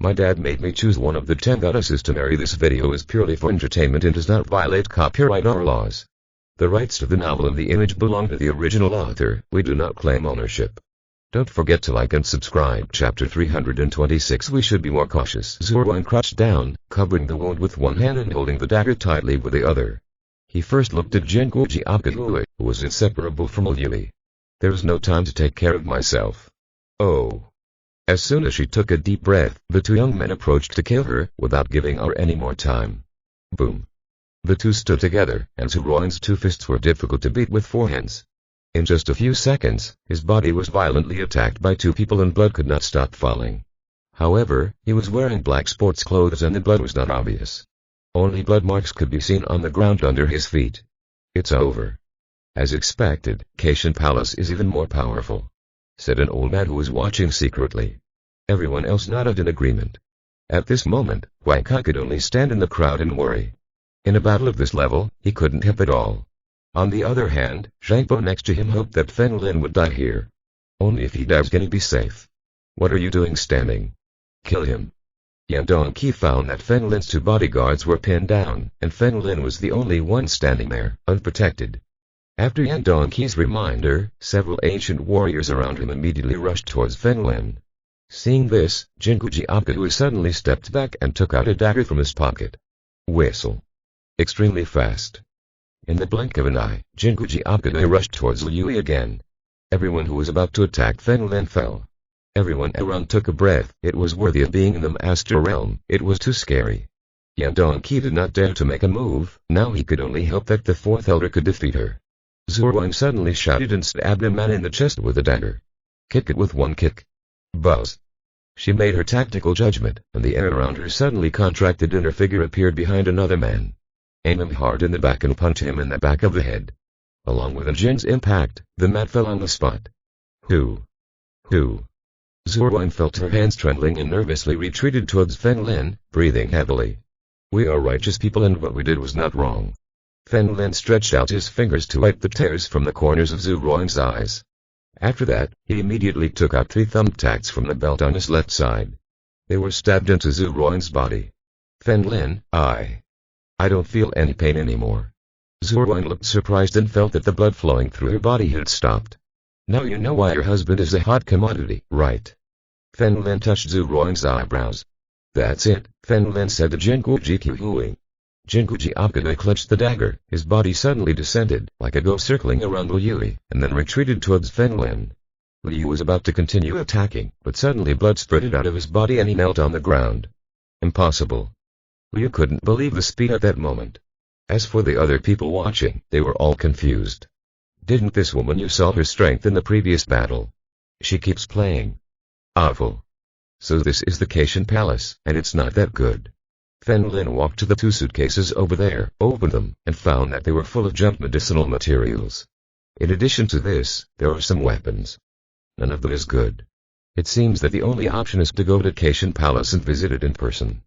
My dad made me choose one of the 10 goddesses to marry. This video is purely for entertainment and does not violate copyright or laws. The rights to the novel and the image belong to the original author. We do not claim ownership. Don't forget to like and subscribe. Chapter 326. We should be more cautious. Zhu Ruan crouched down, covering the wound with one hand and holding the dagger tightly with the other. He first looked at Jingu Jiaokai, who was inseparable from Liu Yui. There is no time to take care of myself. Oh. As soon as she took a deep breath, the two young men approached to kill her, without giving her any more time. Boom. The two stood together, and Zhu Ruan's two fists were difficult to beat with four hands. In just a few seconds, his body was violently attacked by two people and blood could not stop falling. However, he was wearing black sports clothes and the blood was not obvious. Only blood marks could be seen on the ground under his feet. It's over. As expected, Caitian Palace is even more powerful, said an old man who was watching secretly. Everyone else nodded in agreement. At this moment, Wang Kai could only stand in the crowd and worry. In a battle of this level, he couldn't help at all. On the other hand, Zhang Po next to him hoped that Fen Lin would die here. Only if he dies can he be safe. What are you doing standing? Kill him. Yan Dongqi found that Fen Lin's two bodyguards were pinned down, and Fen Lin was the only one standing there, unprotected. After Yan Dongqi's reminder, several ancient warriors around him immediately rushed towards Fen Lin. Seeing this, Jingu Jiaokai suddenly stepped back and took out a dagger from his pocket. Whistle. Extremely fast. In the blink of an eye, Jingu Jiaokai rushed towards Liu Yui again. Everyone who was about to attack Fen Lin fell. Everyone around took a breath. It was worthy of being in the Master Realm. It was too scary. Yan Dongqi did not dare to make a move. Now he could only hope that the fourth elder could defeat her. Zhu Ruan suddenly shouted and stabbed a man in the chest with a dagger. Kick it with one kick. Buzz. She made her tactical judgment, and the air around her suddenly contracted and her figure appeared behind another man. Aim him hard in the back and punch him in the back of the head. Along with a Jin's impact, the man fell on the spot. Who? Zhu Ruan felt her hands trembling and nervously retreated towards Fen Lin, breathing heavily. We are righteous people and what we did was not wrong. Fen Lin stretched out his fingers to wipe the tears from the corners of Zhu Ruan's eyes. After that, he immediately took out 3 thumbtacks from the belt on his left side. They were stabbed into Zhu Ruan's body. Fen Lin, I don't feel any pain anymore. Zhu Ruan looked surprised and felt that the blood flowing through her body had stopped. Now you know why your husband is a hot commodity, right? Fen Lin touched Zhu Ruan's eyebrows. That's it, Fen Lin said to Jingu Jiaokai. Jingu Jiaokai clutched the dagger. His body suddenly descended, like a ghost circling around Liu Yui, and then retreated towards Fen Lin. Liu Yui was about to continue attacking, but suddenly blood spurted out of his body and he knelt on the ground. Impossible. Liu couldn't believe the speed at that moment. As for the other people watching, they were all confused. Didn't this woman you saw her strength in the previous battle? She keeps playing. Awful. So this is the Caitian Palace, and it's not that good. Fen Lin walked to the 2 suitcases over there, opened them, and found that they were full of junk medicinal materials. In addition to this, there are some weapons. None of them is good. It seems that the only option is to go to Caitian Palace and visit it in person.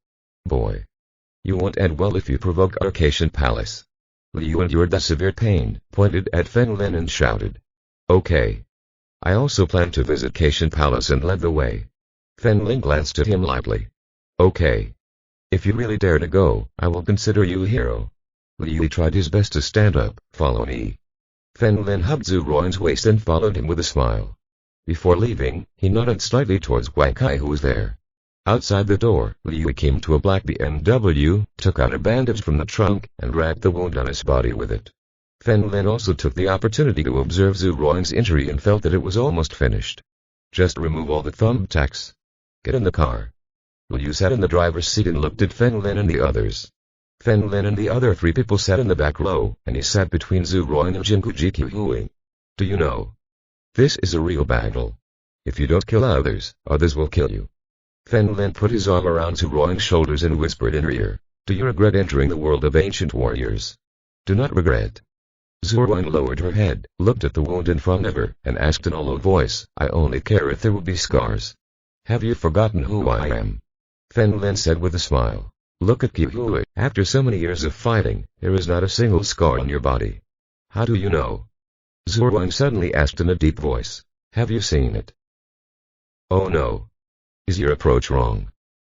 Boy. You won't end well if you provoke our Caitian Palace. Liu endured the severe pain, pointed at Fen Lin and shouted. Okay. I also plan to visit Caitian Palace and led the way. Fen Lin glanced at him lightly. Okay. If you really dare to go, I will consider you a hero. Liu tried his best to stand up. Follow me. Fen Lin hugged Zhu Ruan's waist and followed him with a smile. Before leaving, he nodded slightly towards Wang Kai who was there. Outside the door, Liu came to a black BMW, took out a bandage from the trunk, and wrapped the wound on his body with it. Fen Lin also took the opportunity to observe Zhu Ruan's injury and felt that it was almost finished. Just remove all the thumbtacks. Get in the car. Liu sat in the driver's seat and looked at Fen Lin and the others. Fen Lin and the other 3 people sat in the back row, and he sat between Zhu Ruan and Jingu Jiaokai. Do you know? This is a real battle. If you don't kill others, others will kill you. Fen Lin put his arm around Zhu Ruan's shoulders and whispered in her ear. Do you regret entering the world of ancient warriors? Do not regret. Zhu Ruan lowered her head, looked at the wound in front of her, and asked in a low voice, I only care if there will be scars. Have you forgotten who I am? Fen Lin said with a smile. Look at Qihui. After so many years of fighting, there is not a single scar on your body. How do you know? Zhu Ruan suddenly asked in a deep voice. Have you seen it? Oh no. Is your approach wrong?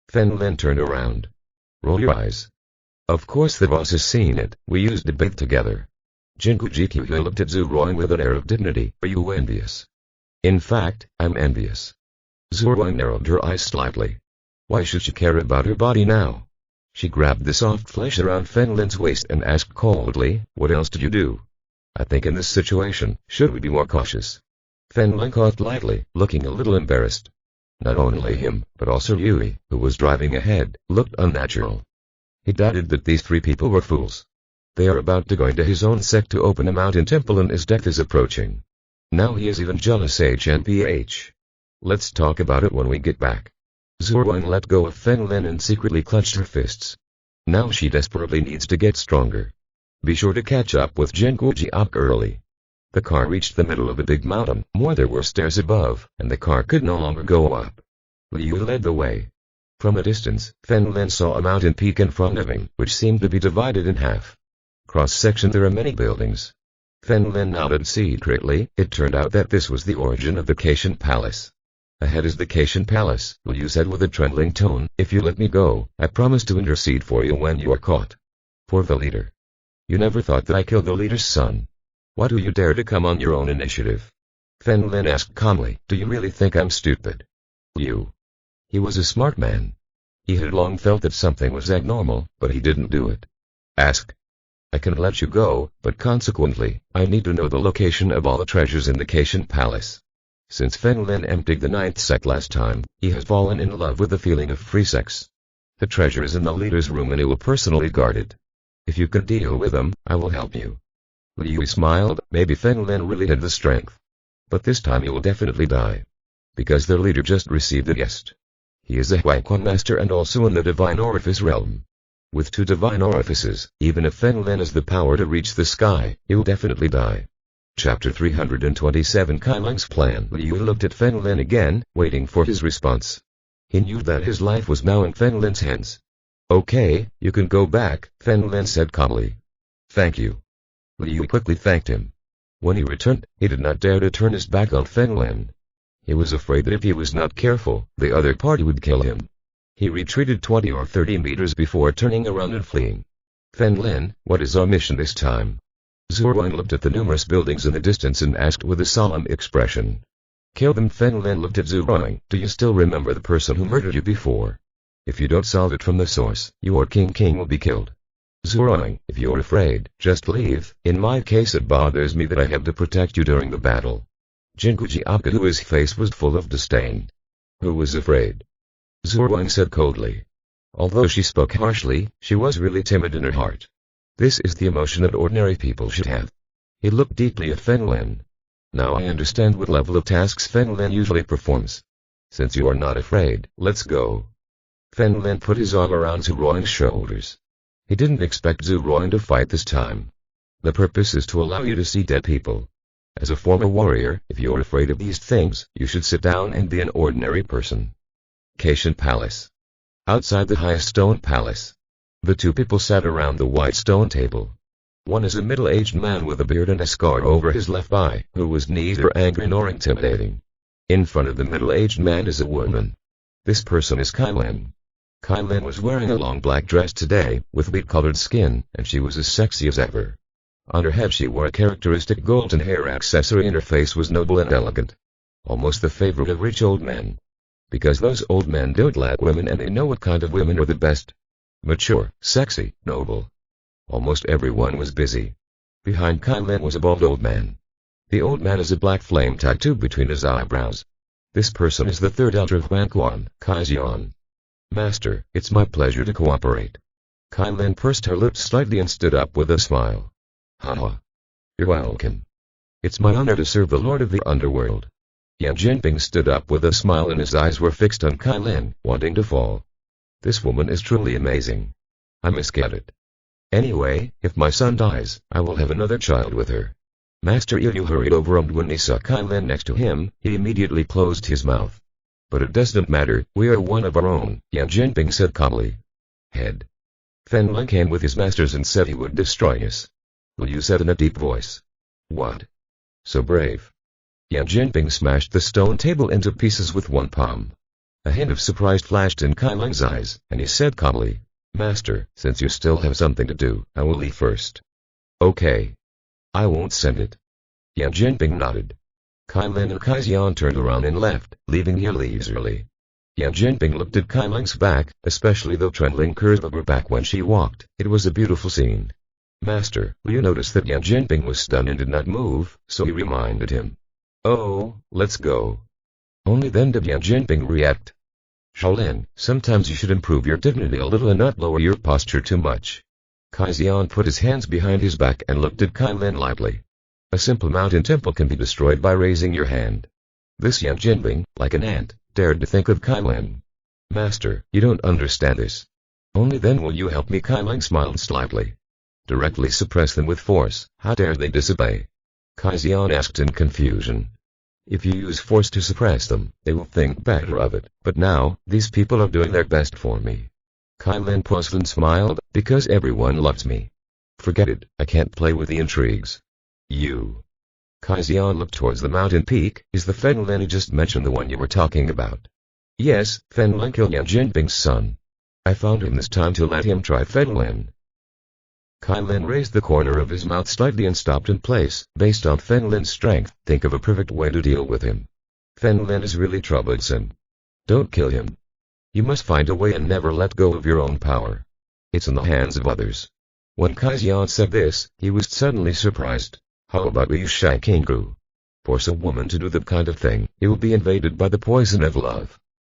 Fen Lin turned around. Roll your eyes. Of course the boss has seen it, we used debate together. Jinku Jikyu looked at Zhu Ruang with an air of dignity. Are you envious? In fact, I'm envious. Zhu Ruang narrowed her eyes slightly. Why should she care about her body now? She grabbed the soft flesh around Fen Lin's waist and asked coldly, what else did you do? I think in this situation, should we be more cautious? Fen Lin coughed lightly, looking a little embarrassed. Not only him, but also Yui, who was driving ahead, looked unnatural. He doubted that these three people were fools. They are about to go into his own sect to open a mountain temple and his death is approaching. Now he is even jealous HNPH. Let's talk about it when we get back. Zhu Ruang let go of Fen Lin and secretly clenched her fists. Now she desperately needs to get stronger. Be sure to catch up with Jinku Jiak early. The car reached the middle of a big mountain, there were stairs above, and the car could no longer go up. Liu led the way. From a distance, Fen Lin saw a mountain peak in front of him, which seemed to be divided in half. Cross-section there are many buildings. Fen Lin nodded secretly. It turned out that this was the origin of the Caitian Palace. Ahead is the Caitian Palace, Liu said with a trembling tone. If you let me go, I promise to intercede for you when you are caught. For the leader. You never thought that I killed the leader's son. Why do you dare to come on your own initiative? Fen Lin asked calmly. Do you really think I'm stupid? Liu. He was a smart man. He had long felt that something was abnormal, but he didn't do it. Ask. I can let you go, but consequently, I need to know the location of all the treasures in the Caitian Palace. Since Fen Lin emptied the 9th sect last time, he has fallen in love with the feeling of free sex. The treasure is in the leader's room and he will personally guard it. If you can deal with them, I will help you. Liu smiled. Maybe Fen Lin really had the strength. But this time he will definitely die. Because their leader just received a guest. He is a Huaquan master and also in the divine orifice realm. With 2 divine orifices, even if Fen Lin has the power to reach the sky, he will definitely die. Chapter 327 Kai Ling's Plan. Liu looked at Fen Lin again, waiting for his response. He knew that his life was now in Fen Lin's hands. Okay, you can go back, Fen Lin said calmly. Thank you. Liu quickly thanked him. When he returned, he did not dare to turn his back on Fen Lin. He was afraid that if he was not careful, the other party would kill him. He retreated 20 or 30 meters before turning around and fleeing. Fen Lin, what is our mission this time? Zhu Ruang looked at the numerous buildings in the distance and asked with a solemn expression. Kill them. Fen Lin looked at Zhu Ruang. Do you still remember the person who murdered you before? If you don't solve it from the source, your king will be killed. Zhu Ruang, if you're afraid, just leave. In my case it bothers me that I have to protect you during the battle. Jinku Jiaka, whose face was full of disdain. Who was afraid? Zhu Ruang said coldly. Although she spoke harshly, she was really timid in her heart. This is the emotion that ordinary people should have. He looked deeply at Fen Lin. Now I understand what level of tasks Fen Lin usually performs. Since you are not afraid, let's go. Fen Lin put his arm around Zhu Ruang's shoulders. He didn't expect Zhu Ruang to fight this time. The purpose is to allow you to see dead people. As a former warrior, if you're afraid of these things, you should sit down and be an ordinary person. Caitian Palace. Outside the highest stone palace. The 2 people sat around the white stone table. One is a middle-aged man with a beard and a scar over his left eye, who was neither angry nor intimidating. In front of the middle-aged man is a woman. This person is Kai Lin. Kai Lin was wearing a long black dress today, with wheat-colored skin, and she was as sexy as ever. On her head she wore a characteristic golden hair accessory and her face was noble and elegant. Almost the favorite of rich old men. Because those old men don't lack women and they know what kind of women are the best. Mature, sexy, noble. Almost everyone was busy. Behind Kai Lin was a bald old man. The old man has a black flame tattoo between his eyebrows. This person is the 3rd elder of Huaquan, Kai Xian. Master, it's my pleasure to cooperate. Kai Lin pursed her lips slightly and stood up with a smile. Haha. You're welcome. It's my honor to serve the Lord of the Underworld. Yan Jinping stood up with a smile and his eyes were fixed on Kai Lin, wanting to fall. This woman is truly amazing. I must get it. Anyway, if my son dies, I will have another child with her. Master Yu hurried over and when he saw Kai Lin next to him, he immediately closed his mouth. But it doesn't matter, we are one of our own, Yan Jinping said calmly. Head. Fen Lin came with his masters and said he would destroy us. Liu said in a deep voice. What? So brave. Yan Jinping smashed the stone table into pieces with one palm. A hint of surprise flashed in Kai Leng's eyes, and he said calmly, "Master, since you still have something to do, I will leave first." "Okay. I won't send it." Yan Jinping nodded. Kai Lin and Kai Xian turned around and left, leaving Ye leisurely. Yan Jinping looked at Kai Leng's back, especially the trembling curve of her back when she walked. It was a beautiful scene. "Master, you noticed that Yan Jinping was stunned and did not move, so he reminded him. Oh, let's go." Only then did Yan Jinping react. "Shaolin, sometimes you should improve your dignity a little and not lower your posture too much." Kai Xian put his hands behind his back and looked at Kai Lin lightly. A simple mountain temple can be destroyed by raising your hand. This Yan Jinping, like an ant, dared to think of Kai Lin. "Master, you don't understand this. Only then will you help me." Kai Lin smiled slightly. "Directly suppress them with force, how dare they disobey?" Kai Xian asked in confusion. "If you use force to suppress them, they will think better of it, but now, these people are doing their best for me." Kai Lin paused and smiled, "Because everyone loves me." "Forget it, I can't play with the intrigues." "You." Kai Xian looked towards the mountain peak. "Is the Fen Lin you just mentioned the one you were talking about?" "Yes, Fen Lin killed Yan Jinping's son. I found him this time to let him try Fen Lin." Kai Lin raised the corner of his mouth slightly and stopped in place. "Based on Fen Lin's strength, think of a perfect way to deal with him. Fen Lin is really troublesome. Don't kill him. You must find a way and never let go of your own power. It's in the hands of others." When Kai Xian said this, he was suddenly surprised. "How about we use Shangkingru? Force a woman to do that kind of thing, it will be invaded by the poison of love.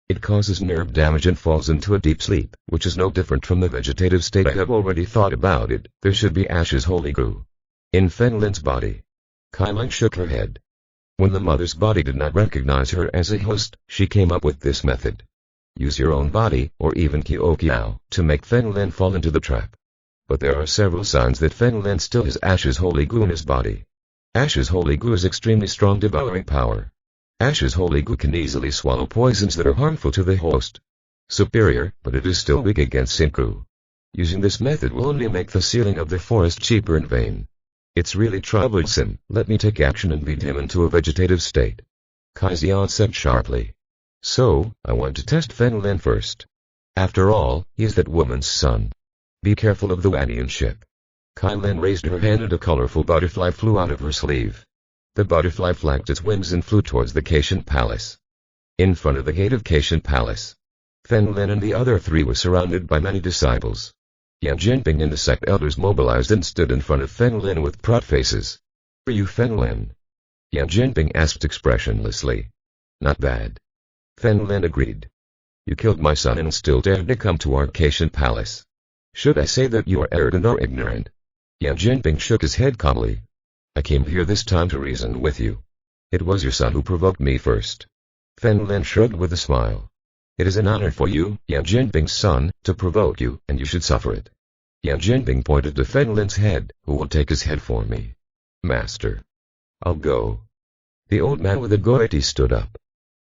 It causes nerve damage and falls into a deep sleep, which is no different from the vegetative state. I have already thought about it. There should be ashes holy glue in Fen Lin's body." Kai Lin shook her head. When the mother's body did not recognize her as a host, she came up with this method. Use your own body, or even Kiao, to make Fen Lin fall into the trap. But there are several signs that Fen Lin still has ashes holy glue in his body. Ashes holy glue is extremely strong devouring power. Ashes holy glue can easily swallow poisons that are harmful to the host. Superior, but it is still weak against Synchru. Using this method will only make the sealing of the forest cheaper and vain. It's really troublesome. Let me take action and beat him into a vegetative state." Kai Xian said sharply. "So, I want to test Fen Lin first. After all, he is that woman's son. Be careful of the guardianship." Kai Lin raised her hand and a colorful butterfly flew out of her sleeve. The butterfly flapped its wings and flew towards the Caitian Palace. In front of the gate of Caitian Palace, Fen Lin and the other three were surrounded by many disciples. Yan Jinping and the sect elders mobilized and stood in front of Fen Lin with proud faces. "Are you Fen Lin?" Yan Jinping asked expressionlessly. "Not bad." Fen Lin agreed. "You killed my son and still dared to come to our Caitian Palace. Should I say that you are arrogant or ignorant?" Yan Jinping shook his head calmly. "I came here this time to reason with you. It was your son who provoked me first." Fen Lin shrugged with a smile. "It is an honor for you, Yan Jinping's son, to provoke you, and you should suffer it." Yan Jinping pointed to Fen Lin's head. "Who will take his head for me?" "Master." "I'll go." The old man with the goatee stood up.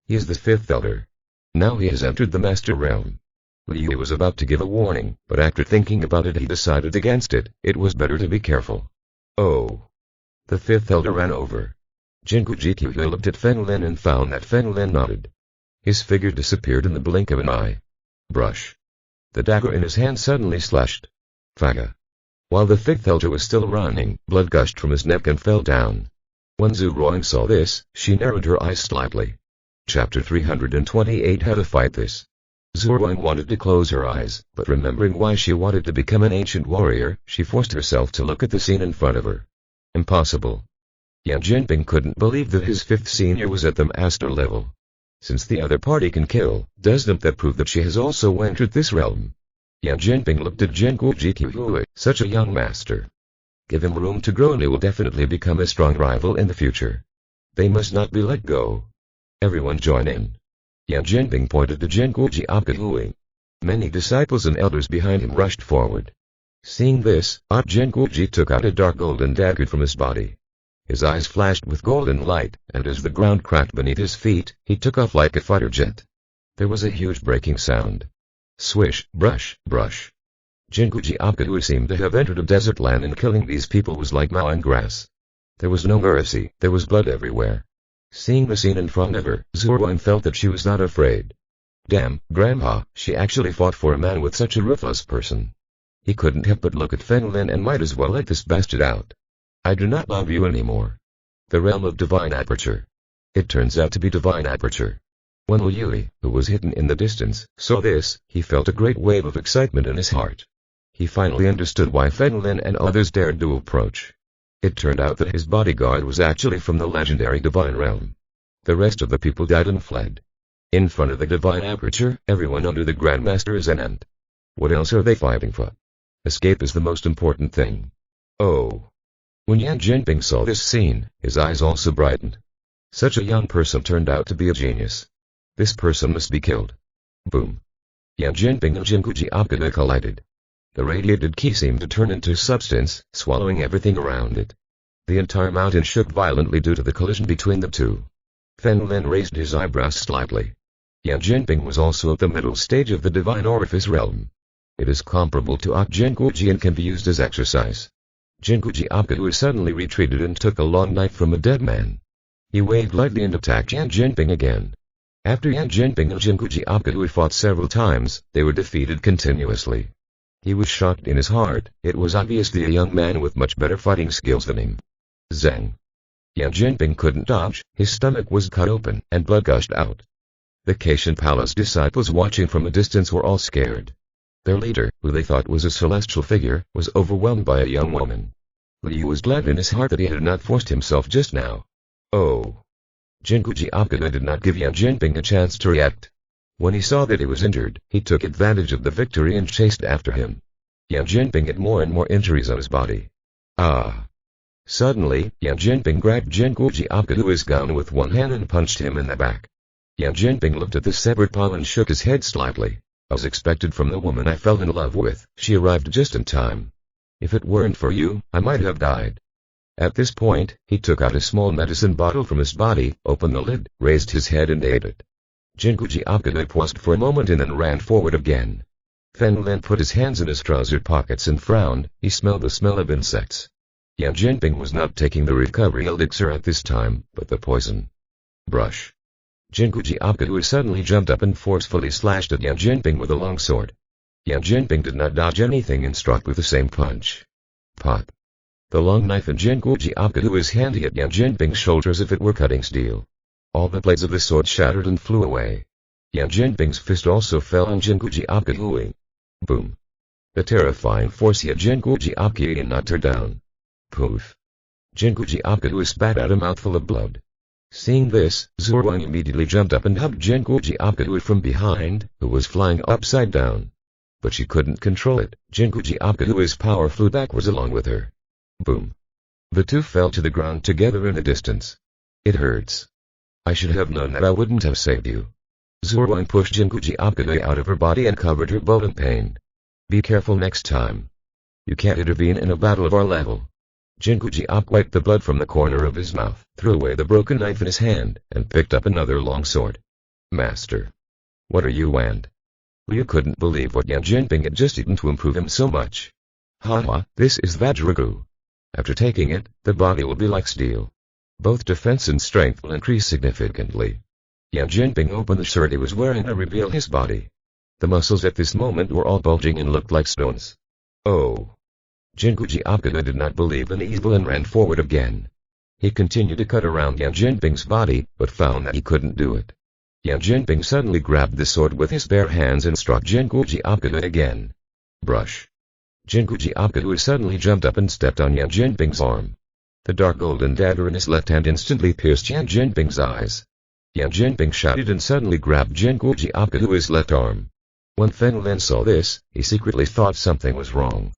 "He is the fifth elder. Now he has entered the master realm." Liu was about to give a warning, but after thinking about it he decided against it. It was better to be careful. "Oh." The fifth elder ran over. Jingu Jiqiu looked at Fen Lin and found that Fen Lin nodded. His figure disappeared in the blink of an eye. Brush. The dagger in his hand suddenly slashed. Faga. While the fifth elder was still running, blood gushed from his neck and fell down. When Zhu Ruang saw this, she narrowed her eyes slightly. Chapter 328 How to fight this. Zhu Ruang wanted to close her eyes, but remembering why she wanted to become an ancient warrior, she forced herself to look at the scene in front of her. Impossible. Yan Jinping couldn't believe that his fifth senior was at the master level. Since the other party can kill, doesn't that prove that she has also entered this realm? Yan Jinping looked at Jingu Jiqiu, such a young master. Give him room to grow and he will definitely become a strong rival in the future. They must not be let go. Everyone join in. Yan Jinping pointed to Jingu Jiqiu. Many disciples and elders behind him rushed forward. Seeing this, Jingu Ji took out a dark golden dagger from his body. His eyes flashed with golden light, and as the ground cracked beneath his feet, he took off like a fighter jet. There was a huge breaking sound. Swish, brush, brush. Jingu Jiqiu seemed to have entered a desert land, and killing these people was like mowing grass. There was no mercy, there was blood everywhere. Seeing the scene in front of her, Zhu Ruang felt that she was not afraid. Damn, Grandpa, she actually fought for a man with such a ruthless person. He couldn't help but look at Feng Lin and might as well let this bastard out. I do not love you anymore. The realm of divine aperture. It turns out to be divine aperture. When Liu Yui, who was hidden in the distance, saw this, he felt a great wave of excitement in his heart. He finally understood why Feng Lin and others dared to approach. It turned out that his bodyguard was actually from the legendary divine realm. The rest of the people died and fled. In front of the divine aperture, everyone under the Grandmaster is an ant. What else are they fighting for? Escape is the most important thing. Oh. When Yan Jinping saw this scene, his eyes also brightened. Such a young person turned out to be a genius. This person must be killed. Boom. Yan Jinping and Jinguji Apkada collided. The radiated key seemed to turn into substance, swallowing everything around it. The entire mountain shook violently due to the collision between the two. Feng Lin raised his eyebrows slightly. Yan Jinping was also at the middle stage of the divine orifice realm. It is comparable to Jinguji and can be used as exercise. Jinguji Apkada suddenly retreated and took a long knife from a dead man. He waved lightly and attacked Yan Jinping again. After Yan Jinping and Jinguji Apkada fought several times, they were defeated continuously. He was shocked in his heart. It was obviously a young man with much better fighting skills than him. Zeng. Yan Jinping couldn't dodge, his stomach was cut open, and blood gushed out. The Caitian Palace disciples watching from a distance were all scared. Their leader, who they thought was a celestial figure, was overwhelmed by a young woman. Liu was glad in his heart that he had not forced himself just now. Oh. Jinguji Apkada did not give Yan Jinping a chance to react. When he saw that he was injured, he took advantage of the victory and chased after him. Yan Jinping had more and more injuries on his body. Ah. Suddenly, Yan Jinping grabbed Jinguji Apkada's gun with one hand and punched him in the back. Yan Jinping looked at the severed palm and shook his head slightly. As expected from the woman I fell in love with, she arrived just in time. If it weren't for you, I might have died. At this point, he took out a small medicine bottle from his body, opened the lid, raised his head and ate it. Jinguji Apkada paused for a moment and then ran forward again. Feng Lin put his hands in his trouser pockets and frowned. He smelled the smell of insects. Yan Jinping was not taking the recovery elixir at this time, but the poison. Brush. Jinguji Apkada suddenly jumped up and forcefully slashed at Yan Jinping with a long sword. Yan Jinping did not dodge anything and struck with the same punch. Pop. The long knife in Jinguji Apkada's hand hit Yan Jinping's shoulder as if it were cutting steel. All the blades of the sword shattered and flew away. Yan Jinping's fist also fell on Jinguji Apkada. Boom. The terrifying force hit Jinguji Apkada and knocked her down. Poof. Jinguji Apkada spat out a mouthful of blood. Seeing this, Zhou Wang immediately jumped up and hugged Jinguji Apkada from behind, who was flying upside down. But she couldn't control it. Jinguji Apkada's power flew backwards along with her. Boom. The two fell to the ground together in the distance. It hurts. I should have known that I wouldn't have saved you. Zhou Wang pushed Jinguji Apkada out of her body and covered her boat in pain. Be careful next time. You can't intervene in a battle of our level. Jinguji Apkada wiped the blood from the corner of his mouth, threw away the broken knife in his hand, and picked up another long sword. Master. What are you and? Liu couldn't believe what Yan Jinping had just eaten to improve him so much. Haha, this is Vajragu. After taking it, the body will be like steel. Both defense and strength will increase significantly. Yan Jinping opened the shirt he was wearing to reveal his body. The muscles at this moment were all bulging and looked like stones. Oh. Jinguji Apkada did not believe in evil and ran forward again. He continued to cut around Yan Jinping's body, but found that he couldn't do it. Yan Jinping suddenly grabbed the sword with his bare hands and struck Jinguji Apkada again. Brush. Jinguji Apkada suddenly jumped up and stepped on Yan Jinping's arm. The dark golden dagger in his left hand instantly pierced Yan Jinping's eyes. Yan Jinping shouted and suddenly grabbed Jinguji Apkada's left arm. When Feng Lin saw this, he secretly thought something was wrong.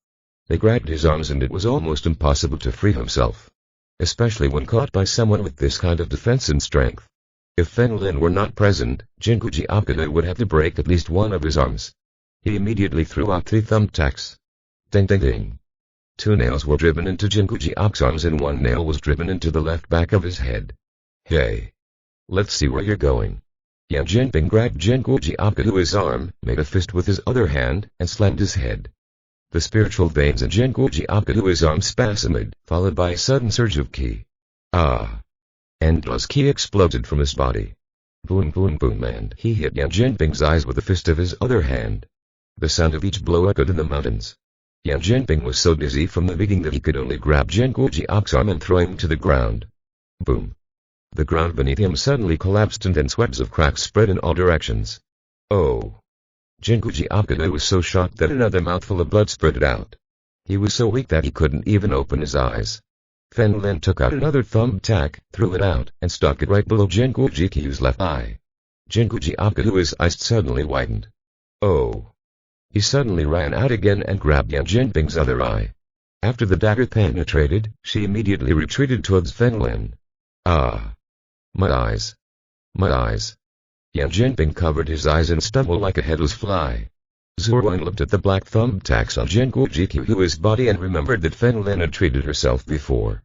They grabbed his arms and it was almost impossible to free himself. Especially when caught by someone with this kind of defense and strength. If Feng Lin were not present, Jinguji Apkada would have to break at least one of his arms. He immediately threw out 3 thumbtacks. Ding ding ding. 2 nails were driven into Jinguji Apkada's arms and 1 nail was driven into the left back of his head. Hey. Let's see where you're going. Yan Jinping grabbed Jinguji Apkada's arm, made a fist with his other hand, and slammed his head. The spiritual veins in Jinguji Apkada's arm spasmed, followed by a sudden surge of ki. Ah. Endless ki exploded from his body. Boom boom boom, and he hit Yan Jinping's eyes with the fist of his other hand. The sound of each blow echoed in the mountains. Yan Jinping was so dizzy from the beating that he could only grab Zheng Gujiak's arm and throw him to the ground. Boom. The ground beneath him suddenly collapsed and then webs of cracks spread in all directions. Oh! Zheng Gujiak was so shocked that another mouthful of blood spurted out. He was so weak that he couldn't even open his eyes. Fen Lin took out another thumbtack, threw it out, and stuck it right below Zheng Gujiak's left eye. Zheng Gujiak's eyes suddenly widened. Oh! He suddenly ran out again and grabbed Yan Jinping's other eye. After the dagger penetrated, she immediately retreated towards Fen Lin. Ah! My eyes! My eyes! Yan Jinping covered his eyes and stumbled like a headless fly. Zhou Ruan looked at the black thumbtacks on Zheng Gujiak's body and remembered that Fen Lin had treated herself before.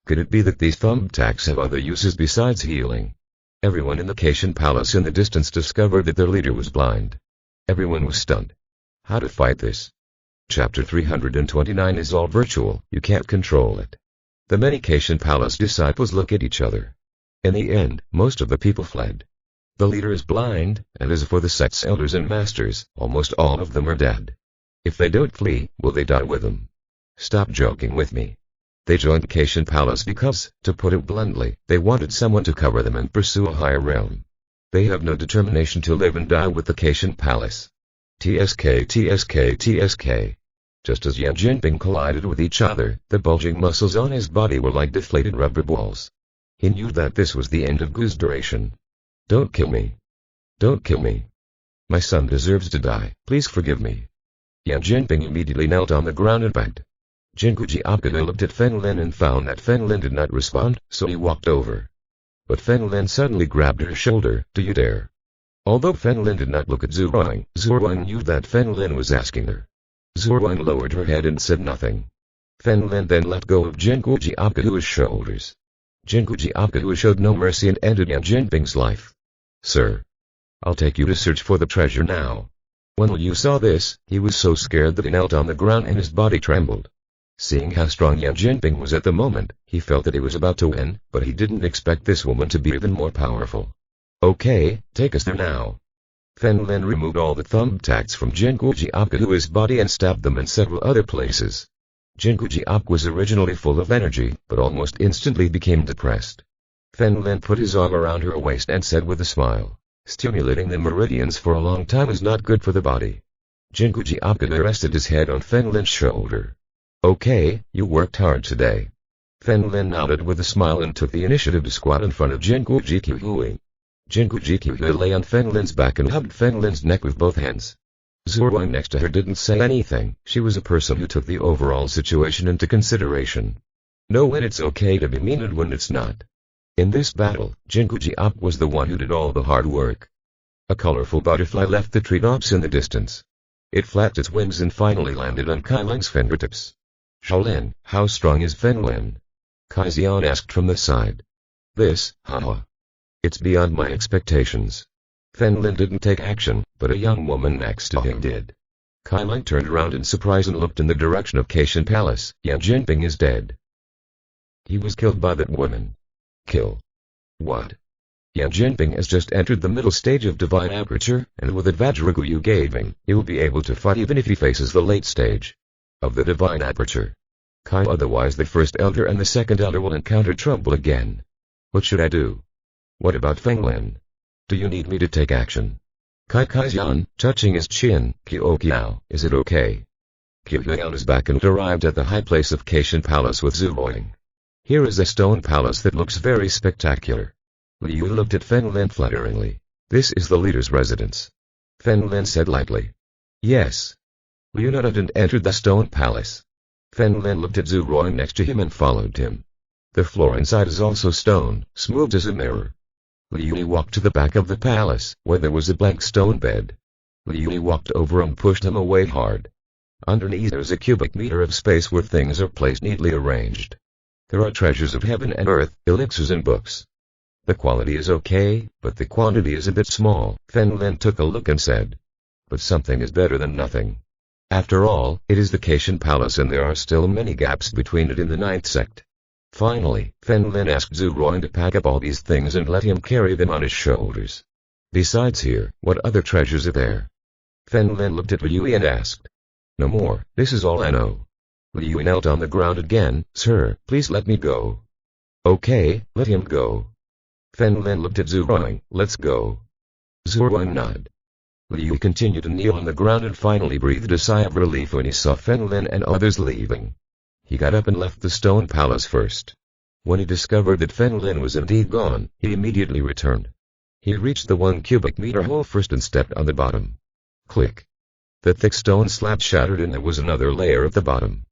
Could it be that these thumbtacks have other uses besides healing? Everyone in the Cation Palace in the distance discovered that their leader was blind. Everyone was stunned. How to fight this? Chapter 329 is all virtual, you can't control it. The many Cation Palace disciples look at each other. In the end, most of the people fled. The leader is blind, and as for the sect's elders and masters, almost all of them are dead. If they don't flee, will they die with them? Stop joking with me. They joined Cation Palace because, to put it bluntly, they wanted someone to cover them and pursue a higher realm. They have no determination to live and die with the Cation Palace. TSK TSK TSK. Just as Yan Jinping collided with each other, the bulging muscles on his body were like deflated rubber balls. He knew that this was the end of Gu's duration. Don't kill me. Don't kill me. My son deserves to die, please forgive me. Yan Jinping immediately knelt on the ground and begged. Zheng Gujiak looked at Fen Lin and found that Fen Lin did not respond, so he walked over. But Fen Lin suddenly grabbed her shoulder. Do you dare? Although Fen Lin did not look at Zhou Ruan knew that Fen Lin was asking her. Zhou Ruan lowered her head and said nothing. Fen Lin then let go of Zheng Gujiak's shoulders. Zheng Gujiak showed no mercy and ended Yan Jinping's life. Sir, I'll take you to search for the treasure now. When Liu saw this, he was so scared that he knelt on the ground and his body trembled. Seeing how strong Yan Jinping was at the moment, he felt that he was about to win, but he didn't expect this woman to be even more powerful. Okay, take us there now. Fen Lin removed all the thumbtacks from Zheng Gujiak's body and stabbed them in several other places. Zheng Gujiak was originally full of energy, but almost instantly became depressed. Fen Lin put his arm around her waist and said with a smile, stimulating the meridians for a long time is not good for the body. Zheng Gujiak rested his head on Fen Lin's shoulder. Okay, you worked hard today. Fen Lin nodded with a smile and took the initiative to squat in front of Zheng Gujiak. Zheng Gujiak lay on Fen Lin's back and hugged Fen Lin's neck with both hands. Zhou Ruan next to her didn't say anything. She was a person who took the overall situation into consideration. Know when it's okay to be mean and when it's not. In this battle, Zheng Gujiak was the one who did all the hard work. A colorful butterfly left the treetops in the distance. It flapped its wings and finally landed on Kai Ling's fingertips. Shaolin, how strong is Fen Lin? Kai Xian asked from the side. This, haha. It's beyond my expectations. Fen Lin didn't take action, but a young woman next to him did. Kai Ling turned around in surprise and looked in the direction of Cation Palace. Yan Jinping is dead. He was killed by that woman. Kill. What? Yan Jinping has just entered the middle stage of divine aperture, and with the Vajragu you gave him, he will be able to fight even if he faces the late stage of the divine aperture. Kai, otherwise the first elder and the second elder will encounter trouble again. What should I do? What about Feng Lin? Do you need me to take action? Kai Xian, touching his chin, Kiao, is it okay? Kiao is back and arrived at the high place of Cation Palace with Zhou Ruan. Here is a stone palace that looks very spectacular. Liu looked at Fen Lin flutteringly. This is the leader's residence. Fen Lin said lightly. Yes. Liu nodded and entered the stone palace. Fen Lin looked at Zhou Ruan next to him and followed him. The floor inside is also stone, smooth as a mirror. Liu walked to the back of the palace, where there was a blank stone bed. Liu walked over and pushed him away hard. Underneath there is a cubic meter of space where things are placed neatly arranged. There are treasures of heaven and earth, elixirs and books. The quality is okay, but the quantity is a bit small. Fen Lin took a look and said. But something is better than nothing. After all, it is the Cation Palace and there are still many gaps between it and the ninth sect. Finally, Fen Lin asked Zhou Ruan to pack up all these things and let him carry them on his shoulders. Besides here, what other treasures are there? Fen Lin looked at Liu and asked. No more, this is all I know. Liu knelt on the ground again. Sir, please let me go. Okay, let him go. Fen Lin looked at Zhu Ruang. Let's go. Zhu Ruang nodded. Liu continued to kneel on the ground and finally breathed a sigh of relief when he saw Fen Lin and others leaving. He got up and left the stone palace first. When he discovered that Fen Lin was indeed gone, he immediately returned. He reached the 1 cubic meter hole first and stepped on the bottom. Click. The thick stone slab shattered and there was another layer at the bottom.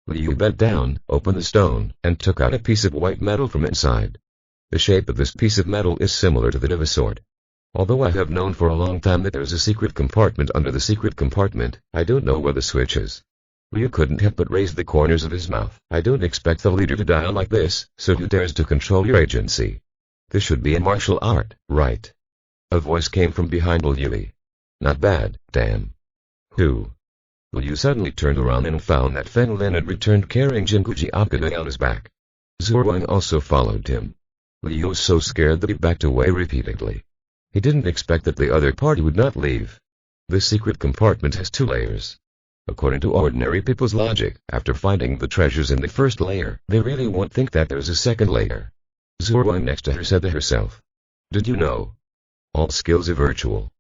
Liu bent down, opened the stone, and took out a piece of white metal from inside. The shape of this piece of metal is similar to that of a sword. Although I have known for a long time that there's a secret compartment under the secret compartment, I don't know where the switch is. Liu couldn't help but raise the corners of his mouth. I don't expect the leader to die like this, so who dares to control your agency? This should be a martial art, right? A voice came from behind Liu. Not bad, damn. Who? Liu suddenly turned around and found that Fen Lin had returned carrying Jinguji Akane on his back. Zhu Ruang also followed him. Liu was so scared that he backed away repeatedly. He didn't expect that the other party would not leave. This secret compartment has 2 layers. According to ordinary people's logic, after finding the treasures in the first layer, they really won't think that there's a second layer. Zhu Ruang next to her said to herself. Did you know? All skills are virtual.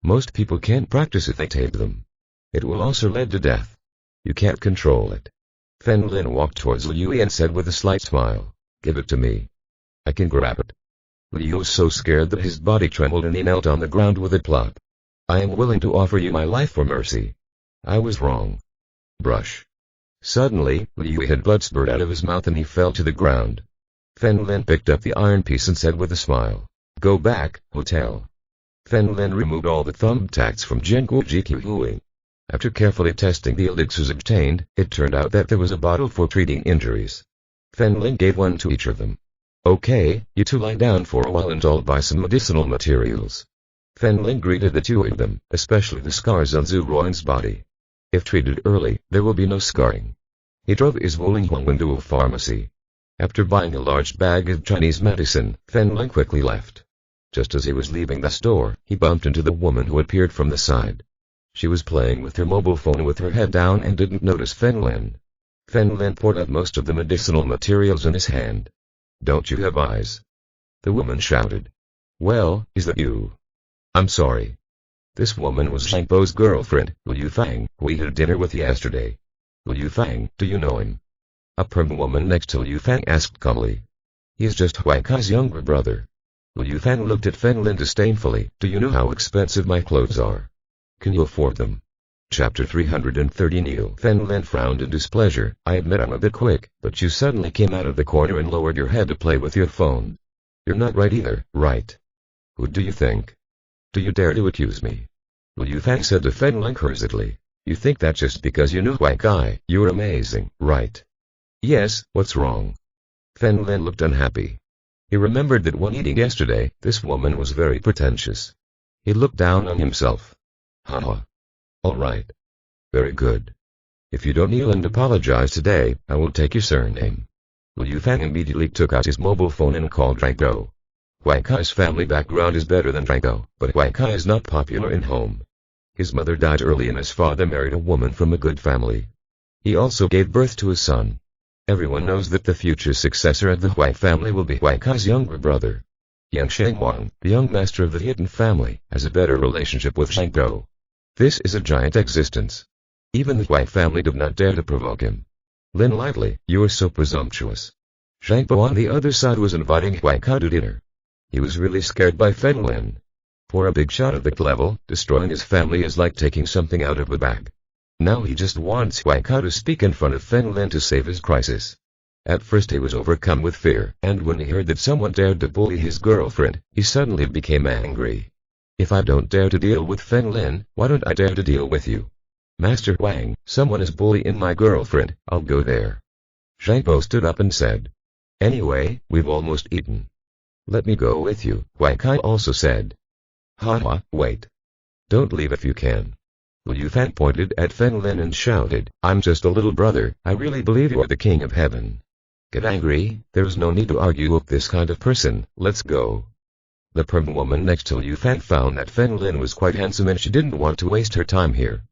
Most people can't practice if they tape them. It will also lead to death. You can't control it. Fen Lin walked towards Liu and said with a slight smile, Give it to me. I can grab it. Liu was so scared that his body trembled and he knelt on the ground with a plop. I am willing to offer you my life for mercy. I was wrong. Brush. Suddenly, Liu had blood spurt out of his mouth and he fell to the ground. Fen Lin picked up the iron piece and said with a smile, Go back, hotel. Fen Lin removed all the thumbtacks from Jinguji Hui. After carefully testing the elixirs obtained, it turned out that there was a bottle for treating injuries. Fen Lin gave one to each of them. Okay, you 2 lie down for a while and I'll buy some medicinal materials. Fen Lin greeted the 2 of them, especially the scars on Zhu Ruang's body. If treated early, there will be no scarring. He drove his Wuling to a pharmacy. After buying a large bag of Chinese medicine, Fen Lin quickly left. Just as he was leaving the store, he bumped into the woman who appeared from the side. She was playing with her mobile phone with her head down and didn't notice Fen Lin. Fen Lin poured out most of the medicinal materials in his hand. Don't you have eyes? The woman shouted. Well, is that you? I'm sorry. This woman was Zhang Bo's girlfriend, Lin Feng, who we had dinner with yesterday. Lin Feng, do you know him? A prim woman next to Lin Feng asked calmly. He is just Huai Kai's younger brother. Lin Feng looked at Fen Lin disdainfully. Do you know how expensive my clothes are? Can you afford them? Chapter 330 Liu Fen Lin frowned in displeasure. I admit I'm a bit quick, but you suddenly came out of the corner and lowered your head to play with your phone. You're not right either, right? Who do you think? Do you dare to accuse me? Lin Feng said to Fen Lin cursedly. You think that just because you knew Huai Kai, you're amazing, right? Yes, what's wrong? Fen Lin looked unhappy. He remembered that when eating yesterday, this woman was very pretentious. He looked down on himself. Haha. All right. Very good. If you don't kneel and apologize today, I will take your surname. Lin Feng immediately took out his mobile phone and called Drago. Huai Kai's family background is better than Drago, but Huai Kai is not popular in home. His mother died early and his father married a woman from a good family. He also gave birth to a son. Everyone knows that the future successor of the Huai family will be Huai Kai's younger brother. Yang Shengwang, the young master of the hidden family, has a better relationship with Shangbo. This is a giant existence. Even the Huai family did not dare to provoke him. Lin Lively, you are so presumptuous. Shangbo on the other side was inviting Huai Kai to dinner. He was really scared by Fen Lin. For a big shot at that level, destroying his family is like taking something out of a bag. Now he just wants Huai Kai to speak in front of Fen Lin to save his crisis. At first he was overcome with fear, and when he heard that someone dared to bully his girlfriend, he suddenly became angry. If I don't dare to deal with Fen Lin, why don't I dare to deal with you? Master Huang, someone is bullying my girlfriend, I'll go there. Shangbo stood up and said. Anyway, we've almost eaten. Let me go with you, Huai Kai also said. Haha, wait. Don't leave if you can. Lin Feng pointed at Fen Lin and shouted, I'm just a little brother, I really believe you are the king of heaven. Get angry, there's no need to argue with this kind of person, let's go. The prim woman next to Liu Fang found that Fen Lin was quite handsome and she didn't want to waste her time here.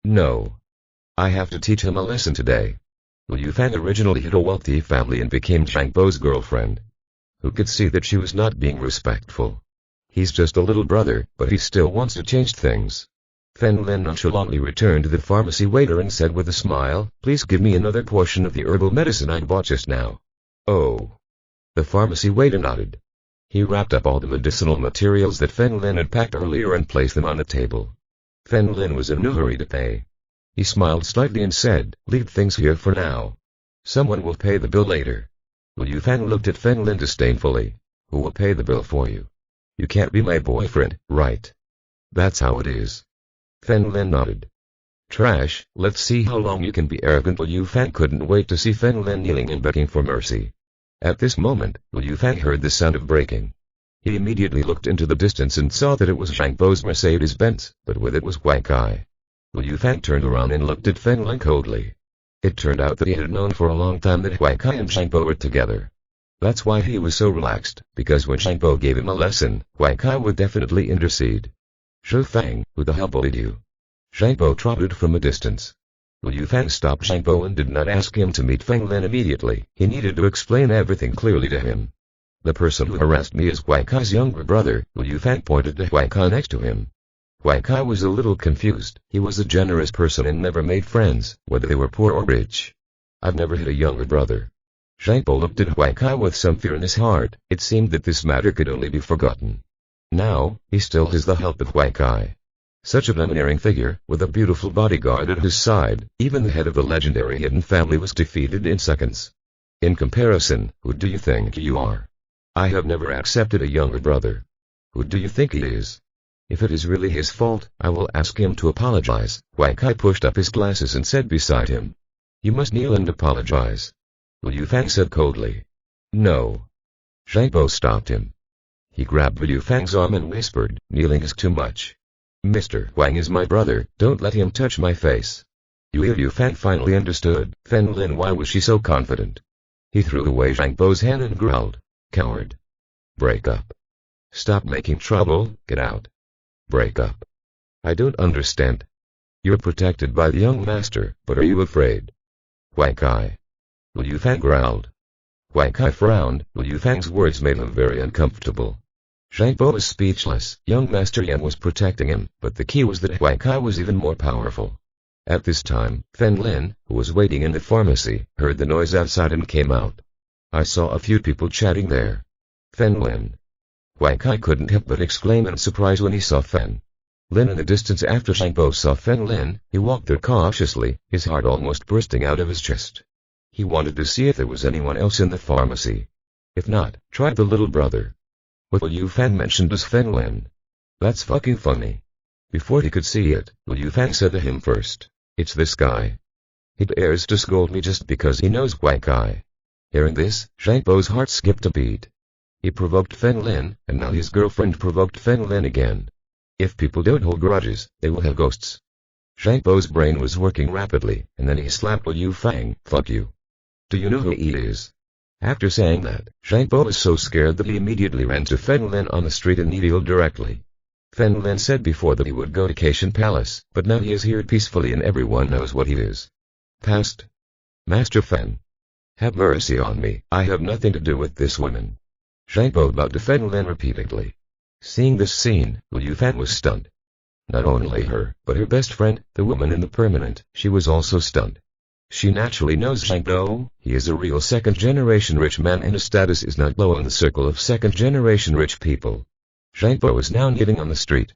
No. I have to teach him a lesson today. Liu Fang originally had a wealthy family and became Zhang Bo's girlfriend. Who could see that she was not being respectful? He's just a little brother, but he still wants to change things. Fen Lin nonchalantly returned to the pharmacy waiter and said with a smile, "Please give me another portion of the herbal medicine I bought just now." "Oh." The pharmacy waiter nodded. He wrapped up all the medicinal materials that Fen Lin had packed earlier and placed them on the table. Fen Lin was in no hurry to pay. He smiled slightly and said, "Leave things here for now. Someone will pay the bill later." Liu Fang looked at Fen Lin disdainfully. "Who will pay the bill for you? You can't be my boyfriend, right?" "That's how it is." Fen Lin nodded. "Trash, let's see how long you can be arrogant." Liu Fang couldn't wait to see Fen Lin kneeling and begging for mercy. At this moment, Liu Fang heard the sound of braking. He immediately looked into the distance and saw that it was Zhang Bo's Mercedes-Benz, but with it was Wang Kai. Liu Fang turned around and looked at Fen Lin coldly. It turned out that he had known for a long time that Wang Kai and Zhang Bo were together. That's why he was so relaxed, because when Zhang Bo gave him a lesson, Wang Kai would definitely intercede. "Zhou Fang, who the hell bullied you?" Zhang Bo trotted from a distance. Liu Fang stopped Zhang Bo and did not ask him to meet Fen Lin immediately. He needed to explain everything clearly to him. "The person who harassed me is Wang Kai's younger brother." Liu Fang pointed to Wang Kai next to him. Wang Kai was a little confused. He was a generous person and never made friends, whether they were poor or rich. "I've never had a younger brother." Zhang Bo looked at Wang Kai with some fear in his heart. It seemed that this matter could only be forgotten. Now, he still has the help of Wang Kai. Such a domineering figure, with a beautiful bodyguard at his side, even the head of the legendary hidden family was defeated in seconds. In comparison, who do you think you are? I have never accepted a younger brother. Who do you think he is? If it is really his fault, I will ask him to apologize. Wang Kai pushed up his glasses and said beside him. "You must kneel and apologize." Liu Fang said coldly. "No." Zhang Bo stopped him. He grabbed Liu Fang's arm and whispered, "Kneeling is too much. Mr. Wang is my brother, don't let him touch my face." Liu Fang finally understood. Fen Lin, why was she so confident? He threw away Zhang Bo's hand and growled, "Coward. Break up. Stop making trouble, get out. Break up." "I don't understand. You're protected by the young master, but are you afraid?" "Wang Kai." Liu Fang growled. Wang Kai frowned. Liu Fang's words made him very uncomfortable. Zhang Bo was speechless. Young Master Yan was protecting him, but the key was that Wang Kai was even more powerful. At this time, Fen Lin, who was waiting in the pharmacy, heard the noise outside and came out. "I saw a few people chatting there." "Fen Lin." Wang Kai couldn't help but exclaim in surprise when he saw Fen Lin in the distance. After Zhang Bo saw Fen Lin, he walked there cautiously, his heart almost bursting out of his chest. He wanted to see if there was anyone else in the pharmacy. If not, try the little brother. What Liu Fang mentioned was Fen Lin. That's fucking funny. Before he could see it, Liu Fang said to him first, "It's this guy. He dares to scold me just because he knows Wang Kai." Hearing this, Zhang Bo's heart skipped a beat. He provoked Fen Lin, and now his girlfriend provoked Fen Lin again. If people don't hold grudges, they will have ghosts. Zhang Bo's brain was working rapidly, and then he slapped Liu Fang. "Fuck you. Do you know who he is?" After saying that, Zhang Bo was so scared that he immediately ran to Fen Lin on the street and kneeled directly. Fen Lin said before that he would go to Cation Palace, but now he is here peacefully and everyone knows what he is. Past. "Master Fen. Have mercy on me, I have nothing to do with this woman." Zhang Bo bowed to Fen Lin repeatedly. Seeing this scene, Liu Fang was stunned. Not only her, but her best friend, the woman in the permanent, she was also stunned. She naturally knows Zhang Bo. He is a real second-generation rich man and his status is not low in the circle of second-generation rich people. Zhang Bo is now kneeling on the street.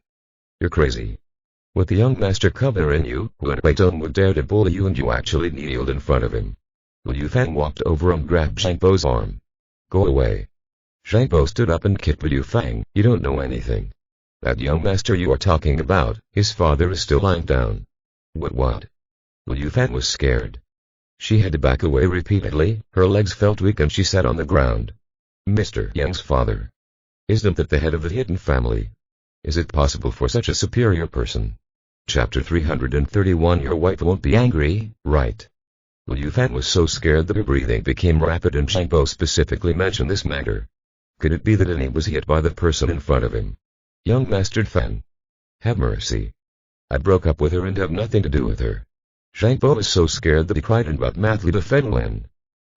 "You're crazy. With the young master covering you, who in Beidong would dare to bully you, and you actually kneeled in front of him." Liu Fang walked over and grabbed Zhang Bo's arm. "Go away." Zhang Bo stood up and kicked Liu Fang. "You don't know anything. That young master you are talking about, his father is still lying down." What? Liu Fang was scared. She had to back away repeatedly, her legs felt weak and she sat on the ground. "Mr. Yang's father. Isn't that the head of the hidden family? Is it possible for such a superior person?" Chapter 331. Your wife won't be angry, right? Liu Fang was so scared that her breathing became rapid and Zhang Bo specifically mentioned this matter. Could it be that he was hit by the person in front of him? Young Master Fan. Have mercy. I broke up with her and have nothing to do with her. Zhang Bo was so scared that he cried and got madly to Fen Lin.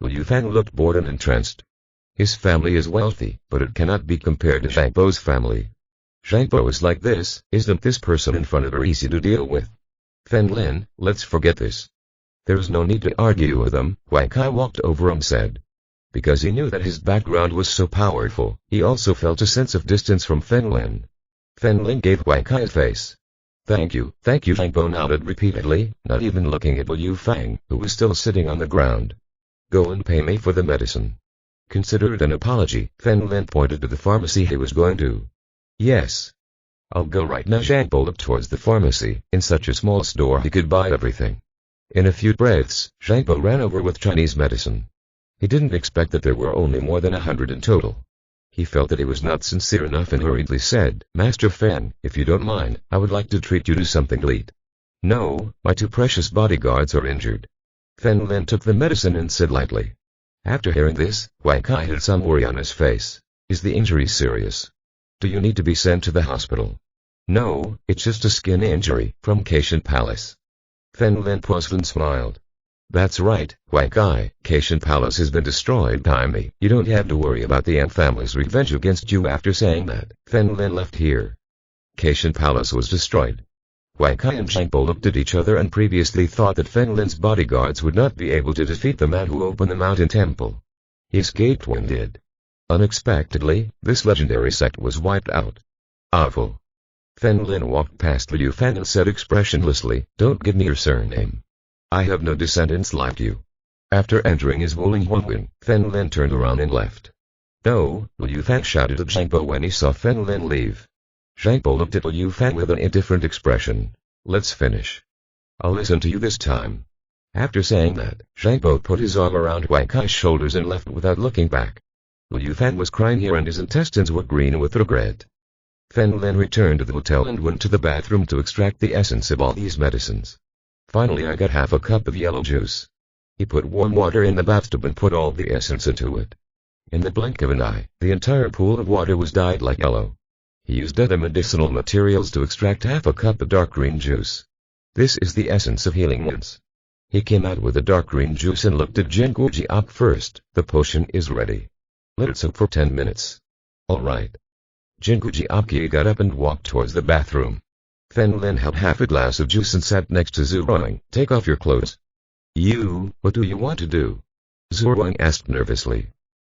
Liu Fang looked bored and entranced. His family is wealthy, but it cannot be compared to Zhang Bo's family. Zhang Bo is like this, isn't this person in front of her easy to deal with? Fen Lin, let's forget this. There is no need to argue with him, Huang Kai walked over and said. Because he knew that his background was so powerful, he also felt a sense of distance from Fen Lin. Fen Lin gave Huang Kai a face. Thank you, Zhang Bo nodded repeatedly, not even looking at Liu Fang, who was still sitting on the ground. Go and pay me for the medicine. Consider it an apology. Fen Lin pointed to the pharmacy he was going to. Yes. I'll go right now. Zhang Bo looked towards the pharmacy. In such a small store he could buy everything. In a few breaths, Zhang Bo ran over with Chinese medicine. He didn't expect that there were only more than 100 in total. He felt that he was not sincere enough and hurriedly said, Master Fang, if you don't mind, I would like to treat you to something to eat. No, my two precious bodyguards are injured. Fen Lin took the medicine and said lightly. After hearing this, Huang Kai had some worry on his face. Is the injury serious? Do you need to be sent to the hospital? No, it's just a skin injury, from Caitian Palace. Fen Lin paused and smiled. That's right, Huang Kai, Caitian Palace has been destroyed by me. You don't have to worry about the Ant family's revenge against you. After saying that, Fen Lin left here. Caitian Palace was destroyed. Huang Kai and Zhang Bo looked at each other and previously thought that Fen Lin's bodyguards would not be able to defeat the man who opened the mountain temple. He escaped when did. Unexpectedly, this legendary sect was wiped out. Awful. Fen Lin walked past Liu Fang and said expressionlessly, Don't give me your surname. I have no descendants like you. After entering his Wuling Huangwen, Fen Lin turned around and left. No, Liu Fang shouted at Zhang Bo when he saw Fen Lin leave. Zhang Bo looked at Liu Fang with an indifferent expression. Let's finish. I'll listen to you this time. After saying that, Zhang Bo put his arm around Huang Kai's shoulders and left without looking back. Liu Fang was crying here and his intestines were green with regret. Fen Lin returned to the hotel and went to the bathroom to extract the essence of all these medicines. Finally I got half a cup of yellow juice. He put warm water in the bathtub and put all the essence into it. In the blink of an eye, the entire pool of water was dyed like yellow. He used other medicinal materials to extract half a cup of dark green juice. This is the essence of healing wounds. He came out with the dark green juice and looked at Jinggu Jiap first. The potion is ready. Let it soak for 10 minutes. Alright. Jinggu Jiap got up and walked towards the bathroom. Fen Lin held half a glass of juice and sat next to Zhu Ruang. Take off your clothes. What do you want to do? Zhu Ruang asked nervously.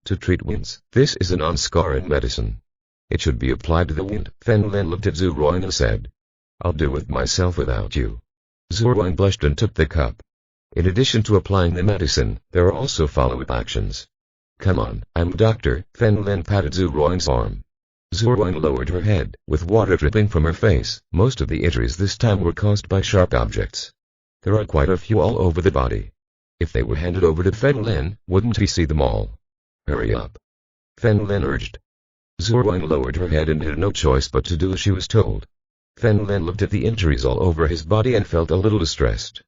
To treat wounds, this is a non-scarring medicine. It should be applied to the wound. Fen Lin looked at Zhu Ruang and said. I'll do it myself without you. Zhu Ruang blushed and took the cup. In addition to applying the medicine, there are also follow-up actions. Come on, I'm a doctor. Fen Lin patted Zhu Ruang's arm. Zhu Ruang lowered her head, with water dripping from her face. Most of the injuries this time were caused by sharp objects. There are quite a few all over the body. If they were handed over to Fen Lin, wouldn't he see them all? Hurry up. Fen Lin urged. Zhu Ruang lowered her head and had no choice but to do as she was told. Fen Lin looked at the injuries all over his body and felt a little distressed.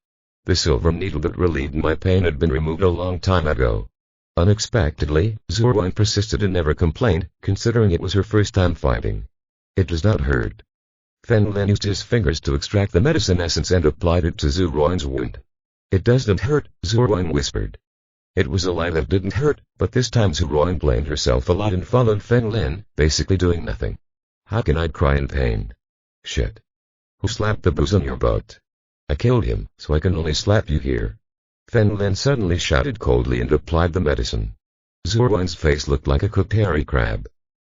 The silver needle that relieved my pain had been removed a long time ago. Unexpectedly, Zhu Ruang persisted and never complained, considering it was her first time fighting. It does not hurt. Fen Lin used his fingers to extract the medicine essence and applied it to Zhu Ruang's wound. It doesn't hurt, Zhu Ruang whispered. It was a lie that didn't hurt, but this time Zhu Ruang blamed herself a lot and followed Fen Lin, basically doing nothing. How can I cry in pain? Shit. Who slapped the booze on your butt? I killed him, so I can only slap you here. Fen Lin suddenly shouted coldly and applied the medicine. Zhu Ruang's face looked like a cooked hairy crab.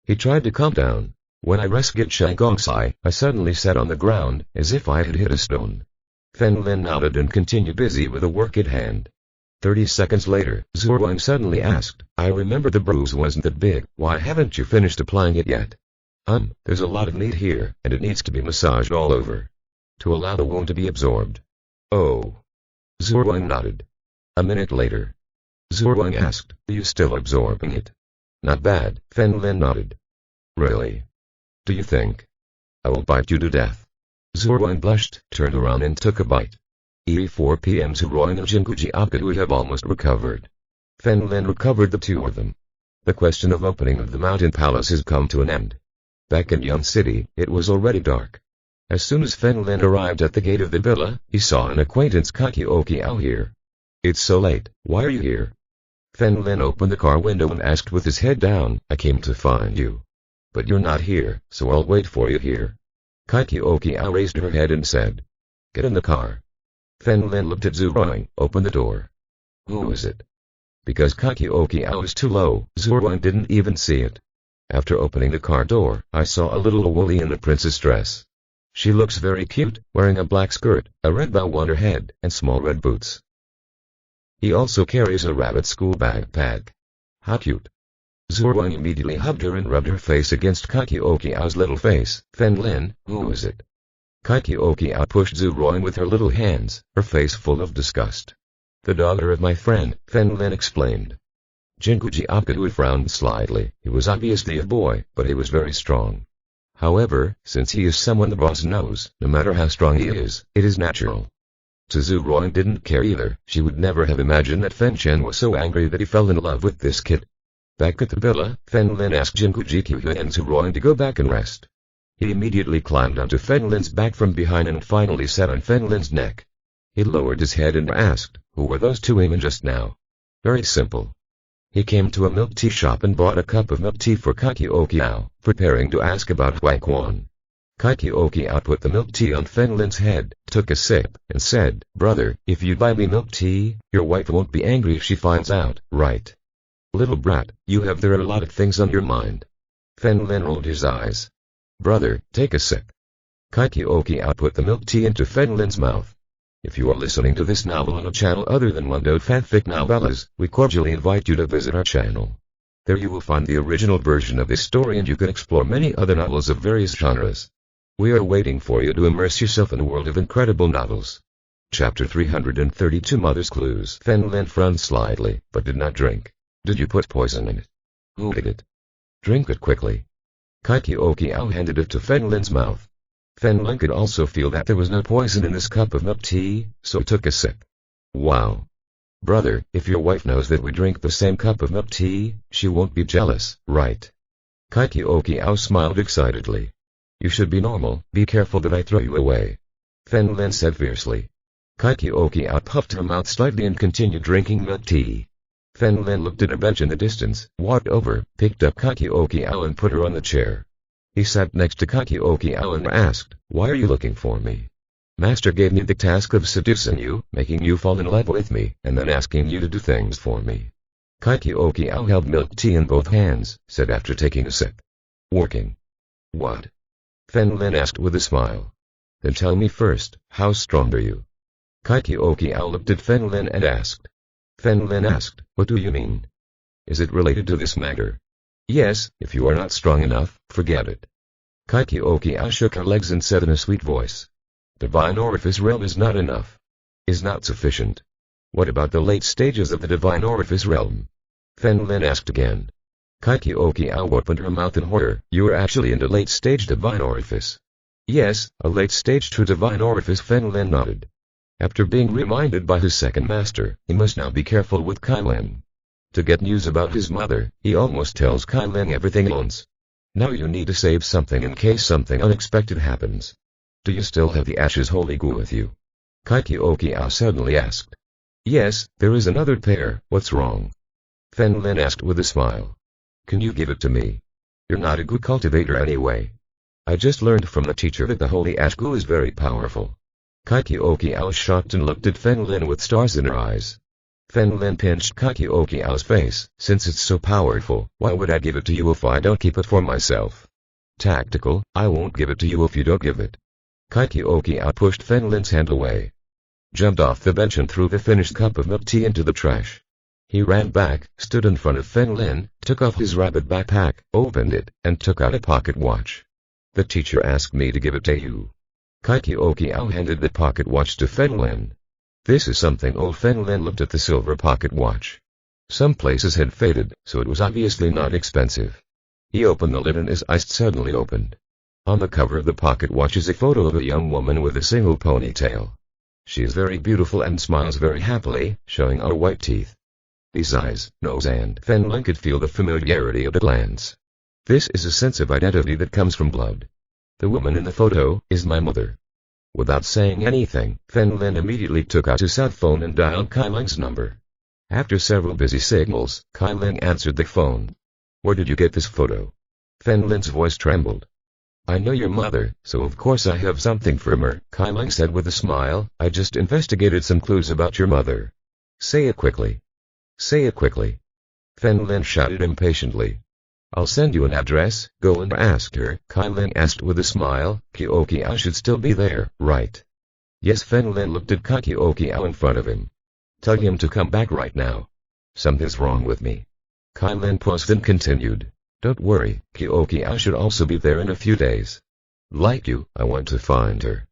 He tried to calm down. When I rescued Shang Gongsai, I suddenly sat on the ground, as if I had hit a stone. Fen Lin nodded and continued busy with the work at hand. 30 seconds later, Zhu Ruang suddenly asked, I remember the bruise wasn't that big, why haven't you finished applying it yet? There's a lot of meat here, and it needs to be massaged all over. To allow the wound to be absorbed. Oh. Zhu Ruang nodded. A minute later. Zhu Ruang asked, are you still absorbing it? Not bad, Fen Lin nodded. Really? Do you think? I will bite you to death. Zhu Ruang blushed, turned around and took a bite. 4 p.m. Zhu Ruang and Jinggu Jiap would have almost recovered. Fen Lin recovered the two of them. The question of opening of the mountain palace has come to an end. Back in Yun City, it was already dark. As soon as Fen Lin arrived at the gate of the villa, he saw an acquaintance Kakioki here. "It's so late, why are you here?" Fen Lin opened the car window and asked with his head down, "I came to find you. But you're not here, so I'll wait for you here." Kakioki raised her head and said, "Get in the car." Fen Lin looked at Zhu Ruang, opened the door. Who is it? Because Kakioki was too low, Zhu Ruang didn't even see it. After opening the car door, I saw a little Wooly in a princess dress. She looks very cute, wearing a black skirt, a red bow on her head, and small red boots. He also carries a rabbit school backpack. How cute. Zhu Ruang immediately hugged her and rubbed her face against Kakioki's little face. "Fen Lin, who is it?" Kakioki pushed Zhu Ruang with her little hands, her face full of disgust. "The daughter of my friend," Fen Lin explained. Jinguji Apkadu frowned slightly. He was obviously a boy, but he was very strong. However, since he is someone the boss knows, no matter how strong he is, it is natural. Zhu Ruang didn't care either. She would never have imagined that Fen Chen was so angry that he fell in love with this kid. Back at the villa, Fen Lin asked Jinguji Qiyu and Zhu Ruang to go back and rest. He immediately climbed onto Fen Lin's back from behind and finally sat on Fen Lin's neck. He lowered his head and asked, "Who were those two women just now?" "Very simple." He came to a milk tea shop and bought a cup of milk tea for Kakioki, preparing to ask about Huang Quan. Kakioki put the milk tea on Fen Lin's head, took a sip, and said, "Brother, if you buy me milk tea, your wife won't be angry if she finds out, right?" "Little brat, there are a lot of things on your mind." Fen Lin rolled his eyes. "Brother, take a sip." Kakioki put the milk tea into Fen Lin's mouth. If you are listening to this novel on a channel other than Mundo Fanfic Novellas, we cordially invite you to visit our channel. There you will find the original version of this story and you can explore many other novels of various genres. We are waiting for you to immerse yourself in a world of incredible novels. Chapter 332 Mother's Clues. Fen Lin frowned slightly, but did not drink. "Did you put poison in it?" "Who did it?" "Drink it quickly." Kakioki handed it to Fen Lin's mouth. Fen Lin could also feel that there was no poison in this cup of milk tea, so he took a sip. "Wow. Brother, if your wife knows that we drink the same cup of milk tea, she won't be jealous, right?" Kakioki smiled excitedly. "You should be normal, be careful that I throw you away," Fen Lin said fiercely. Kakioki puffed her mouth slightly and continued drinking milk tea. Fen Lin looked at a bench in the distance, walked over, picked up Kakioki and put her on the chair. He sat next to Kakioki and asked, "Why are you looking for me?" "Master gave me the task of seducing you, making you fall in love with me, and then asking you to do things for me." Kakioki held milk tea in both hands, said after taking a sip. "Working." "What?" Fen Lin asked with a smile. "Then tell me first, how strong are you?" Kakioki looked at Fen Lin and asked. Fen Lin asked, "What do you mean? Is it related to this matter?" "Yes, if you are not strong enough, forget it." Kakioki shook her legs and said in a sweet voice, "Divine Orifice Realm is not enough. Is not sufficient. What about the late stages of the Divine Orifice Realm?" Fen Lin asked again. Kakioki opened her mouth in horror. "You are actually in the late stage Divine Orifice?" "Yes, a late stage to Divine Orifice." Fen Lin nodded. After being reminded by his second master, he must now be careful with Kai Lin. To get news about his mother, he almost tells Kai Lin everything at once. Now you need to save something in case something unexpected happens. "Do you still have the Ashes Holy Glue with you?" Kakioki suddenly asked. "Yes, there is another pair. What's wrong?" Fen Lin asked with a smile. "Can you give it to me? You're not a good cultivator anyway. I just learned from the teacher that the Holy Ash Glue is very powerful." Kakioki was shocked and looked at Fen Lin with stars in her eyes. Fen Lin pinched Kakioki's face. "Since it's so powerful, why would I give it to you if I don't keep it for myself?" "Tactical, I won't give it to you if you don't give it." Kakioki pushed Fen Lin's hand away, jumped off the bench and threw the finished cup of milk tea into the trash. He ran back, stood in front of Fen Lin, took off his rabbit backpack, opened it, and took out a pocket watch. "The teacher asked me to give it to you." Kakioki handed the pocket watch to Fen Lin. "This is something old." Fen Lin looked at the silver pocket watch. Some places had faded, so it was obviously not expensive. He opened the lid and his eyes suddenly opened. On the cover of the pocket watch is a photo of a young woman with a single ponytail. She is very beautiful and smiles very happily, showing her white teeth. His eyes, nose and Fen Lin could feel the familiarity of the glance. This is a sense of identity that comes from blood. The woman in the photo is my mother. Without saying anything, Fen Lin immediately took out his cell phone and dialed Kai Ling's number. After several busy signals, Kai Ling answered the phone. Where did you get this photo? Fen Lin's voice trembled. I know your mother, so of course I have something from her, Kai Ling said with a smile. I just investigated some clues about your mother. Say it quickly. Say it quickly. Fen Lin shouted impatiently. I'll send you an address, go and ask her, Kai Ling asked with a smile. Kyokiao should still be there, right? Yes. Fen Lin looked at Kyokiao in front of him. Tell him to come back right now. Something's wrong with me. Kai Ling paused and continued. Don't worry, Kyokiao should also be there in a few days. Like you, I want to find her.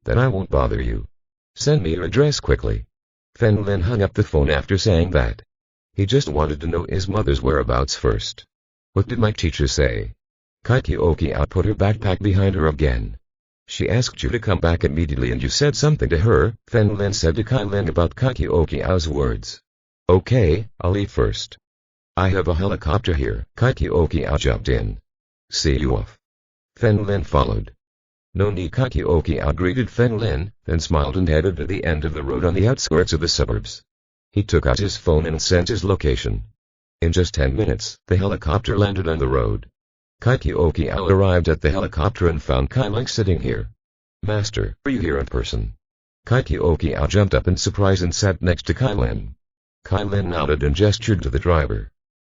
Then I won't bother you. Send me your address quickly. Fen Lin hung up the phone after saying that. He just wanted to know his mother's whereabouts first. What did my teacher say? Kyokiao put her backpack behind her again. She asked you to come back immediately and you said something to her, Fen Lin said to Kai Ling about Kyokiao's words. Okay, I'll leave first. I have a helicopter here, Kyokiao jumped in. See you off. Fen Lin followed. No need. Kyokiao greeted Fen Lin, then smiled and headed to the end of the road on the outskirts of the suburbs. He took out his phone and sent his location. In just 10 minutes, the helicopter landed on the road. Kyokiao arrived at the helicopter and found Kai Ling sitting here. Master, are you here in person? Kyokiao jumped up in surprise and sat next to Kai Ling. Kai Ling nodded and gestured to the driver.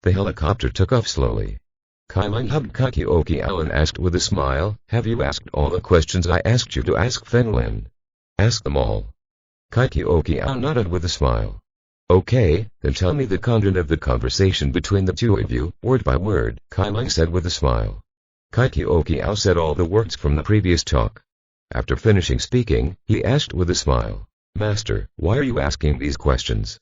The helicopter took off slowly. Kai Ling hugged Kyokiao and asked with a smile, have you asked all the questions I asked you to ask, Fen Lin? Ask them all. Kyokiao nodded with a smile. Okay, then tell me the content of the conversation between the two of you, word by word, Kai Ling said with a smile. Kyokiao said all the words from the previous talk. After finishing speaking, he asked with a smile, Master, why are you asking these questions?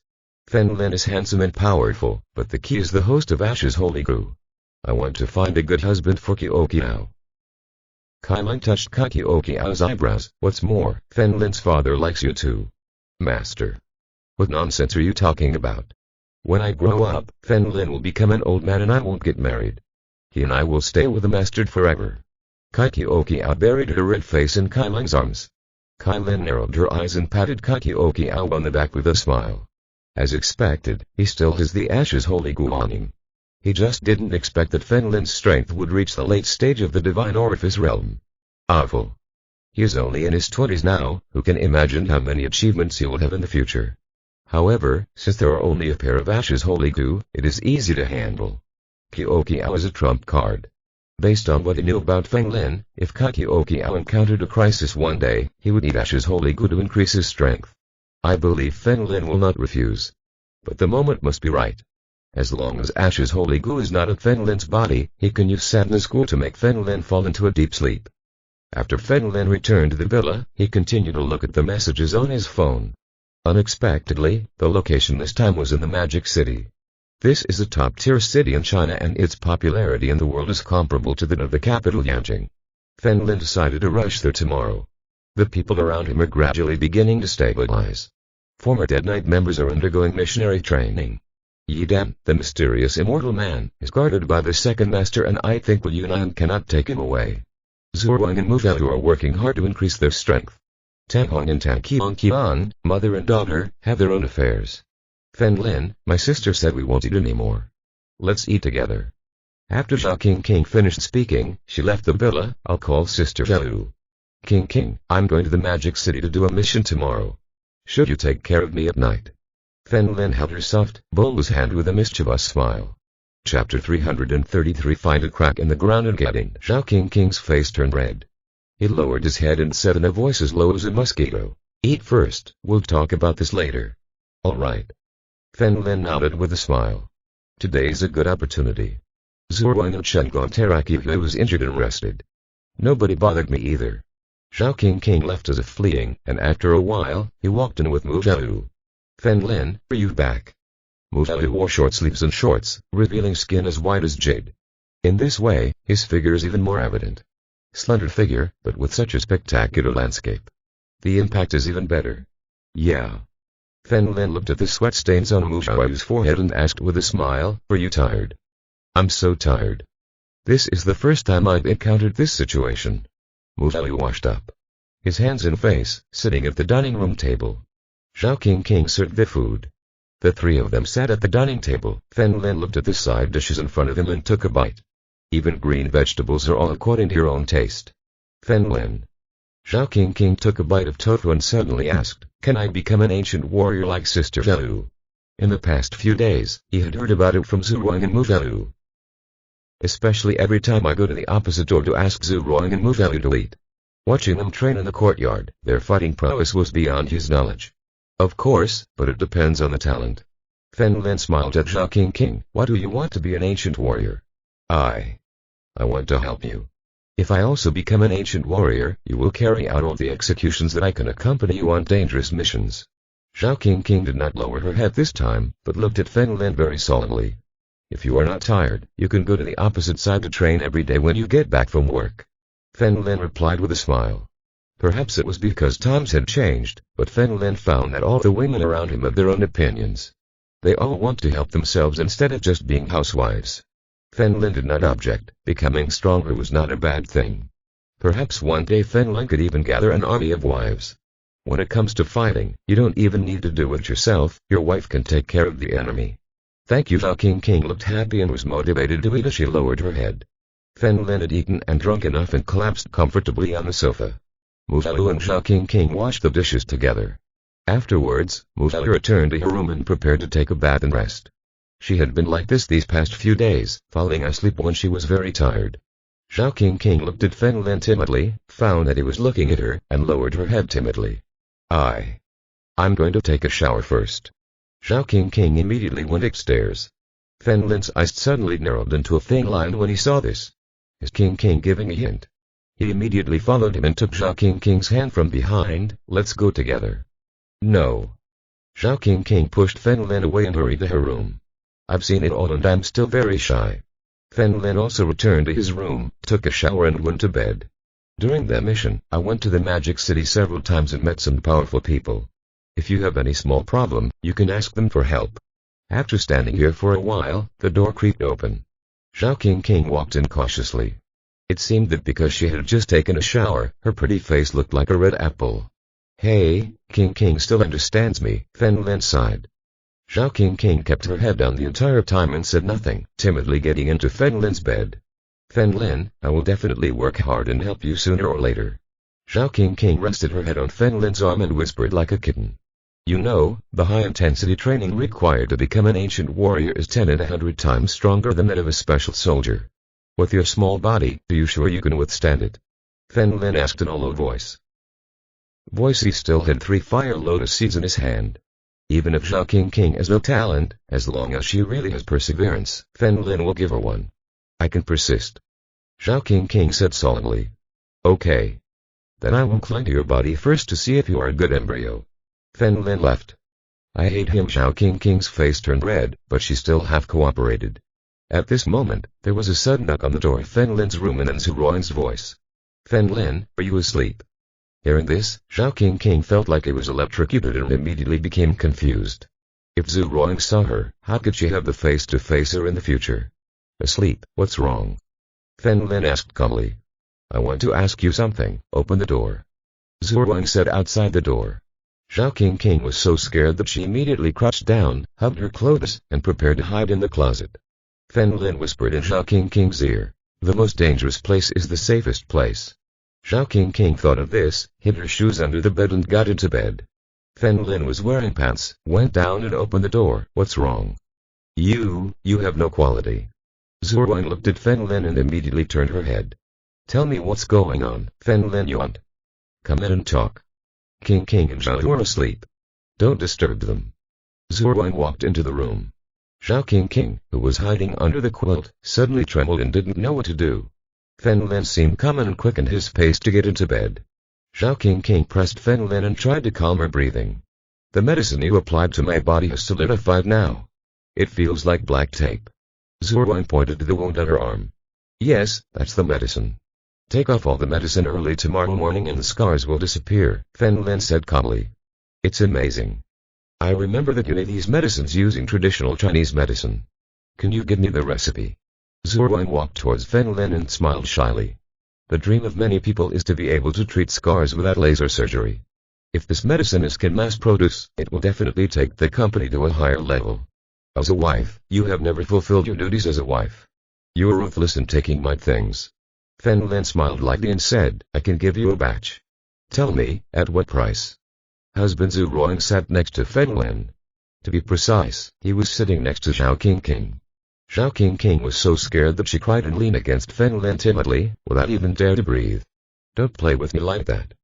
Fen Lin is handsome and powerful, but the key is the host of Ash's holy gu. I want to find a good husband for Kyokiao. Kai Ling touched Kyokiao's eyebrows. What's more, Fen Lin's father likes you too. Master. What nonsense are you talking about? When I grow up, Fen Lin will become an old man and I won't get married. He and I will stay with the master forever. Kyokiao buried her red face in Kai Ling's arms. Kai Ling narrowed her eyes and patted Kyokiao on the back with a smile. As expected, he still has the Ash's holy gu on him. He just didn't expect that Fen Lin's strength would reach the late stage of the divine orifice realm. Awful. He is only in his 20s now, who can imagine how many achievements he will have in the future. However, since there are only a pair of Ash's holy gu, it is easy to handle. Kyokiao is a trump card. Based on what he knew about Fen Lin, if Kyokiao encountered a crisis one day, he would need Ash's holy gu to increase his strength. I believe Fen Lin will not refuse. But the moment must be right. As long as Ash's holy gu is not in Fen Lin's body, he can use sadness gu to make Fen Lin fall into a deep sleep. After Fen Lin returned to the villa, he continued to look at the messages on his phone. Unexpectedly, the location this time was in the Magic City. This is a top-tier city in China and its popularity in the world is comparable to that of the capital Yanjing. Fen Lin decided to rush there tomorrow. The people around him are gradually beginning to stabilize. Former Dead Knight members are undergoing missionary training. Yi Dan, the mysterious immortal man, is guarded by the second master and I think Liu Yunnan cannot take him away. Zhu Wang and Mu Felu are working hard to increase their strength. Tang Hong and Tang Qian, mother and daughter, have their own affairs. Fen Lin, my sister said we won't eat anymore. Let's eat together. After Zhao King finished speaking, she left the villa. I'll call Sister Zhao. King, I'm going to the Magic City to do a mission tomorrow. Should you take care of me at night? Fen Lin held her soft, bulbous hand with a mischievous smile. Chapter 333 Find a crack in the ground and get in. Zhao King's face turned red. He lowered his head and said in a voice as low as a mosquito, Eat first, we'll talk about this later. All right. Fen Lin nodded with a smile. Today's a good opportunity. Zhu Wang and Chen Gong Teraki was injured and rested. Nobody bothered me either. Zhao King left as if fleeing, and after a while, he walked in with Mu Felu. Fen Lin, are you back? Mu Felu wore short sleeves and shorts, revealing skin as white as jade. In this way, his figure is even more evident. Slender figure, but with such a spectacular landscape. The impact is even better. Yeah. Fen Lin looked at the sweat stains on Mu Xiaoyu's forehead and asked with a smile, "Are you tired?" "I'm so tired. This is the first time I've encountered this situation." Mu Xiaoyu washed up, his hands and face, sitting at the dining room table. Zhao King served the food. The three of them sat at the dining table. Fen Lin looked at the side dishes in front of him and took a bite. "Even green vegetables are all according to your own taste." Fen Lin. Zhao King took a bite of tofu and suddenly asked, "Can I become an ancient warrior like Sister Zhao?" In the past few days, he had heard about it from Zhu Ruang and Mu Xiaoyu. Especially every time I go to the opposite door to ask Zhu Ruang and Mu Xiaoyu to eat. Watching them train in the courtyard, their fighting prowess was beyond his knowledge. Of course, but it depends on the talent. Fen Lin smiled at Zhao King. "Why do you want to be an ancient warrior?" I want to help you. If I also become an ancient warrior, you will carry out all the executions that I can accompany you on dangerous missions." Zhao King did not lower her head this time, but looked at Fen Lin very solemnly. "If you are not tired, you can go to the opposite side to train every day when you get back from work." Fen Lin replied with a smile. Perhaps it was because times had changed, but Fen Lin found that all the women around him have their own opinions. They all want to help themselves instead of just being housewives. Fen Lin did not object. Becoming stronger was not a bad thing. Perhaps one day Fen Lin could even gather an army of wives. When it comes to fighting, you don't even need to do it yourself, your wife can take care of the enemy. "Thank you." Zhao King looked happy and was motivated to eat as she lowered her head. Fen Lin had eaten and drunk enough and collapsed comfortably on the sofa. Mu Xiaoyu and Zhao King washed the dishes together. Afterwards, Mu Xiaoyu returned to her room and prepared to take a bath and rest. She had been like this these past few days, falling asleep when she was very tired. Zhao King looked at Fen Lin timidly, found that he was looking at her, and lowered her head timidly. I'm going to take a shower first." Zhao King immediately went upstairs. Fen Lin's eyes suddenly narrowed into a thin line when he saw this. Is King giving a hint? He immediately followed him and took Zhao King's hand from behind. "Let's go together." "No." Zhao King pushed Fen Lin away and hurried to her room. "I've seen it all and I'm still very shy." Fen Lin also returned to his room, took a shower and went to bed. "During that mission, I went to the Magic City several times and met some powerful people. If you have any small problem, you can ask them for help." After standing here for a while, the door creaked open. Zhao King walked in cautiously. It seemed that because she had just taken a shower, her pretty face looked like a red apple. "Hey, King still understands me," Fen Lin sighed. Zhao King kept her head down the entire time and said nothing, timidly getting into Fen Lin's bed. "Fen Lin, I will definitely work hard and help you sooner or later." Zhao King rested her head on Fen Lin's arm and whispered like a kitten. "You know, the high-intensity training required to become an ancient warrior is 10 and 100 times stronger than that of a special soldier. With your small body, are you sure you can withstand it?" Fen Lin asked in a low voice. He still had 3 fire lotus seeds in his hand. Even if Zhao King has no talent, as long as she really has perseverance, Fen Lin will give her one. "I can persist," Zhao King said solemnly. "Okay. Then I will cling to your body first to see if you are a good embryo." Fen Lin left. "I hate him." Zhao King's face turned red, but she still half cooperated. At this moment, there was a sudden knock on the door of Fen Lin's room and then Zhu Ruang's voice. "Fen Lin, are you asleep?" Hearing this, Zhao King felt like he was electrocuted and immediately became confused. If Zhu Ruang saw her, how could she have the face to face her in the future? "Asleep, what's wrong?" Fen Lin asked calmly. "I want to ask you something, open the door." Zhu Ruang said outside the door. Zhao King was so scared that she immediately crouched down, hugged her clothes, and prepared to hide in the closet. Fen Lin whispered in Zhao King's ear, "The most dangerous place is the safest place." Zhao King thought of this, hid her shoes under the bed and got into bed. Fen Lin was wearing pants, went down and opened the door. "What's wrong?" You have no quality." Zhu Ruang looked at Fen Lin and immediately turned her head. "Tell me what's going on." Fen Lin yawned. "Come in and talk. King and Zhao are asleep. Don't disturb them." Zhu Ruang walked into the room. Zhao King, who was hiding under the quilt, suddenly trembled and didn't know what to do. Fen Lin seemed calm and quickened his pace to get into bed. Zhao King pressed Fen Lin and tried to calm her breathing. "The medicine you applied to my body has solidified now. It feels like black tape." Zhu Ruang pointed to the wound on her arm. "Yes, that's the medicine. Take off all the medicine early tomorrow morning and the scars will disappear," Fen Lin said calmly. "It's amazing. I remember that you made these medicines using traditional Chinese medicine. Can you give me the recipe? Zhu Wang walked towards Fen Lin and smiled shyly. The dream of many people is to be able to treat scars without laser surgery. If this medicine can mass produce, it will definitely take the company to a higher level. As a wife, you have never fulfilled your duties as a wife. You are ruthless in taking my things. Fen Lin smiled lightly and said, I can give you a batch. Tell me, at what price? Husband Zhu Ruang sat next to Fen Lin. To be precise, he was sitting next to Zhao King. Zhao King was so scared that she cried and leaned against Fen Lin timidly, without even dare to breathe. Don't play with me like that.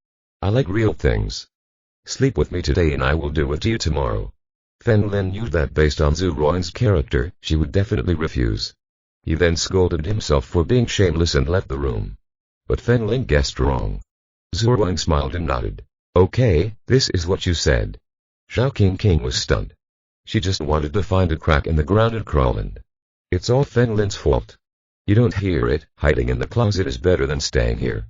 I like real things. Sleep with me today and I will do it to you tomorrow. Fen Lin knew that based on Zhu Ruang's character, she would definitely refuse. He then scolded himself for being shameless and left the room. But Fen Lin guessed wrong. Zhu Ruang smiled and nodded. Okay, this is what you said. Zhao King was stunned. She just wanted to find a crack in the ground and crawl in. It's all Fen Lin's fault. You don't hear it, hiding in the closet is better than staying here.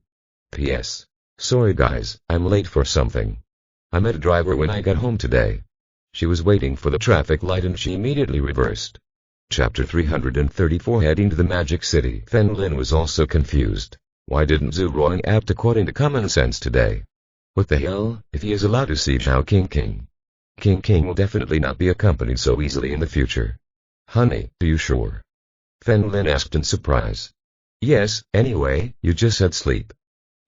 P.S. Sorry guys, I'm late for something. I met a driver when I got home today. She was waiting for the traffic light and she immediately reversed. Chapter 334 Heading to the Magic City. Fen Lin was also confused. Why didn't Zhu Ruang act according to common sense today? What the hell, if he is allowed to see Zhao King? King will definitely not be accompanied so easily in the future. Honey, are you sure? Fen Lin asked in surprise. Yes, anyway, you just said sleep.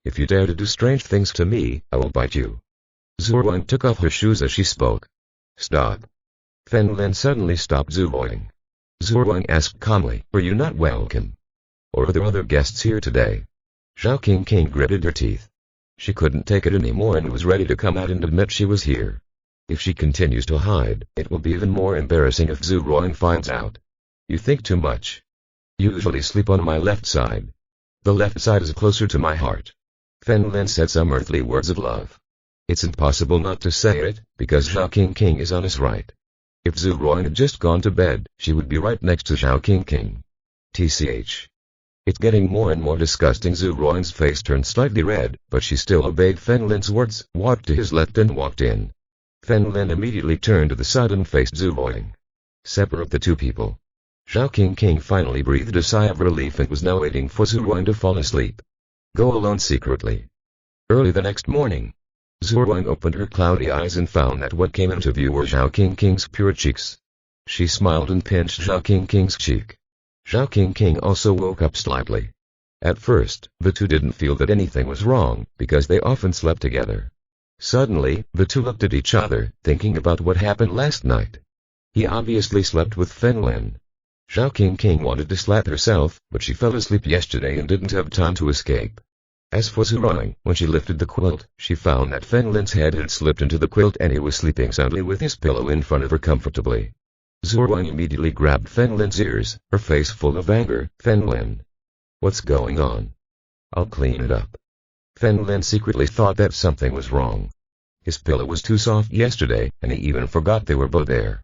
If you dare to do strange things to me, I will bite you. Zhu Ruang took off her shoes as she spoke. Stop. Fen Lin suddenly stopped Zhu Ruang. Zhu Ruang asked calmly, Are you not welcome? Or are there other guests here today? Zhao King gritted her teeth. She couldn't take it anymore and was ready to come out and admit she was here. If she continues to hide, it will be even more embarrassing if Zhu Ruang finds out. You think too much. You usually sleep on my left side. The left side is closer to my heart. Fen Lin said some earthly words of love. It's impossible not to say it, because Zhao King is on his right. If Zhu Ruang had just gone to bed, she would be right next to Zhao King. TCH. It's getting more and more disgusting. Zhu Ruang's face turned slightly red, but she still obeyed Fen Lin's words, walked to his left and walked in. Fen Lin immediately turned to the side and faced Zhu Ruang. Separate the two people. Zhao King finally breathed a sigh of relief and was now waiting for Zhu Ruang to fall asleep. Go alone secretly. Early the next morning, Zhu Ruang opened her cloudy eyes and found that what came into view were Zhao King's pure cheeks. She smiled and pinched Zhao King's cheek. Zhao King also woke up slightly. At first, the two didn't feel that anything was wrong, because they often slept together. Suddenly, the two looked at each other, thinking about what happened last night. He obviously slept with Fen Lin. Zhao King wanted to slap herself, but she fell asleep yesterday and didn't have time to escape. As for Zhu Ruang, when she lifted the quilt, she found that Fen Lin's head had slipped into the quilt and he was sleeping soundly with his pillow in front of her comfortably. Zhu Ruang immediately grabbed Fen Lin's ears, her face full of anger. Fen Lin. What's going on? I'll clean it up. Fen Lin secretly thought that something was wrong. His pillow was too soft yesterday, and he even forgot they were both there.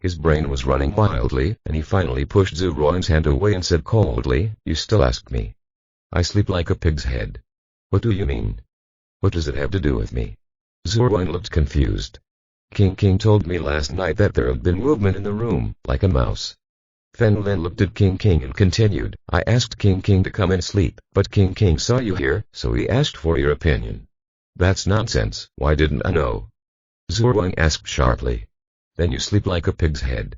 His brain was running wildly, and he finally pushed Zhu Ruang's hand away and said coldly, You still ask me. I sleep like a pig's head. What do you mean? What does it have to do with me? Zhu Ruang looked confused. King told me last night that there had been movement in the room, like a mouse. Fen Lin looked at King and continued, I asked King to come and sleep, but King saw you here, so he asked for your opinion. That's nonsense, why didn't I know? Zhu Ruang asked sharply. Then you sleep like a pig's head.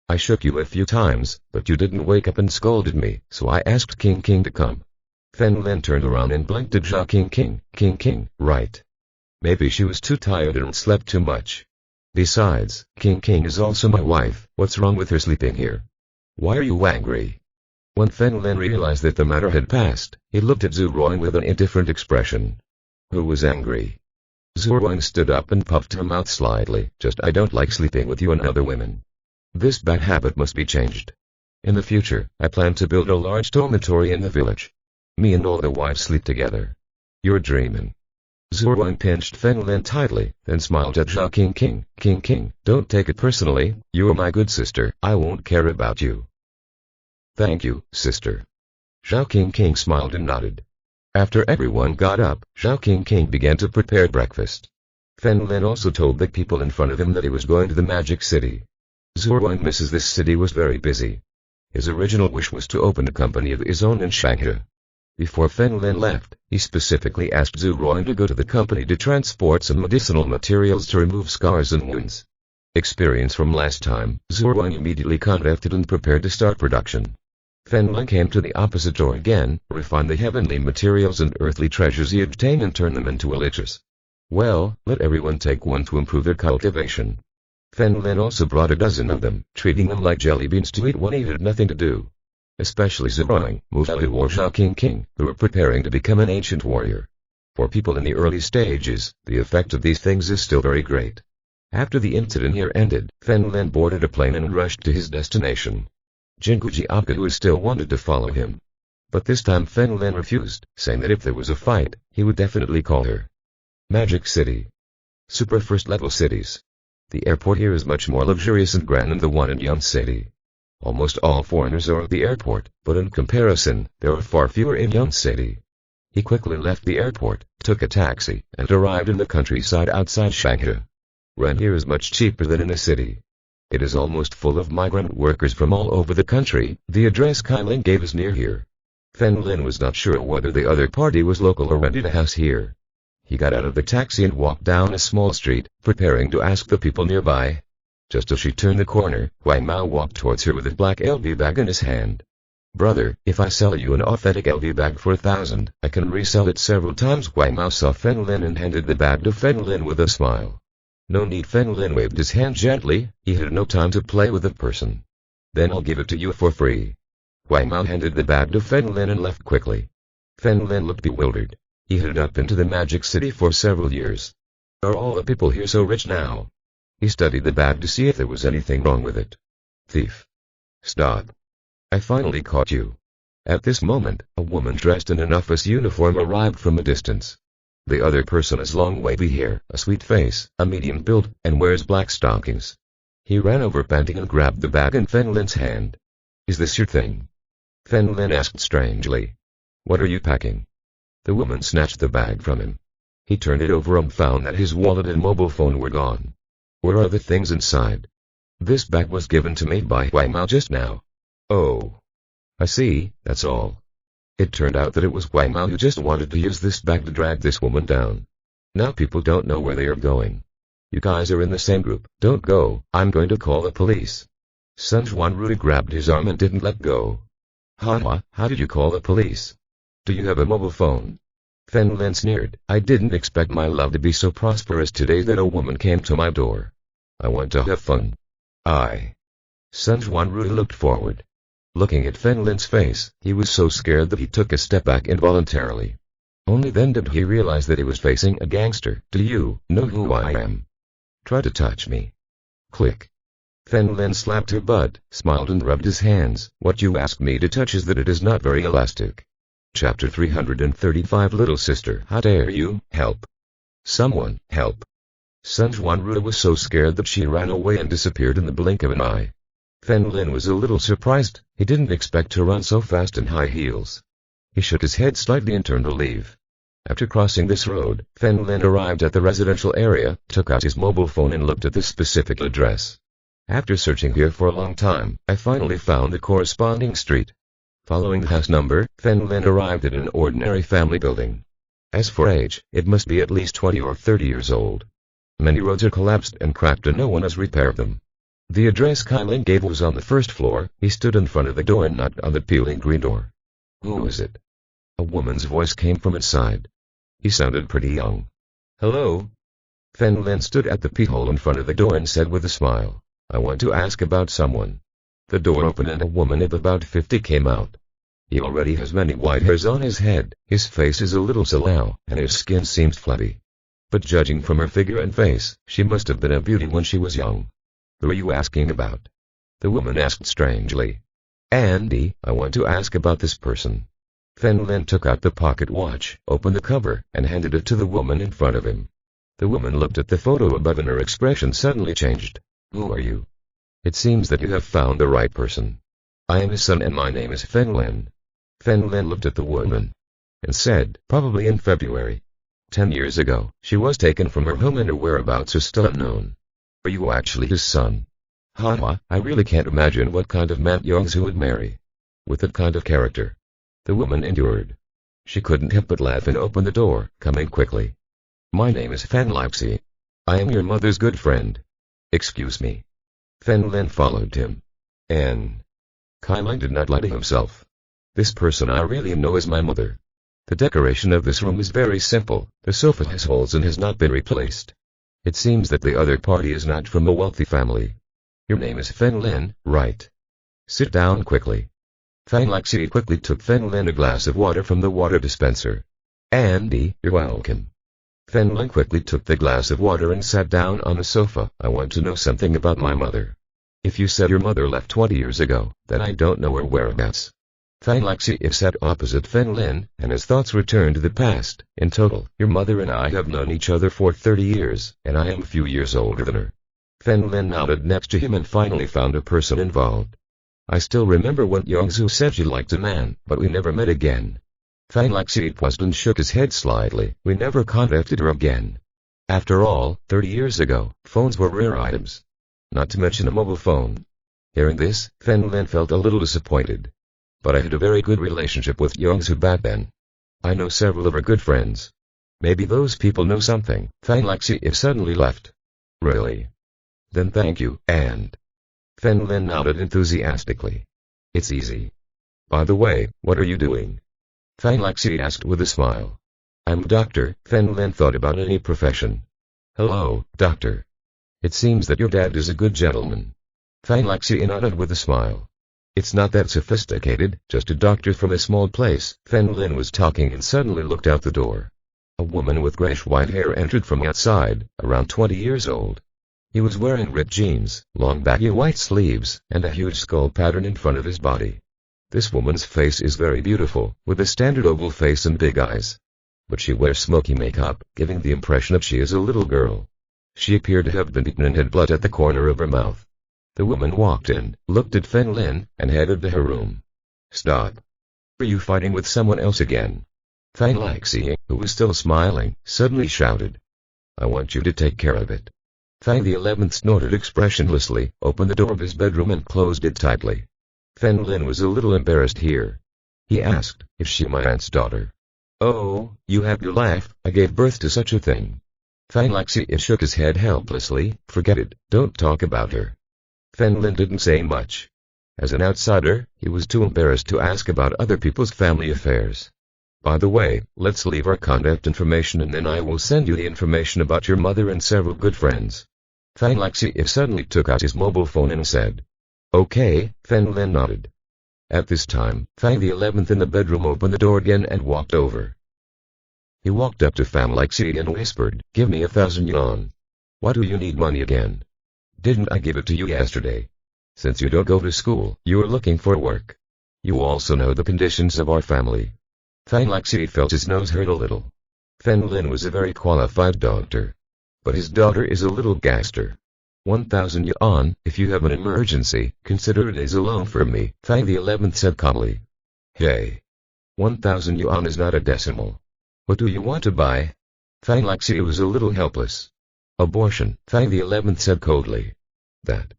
I shook you a few times, but you didn't wake up and scolded me, so I asked King to come. Fen Lin turned around and blinked at Zhao King, right. Maybe she was too tired and slept too much. Besides, King is also my wife, what's wrong with her sleeping here? Why are you angry? When Fen Lin realized that the matter had passed, he looked at Zhu Ruang with an indifferent expression. Who was angry? Zhu Ruang stood up and puffed her mouth slightly, I don't like sleeping with you and other women. This bad habit must be changed. In the future, I plan to build a large dormitory in the village. Me and all the wives sleep together. You're dreaming. Zhu Ruang pinched Fen Lin tightly, then smiled at Zhao King, don't take it personally, you are my good sister, I won't care about you. Thank you, sister. Zhao King smiled and nodded. After everyone got up, Zhao King began to prepare breakfast. Fen Lin also told the people in front of him that he was going to the Magic City. Zhuang Mrs. This city was very busy. His original wish was to open a company of his own in Shanghai. Before Fen Lin left, he specifically asked Zhuang to go to the company to transport some medicinal materials to remove scars and wounds. Experience from last time, Zhuang immediately contacted and prepared to start production. Fen Lin came to the opposite door again, refined the heavenly materials and earthly treasures he obtained and turned them into elixirs. Well, let everyone take one to improve their cultivation. Fen Lin also brought a dozen of them, treating them like jelly beans to eat when he had nothing to do. Especially Zhuang, Muzhou or Zhao King, who were preparing to become an ancient warrior. For people in the early stages, the effect of these things is still very great. After the incident here ended, Fen Lin boarded a plane and rushed to his destination. Jingu Jiaoku still wanted to follow him. But this time Fen Lin refused, saying that if there was a fight, he would definitely call her. Magic City. Super first-level cities. The airport here is much more luxurious and grand than the one in Yun City. Almost all foreigners are at the airport, but in comparison, there are far fewer in Yun City. He quickly left the airport, took a taxi, and arrived in the countryside outside Shanghai. Rent here is much cheaper than in the city. It is almost full of migrant workers from all over the country. The address Kai Lin gave is near here. Fen Lin was not sure whether the other party was local or rented a house here. He got out of the taxi and walked down a small street, preparing to ask the people nearby. Just as she turned the corner, Wai Mao walked towards her with a black LV bag in his hand. Brother, if I sell you an authentic LV bag for 1,000, I can resell it several times. Wai Mao saw Fen Lin and handed the bag to Fen Lin with a smile. No need. Fen Lin waved his hand gently, he had no time to play with the person. Then I'll give it to you for free. Wai Mao handed the bag to Fen Lin and left quickly. Fen Lin looked bewildered. He had not been to the Magic City for several years. Are all the people here so rich now? He studied the bag to see if there was anything wrong with it. Thief. Stop. I finally caught you. At this moment, a woman dressed in an office uniform arrived from a distance. The other person has long wavy hair, a sweet face, a medium build, and wears black stockings. He ran over panting and grabbed the bag in Fen Lin's hand. Is this your thing? Fen Lin asked strangely. What are you packing? The woman snatched the bag from him. He turned it over and found that his wallet and mobile phone were gone. Where are the things inside? This bag was given to me by Wai Mao just now. Oh. I see, that's all. It turned out that it was Wai Mao who just wanted to use this bag to drag this woman down. Now people don't know where they are going. You guys are in the same group, don't go, I'm going to call the police. Sun Juanru grabbed his arm and didn't let go. Haha, how did you call the police? Do you have a mobile phone? Fen Lin sneered. I didn't expect my love to be so prosperous today that a woman came to my door. I want to have fun. Sun Juanru looked forward. Looking at Fen Lin's face, he was so scared that he took a step back involuntarily. Only then did he realize that he was facing a gangster. Do you know who I am? Try to touch me. Click. Fen Lin slapped her butt, smiled and rubbed his hands. What you ask me to touch is that it is not very elastic. Chapter 335 Little sister, how dare you, help. Someone, help. Sun Juanru was so scared that she ran away and disappeared in the blink of an eye. Fen Lin was a little surprised, he didn't expect to run so fast in high heels. He shook his head slightly and turned to leave. After crossing this road, Fen Lin arrived at the residential area, took out his mobile phone and looked at the specific address. After searching here for a long time, I finally found the corresponding street. Following the house number, Fen Lin arrived at an ordinary family building. As for age, it must be at least 20 or 30 years old. Many roads are collapsed and cracked and no one has repaired them. The address Kai Lin gave was on the first floor. He stood in front of the door and knocked on the peeling green door. Who is it? A woman's voice came from inside. He sounded pretty young. Hello? Fen Lin stood at the peephole in front of the door and said with a smile, I want to ask about someone. The door opened and a woman of about 50 came out. He already has many white hairs on his head, his face is a little sallow, and his skin seems flabby. But judging from her figure and face, she must have been a beauty when she was young. Who are you asking about? The woman asked strangely. Andy, I want to ask about this person. Fen Lin took out the pocket watch, opened the cover, and handed it to the woman in front of him. The woman looked at the photo above and her expression suddenly changed. Who are you? It seems that you have found the right person. I am his son and my name is Fen Lin. Fen Lin looked at the woman and said, probably in February. 10 years ago, she was taken from her home and her whereabouts are still unknown. Are you actually his son? Haha, I really can't imagine what kind of man Yongsu would marry. With that kind of character. The woman endured. She couldn't help but laugh and open the door, coming quickly. My name is Fan Lixi. I am your mother's good friend. Excuse me. Fan Lin followed him. And Kai Ming did not lie to himself. This person I really know is my mother. The decoration of this room is very simple, the sofa has holes and has not been replaced. It seems that the other party is not from a wealthy family. Your name is Fan Lin, right? Sit down quickly. Fan Lixi quickly took Fan Lin a glass of water from the water dispenser. Andy, you're welcome. Fan Lin quickly took the glass of water and sat down on the sofa. I want to know something about my mother. If you said your mother left 20 years ago, then I don't know her whereabouts. Fan Lixi sat opposite Fan Lin, and his thoughts returned to the past. In total, your mother and I have known each other for 30 years, and I am a few years older than her. Fan Lin nodded next to him and finally found a person involved. I still remember when Yongsu said she liked a man, but we never met again. Fan Lixi paused and shook his head slightly. We never contacted her again. After all, 30 years ago, phones were rare items. Not to mention a mobile phone. Hearing this, Fan Lin felt a little disappointed. But I had a very good relationship with Yongsu back then. I know several of her good friends. Maybe those people know something. Fan Lixi suddenly left. Really? Then thank you, and Fan Lin nodded enthusiastically. It's easy. By the way, what are you doing? Fan Lixi asked with a smile. I'm a doctor. Fan Lin thought about any profession. Hello, doctor. It seems that your dad is a good gentleman. Fan Lixi nodded with a smile. It's not that sophisticated, just a doctor from a small place. Fan Lin was talking and suddenly looked out the door. A woman with grayish-white hair entered from outside, around 20 years old. He was wearing ripped jeans, long baggy white sleeves, and a huge skull pattern in front of his body. This woman's face is very beautiful, with a standard oval face and big eyes. But she wears smoky makeup, giving the impression that she is a little girl. She appeared to have been beaten and had blood at the corner of her mouth. The woman walked in, looked at Fan Lin, and headed to her room. Stop. Are you fighting with someone else again? Fan Lixi, who was still smiling, suddenly shouted. I want you to take care of it. Fan the 11th snorted expressionlessly, opened the door of his bedroom and closed it tightly. Fan Lin was a little embarrassed here. He asked, is she my aunt's daughter? Oh, you have your life, I gave birth to such a thing. Fan Lixi shook his head helplessly, forget it, don't talk about her. Fan Lin didn't say much. As an outsider, he was too embarrassed to ask about other people's family affairs. By the way, let's leave our contact information and then I will send you the information about your mother and several good friends. Fan Lixi suddenly took out his mobile phone and said. Okay, Fan Lin nodded. At this time, Fan the 11th in the bedroom opened the door again and walked over. He walked up to Fan Lixi and whispered, give me 1,000 yuan. Why do you need money again? Didn't I give it to you yesterday? Since you don't go to school, you are looking for work. You also know the conditions of our family. Fan Lixi felt his nose hurt a little. Fan Lin was a very qualified doctor. But his daughter is a little gangster. 1,000 yuan, if you have an emergency, consider it as a loan from me, Fan the 11th said calmly. Hey. 1,000 yuan is not a decimal. What do you want to buy? Fan Lixi was a little helpless. Abortion, Fan the 11th said coldly. That.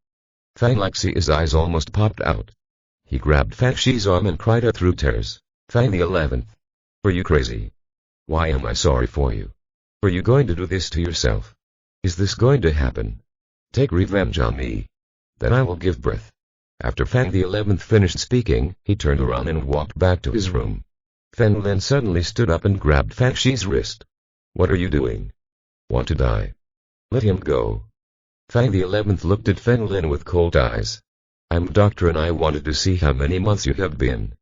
Fan Lixi's eyes almost popped out. He grabbed Fan Shi's arm and cried out through tears. Fan the 11th. Are you crazy? Why am I sorry for you? Are you going to do this to yourself? Is this going to happen? Take revenge on me. Then I will give birth. After Fan the 11th finished speaking, he turned around and walked back to his room. Fan Lin suddenly stood up and grabbed Fan Shi's wrist. What are you doing? Want to die? Let him go. Fan the 11th looked at Fan Lin with cold eyes. I'm a doctor and I wanted to see how many months you have been.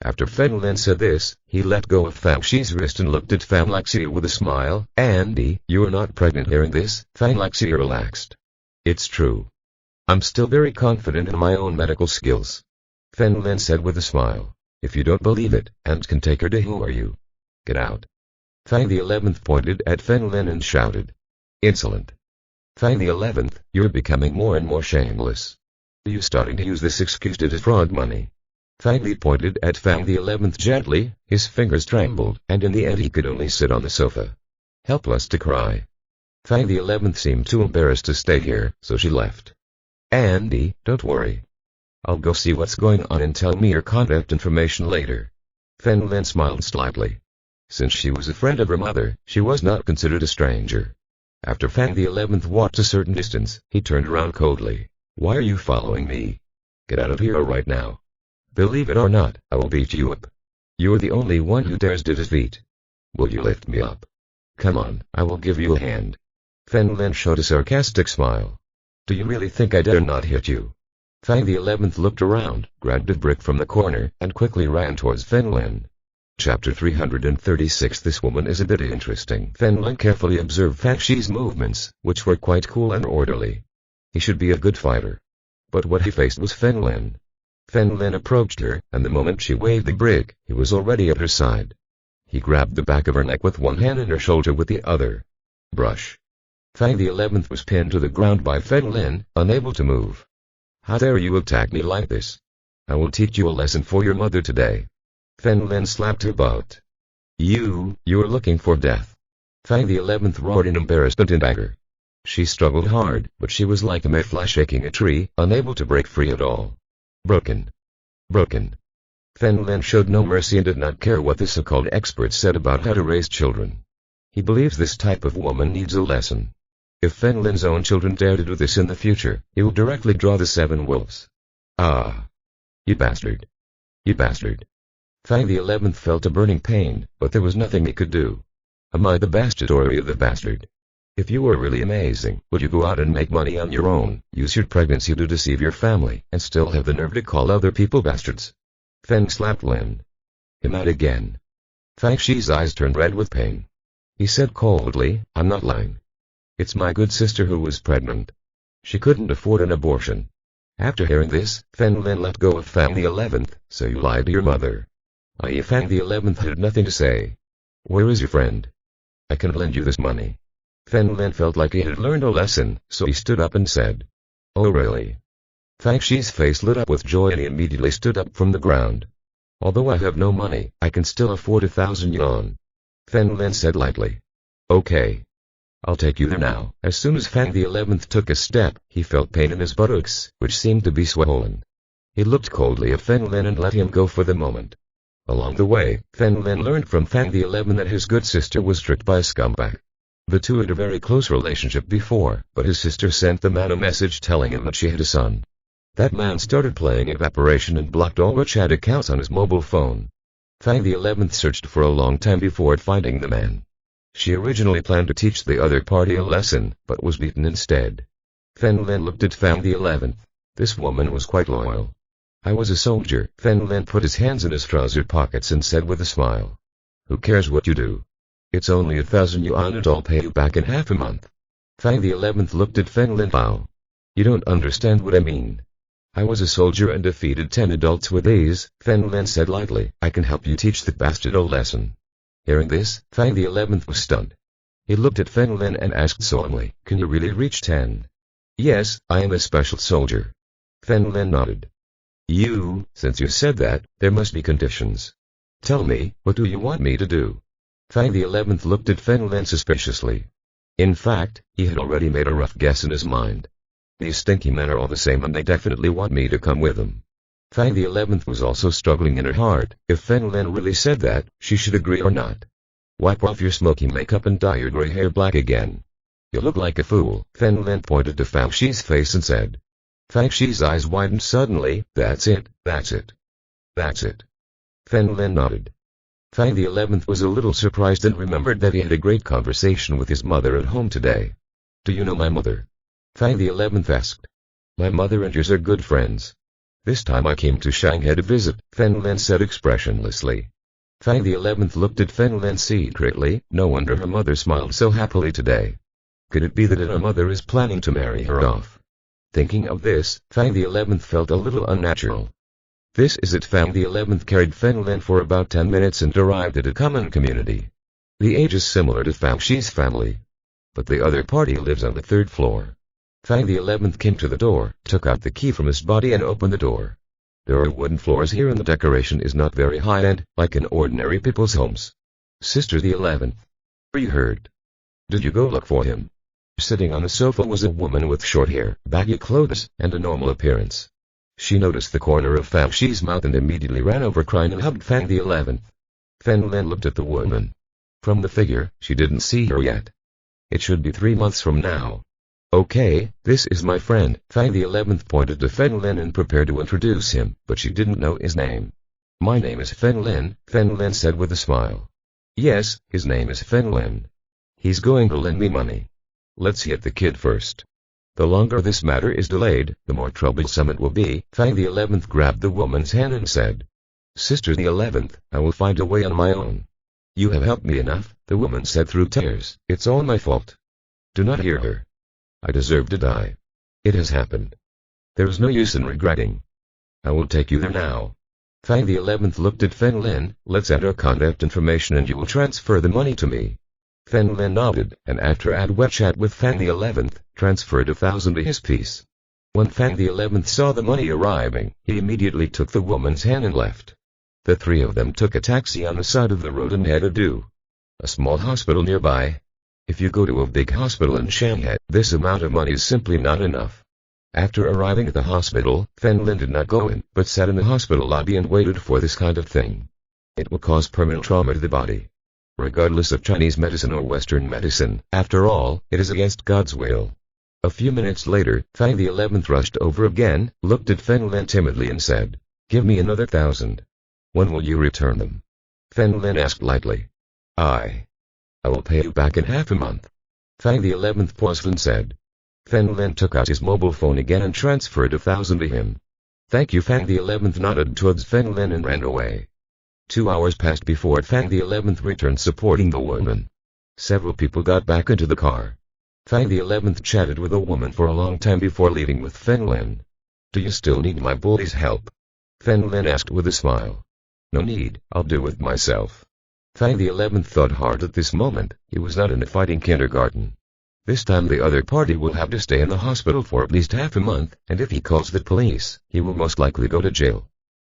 After Fan Lin said this, he let go of Fan Shi's wrist and looked at Fan Lixi with a smile. Andy, you are not pregnant. Hearing this, Fan Lixi relaxed. It's true. I'm still very confident in my own medical skills. Fan Lin said with a smile. If you don't believe it, and can take her to who are you? Get out. Fan the 11th pointed at Fan Lin and shouted. Insolent. Fan the 11th, you're becoming more and more shameless. Are you starting to use this excuse to defraud money? Fan Li pointed at Fan the 11th gently, his fingers trembled, and in the end he could only sit on the sofa. helpless to cry. Fang the 11th seemed too embarrassed to stay here, so she left. Andy, don't worry. I'll go see what's going on and tell me your contact information later. Fen Lin smiled slightly. Since she was a friend of her mother, she was not considered a stranger. After Fang the 11th walked a certain distance, he turned around coldly. Why are you following me? Get out of here right now. Believe it or not, I will beat you up. You're the only one who dares to defeat. Will you lift me up? Come on, I will give you a hand. Fen Lin showed a sarcastic smile. Do you really think I dare not hit you? Fang the 11th looked around, grabbed a brick from the corner, and quickly ran towards Fen Lin. Chapter 336. This woman is a bit interesting. Fen Lin carefully observed Fang Shi's movements, which were quite cool and orderly. He should be a good fighter. But what he faced was Fen Lin. Fen Lin approached her, and the moment she waved the brick, he was already at her side. He grabbed the back of her neck with one hand and her shoulder with the other. Brush. Fang the 11th was pinned to the ground by Fen Lin, unable to move. How dare you attack me like this? I will teach you a lesson for your mother today. Fen Lin slapped her butt. You're looking for death. Fang the 11th roared in embarrassment and anger. She struggled hard, but she was like a mayfly shaking a tree, unable to break free at all. Broken. Fen Lin showed no mercy and did not care what the so-called experts said about how to raise children. He believes this type of woman needs a lesson. If Fen Lin's own children dare to do this in the future, he will directly draw the 7 wolves. Ah! You bastard. Fang the 11th felt a burning pain, but there was nothing he could do. Am I the bastard or are you the bastard? If you were really amazing, would you go out and make money on your own, use your pregnancy to deceive your family, and still have the nerve to call other people bastards? Feng slapped Lin. Him out again. Fang Shi's eyes turned red with pain. He said coldly, I'm not lying. It's my good sister who was pregnant. She couldn't afford an abortion. After hearing this, Fen Lin let go of Fang the 11th, so you lied to your mother. Fang the 11th had nothing to say. Where is your friend? I can lend you this money. Fen Lin felt like he had learned a lesson, so he stood up and said. Oh really? Fang Shi's face lit up with joy and he immediately stood up from the ground. Although I have no money, I can still afford 1,000 yuan. Fen Lin said lightly. Okay. I'll take you there now. As soon as Fang the 11th took a step, he felt pain in his buttocks, which seemed to be swollen. He looked coldly at Fen Lin and let him go for the moment. Along the way, Fen Lin learned from Fang the 11th that his good sister was tricked by a scumbag. The two had a very close relationship before, but his sister sent the man a message telling him that she had a son. That man started playing evaporation and blocked all her chat accounts on his mobile phone. Fang the 11th searched for a long time before finding the man. She originally planned to teach the other party a lesson, but was beaten instead. Fen Lin looked at Fang the 11th. This woman was quite loyal. I was a soldier. Fen Lin put his hands in his trouser pockets and said with a smile. Who cares what you do? It's only 1,000 yuan and I'll pay you back in half a month. Fang the 11th looked at Fen Lin. Wow. You don't understand what I mean. I was a soldier and defeated 10 adults with ease. Fen Lin said lightly. I can help you teach the bastard a lesson. Hearing this, Fang the 11th was stunned. He looked at Fen Lin and asked solemnly, can you really reach 10? Yes, I am a special soldier. Fen Lin nodded. Since you said that, there must be conditions. Tell me, what do you want me to do? Fang the 11th looked at Fen Lin suspiciously. In fact, he had already made a rough guess in his mind. These stinky men are all the same and they definitely want me to come with them. Fang the 11th was also struggling in her heart. If Fen Lin really said that, she should agree or not. Wipe off your smoky makeup and dye your gray hair black again. You look like a fool. Fen Lin pointed to Fang Shi's face and said. Fang Shi's eyes widened suddenly. That's it. Fen Lin nodded. Fang the 11th was a little surprised and remembered that he had a great conversation with his mother at home today. Do you know my mother? Fang the 11th asked. My mother and yours are good friends. This time I came to Shanghai to visit, Fen Lin said expressionlessly. Fang the 11th looked at Fen Lin secretly. No wonder her mother smiled so happily today. Could it be that her mother is planning to marry her off? Thinking of this, Fang the 11th felt a little unnatural. This is it. Fang the 11th carried Fen Lin for about 10 minutes and arrived at a common community. The age is similar to Fang Shi's family. But the other party lives on the 3rd floor. Fang the 11th came to the door, took out the key from his body and opened the door. There are wooden floors here and the decoration is not very high-end, like in ordinary people's homes. Sister the 11th. Are you hurt? Did you go look for him? Sitting on the sofa was a woman with short hair, baggy clothes, and a normal appearance. She noticed the corner of Fang Shi's mouth and immediately ran over crying and hugged Fang the 11th. Fen Lin looked at the woman. From the figure, she didn't see her yet. It should be 3 months from now. Okay, this is my friend. Fang the 11th pointed to Fen Lin and prepared to introduce him, but she didn't know his name. My name is Fen Lin said with a smile. Yes, his name is Fen Lin. He's going to lend me money. Let's hit the kid first. The longer this matter is delayed, the more troublesome it will be. Fang the 11th grabbed the woman's hand and said, Sister the 11th, I will find a way on my own. You have helped me enough, the woman said through tears. It's all my fault. Do not hear her. I deserve to die. It has happened. There is no use in regretting. I will take you there now. Fang the 11th looked at Fen Lin. Let's enter contact information and you will transfer the money to me. Fen Lin nodded, and after a wet chat with Fang the 11th, transferred 1,000 to his piece. When Fang the 11th saw the money arriving, he immediately took the woman's hand and left. The three of them took a taxi on the side of the road and headed to a small hospital nearby. If you go to a big hospital in Shanghai, this amount of money is simply not enough. After arriving at the hospital, Fen Lin did not go in, but sat in the hospital lobby and waited for this kind of thing. It will cause permanent trauma to the body. Regardless of Chinese medicine or Western medicine, after all, it is against God's will. A few minutes later, Fang the 11th rushed over again, looked at Fen Lin timidly and said, Give me another 1,000. When will you return them? Fen Lin asked lightly. I will pay you back in half a month. Fang the 11th paused and said. Fen Lin took out his mobile phone again and transferred 1,000 to him. Thank you. Fang the 11th nodded towards Fen Lin and ran away. 2 hours passed before Fang the 11th returned supporting the woman. Several people got back into the car. Fang the 11th chatted with the woman for a long time before leaving with Fen Lin. Do you still need my bully's help? Fen Lin asked with a smile. No need, I'll do it myself. Fang the 11th thought hard at this moment. He was not in a fighting kindergarten. This time the other party will have to stay in the hospital for at least half a month, and if he calls the police, he will most likely go to jail.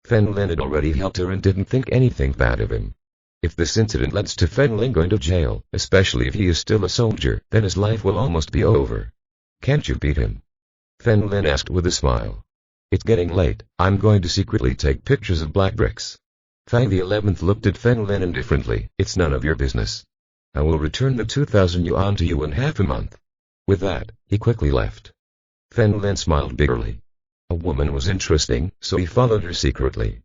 Fen Lin had already helped her and didn't think anything bad of him. If this incident leads to Fen Lin going to jail, especially if he is still a soldier, then his life will almost be over. Can't you beat him? Fen Lin asked with a smile. It's getting late, I'm going to secretly take pictures of black bricks. Fang the 11th looked at Fen Lin indifferently. It's none of your business. I will return the 2,000 yuan to you in half a month. With that, he quickly left. Fen Lin smiled bitterly. A woman was interesting, so he followed her secretly.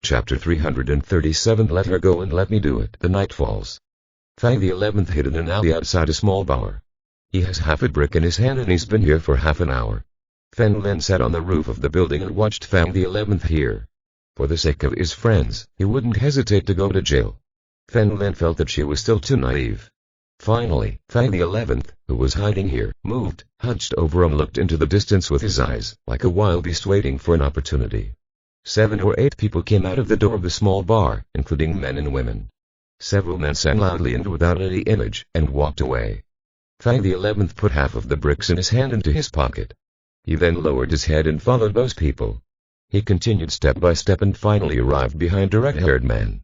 Chapter 337 Let her go and let me do it. The night falls. Fang the 11th hid in an alley outside a small bar. He has half a brick in his hand and he's been here for half an hour. Fen Lin sat on the roof of the building and watched Fang the 11th here. For the sake of his friends, he wouldn't hesitate to go to jail. Fen Lin felt that she was still too naive. Finally, Fang the 11th, who was hiding here, moved, hunched over and looked into the distance with his eyes, like a wild beast waiting for an opportunity. 7 or 8 people came out of the door of the small bar, including men and women. Several men sang loudly and without any image, and walked away. Fang the 11th put half of the bricks in his hand into his pocket. He then lowered his head and followed those people. He continued step by step and finally arrived behind a red-haired man.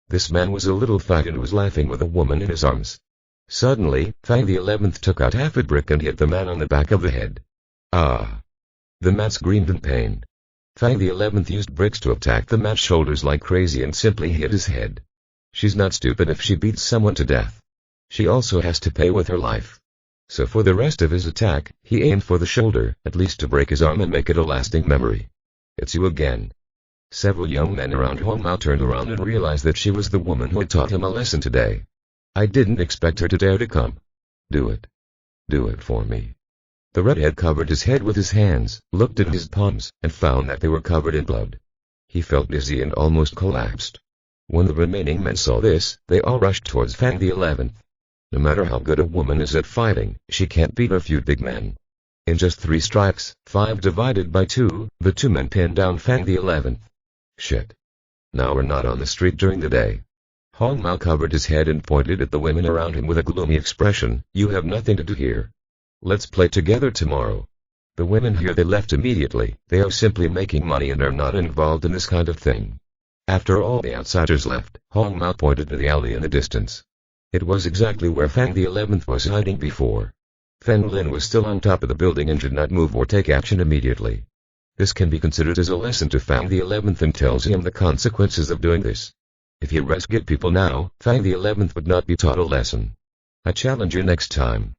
This man was a little fat and was laughing with a woman in his arms. Suddenly, Fang the 11th took out half a brick and hit the man on the back of the head. Ah! The man screamed in pain. Fang the 11th used bricks to attack the man's shoulders like crazy and simply hit his head. She's not stupid if she beats someone to death. She also has to pay with her life. So for the rest of his attack, he aimed for the shoulder, at least to break his arm and make it a lasting memory. It's you again. Several young men around Hong Mao turned around and realized that she was the woman who had taught him a lesson today. I didn't expect her to dare to come. Do it. Do it for me. The redhead covered his head with his hands, looked at his palms, and found that they were covered in blood. He felt dizzy and almost collapsed. When the remaining men saw this, they all rushed towards Fang the 11th. No matter how good a woman is at fighting, she can't beat a few big men. In just 3 strikes, 5 divided by 2, the 2 men pinned down Fang the 11th. Shit. Now we're not on the street during the day. Hong Mao covered his head and pointed at the women around him with a gloomy expression. You have nothing to do here. Let's play together tomorrow. The women here they left immediately. They are simply making money and are not involved in this kind of thing. After all the outsiders left, Hong Mao pointed to the alley in the distance. It was exactly where Fang the 11th was hiding before. Fen Lin was still on top of the building and did not move or take action immediately. This can be considered as a lesson to Fang the 11th and tells him the consequences of doing this. If he rescued people now, Fang the 11th would not be taught a lesson. I challenge you next time.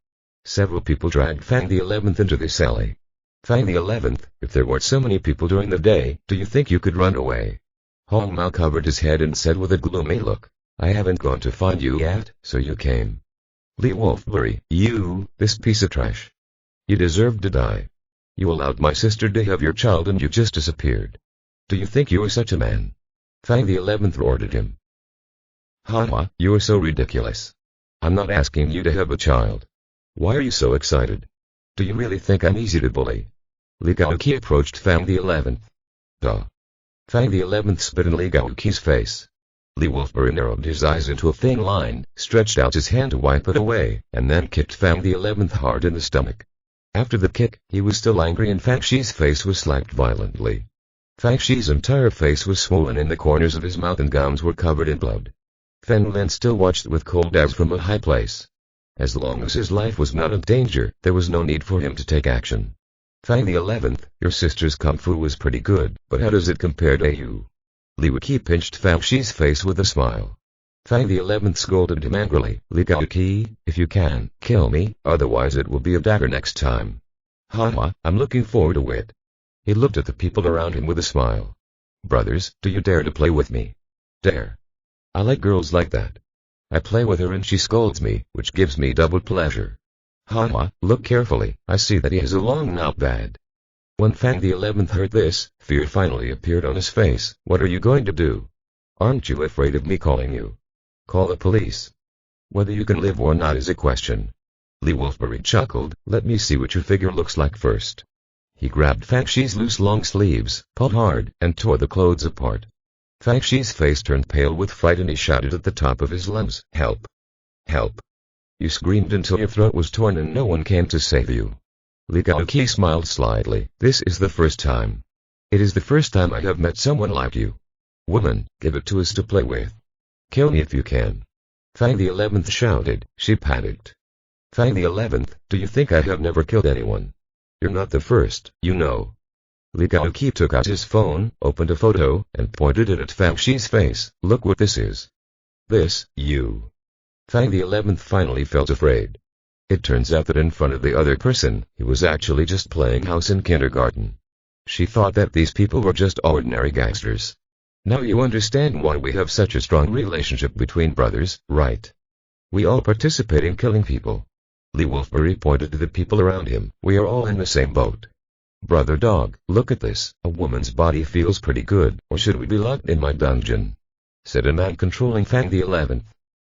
Several people dragged Fang the 11th into this alley. Fang the 11th, if there weren't so many people during the day, do you think you could run away? Hong Mao covered his head and said with a gloomy look, I haven't gone to find you yet, so you came. Li Wolfberry, you, this piece of trash. You deserve to die. You allowed my sister to have your child and you just disappeared. Do you think you are such a man? Fang the 11th roared at him. Haha, you are so ridiculous. I'm not asking you to have a child. Why are you so excited? Do you really think I'm easy to bully? Li Gaoqi approached Fang the 11th. Duh. Fang the 11th spit in Li Gaoqi's face. Li Wolfberry narrowed his eyes into a thin line, stretched out his hand to wipe it away, and then kicked Fang the 11th hard in the stomach. After the kick, he was still angry and Fang Shi's face was slapped violently. Fang Shi's entire face was swollen and the corners of his mouth and gums were covered in blood. Fen Lin still watched with cold eyes from a high place. As long as his life was not in danger, there was no need for him to take action. Fang the 11th, your sister's kung fu was pretty good, but how does it compare to you? Li Wuqi pinched Fang Shi's face with a smile. Fang the 11th scolded him angrily, Li Gaoqi, if you can, kill me, otherwise it will be a dagger next time. Haha, I'm looking forward to it. He looked at the people around him with a smile. Brothers, do you dare to play with me? Dare. I like girls like that. I play with her and she scolds me, which gives me double pleasure. Haha, look carefully, I see that he has a long notepad. When Fang the 11th heard this, fear finally appeared on his face. What are you going to do? Aren't you afraid of me calling you? Call the police. Whether you can live or not is a question. Li Wolfberry chuckled, let me see what your figure looks like first. He grabbed Fang Shi's loose long sleeves, pulled hard, and tore the clothes apart. Fang Shi's face turned pale with fright and he shouted at the top of his lungs, help! Help! You screamed until your throat was torn and no one came to save you. Li Gaoqi smiled slightly, this is the first time. It is the first time I have met someone like you. Woman, give it to us to play with. Kill me if you can. Fang the 11th shouted, she panicked. Fang the 11th, do you think I have never killed anyone? You're not the first, you know. Li Gaoqi took out his phone, opened a photo, and pointed it at Fang Shi's face. Look what this is. This, you. Fang the 11th finally felt afraid. It turns out that in front of the other person, he was actually just playing house in kindergarten. She thought that these people were just ordinary gangsters. Now you understand why we have such a strong relationship between brothers, right? We all participate in killing people. Li Wolfberry pointed to the people around him. We are all in the same boat. Brother dog, look at this. A woman's body feels pretty good, or should we be locked in my dungeon? Said a man controlling Fang the 11th.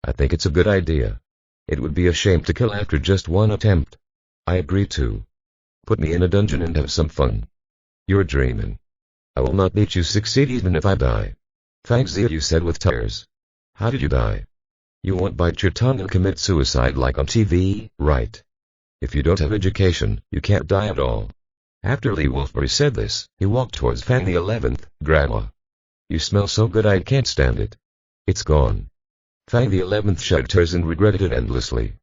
I think it's a good idea. It would be a shame to kill after just one attempt. I agree too. Put me in a dungeon and have some fun. You're dreaming. I will not let you succeed even if I die. Fang Zia, you said with tears. How did you die? You won't bite your tongue and commit suicide like on TV, right? If you don't have education, you can't die at all. After Li Wolfberry said this, he walked towards Fang the 11th. Grandma. You smell so good I can't stand it. It's gone. Fang the 11th shed tears and regretted it endlessly.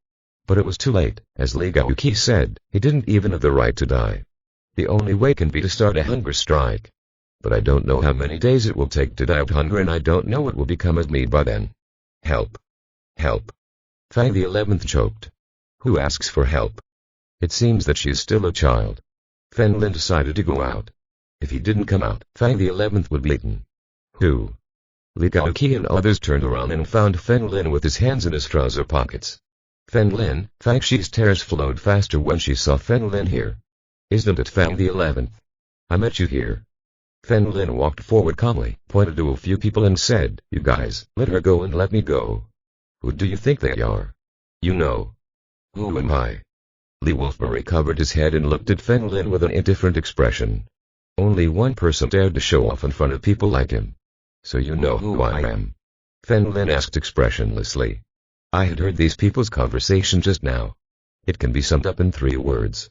But it was too late, as Li Gaoqi said, he didn't even have the right to die. The only way can be to start a hunger strike. But I don't know how many days it will take to die of hunger and I don't know what will become of me by then. Help. Help. Fang the 11th choked. Who asks for help? It seems that she is still a child. Fen Lin decided to go out. If he didn't come out, Fang the 11th would be eaten. Who? Li Gaoqi and others turned around and found Fen Lin with his hands in his trouser pockets. Fen Lin, Fang Shi's tears flowed faster when she saw Fen Lin here. Isn't it Fang the 11th? I met you here. Fen Lin walked forward calmly, pointed to a few people and said, you guys, let her go and let me go. Who do you think they are? You know. Who am I? Li Wolfberry covered his head and looked at Fen Lin with an indifferent expression. Only one person dared to show off in front of people like him. So you know who I am? Fen Lin asked expressionlessly. I had heard these people's conversation just now. It can be summed up in 3 words.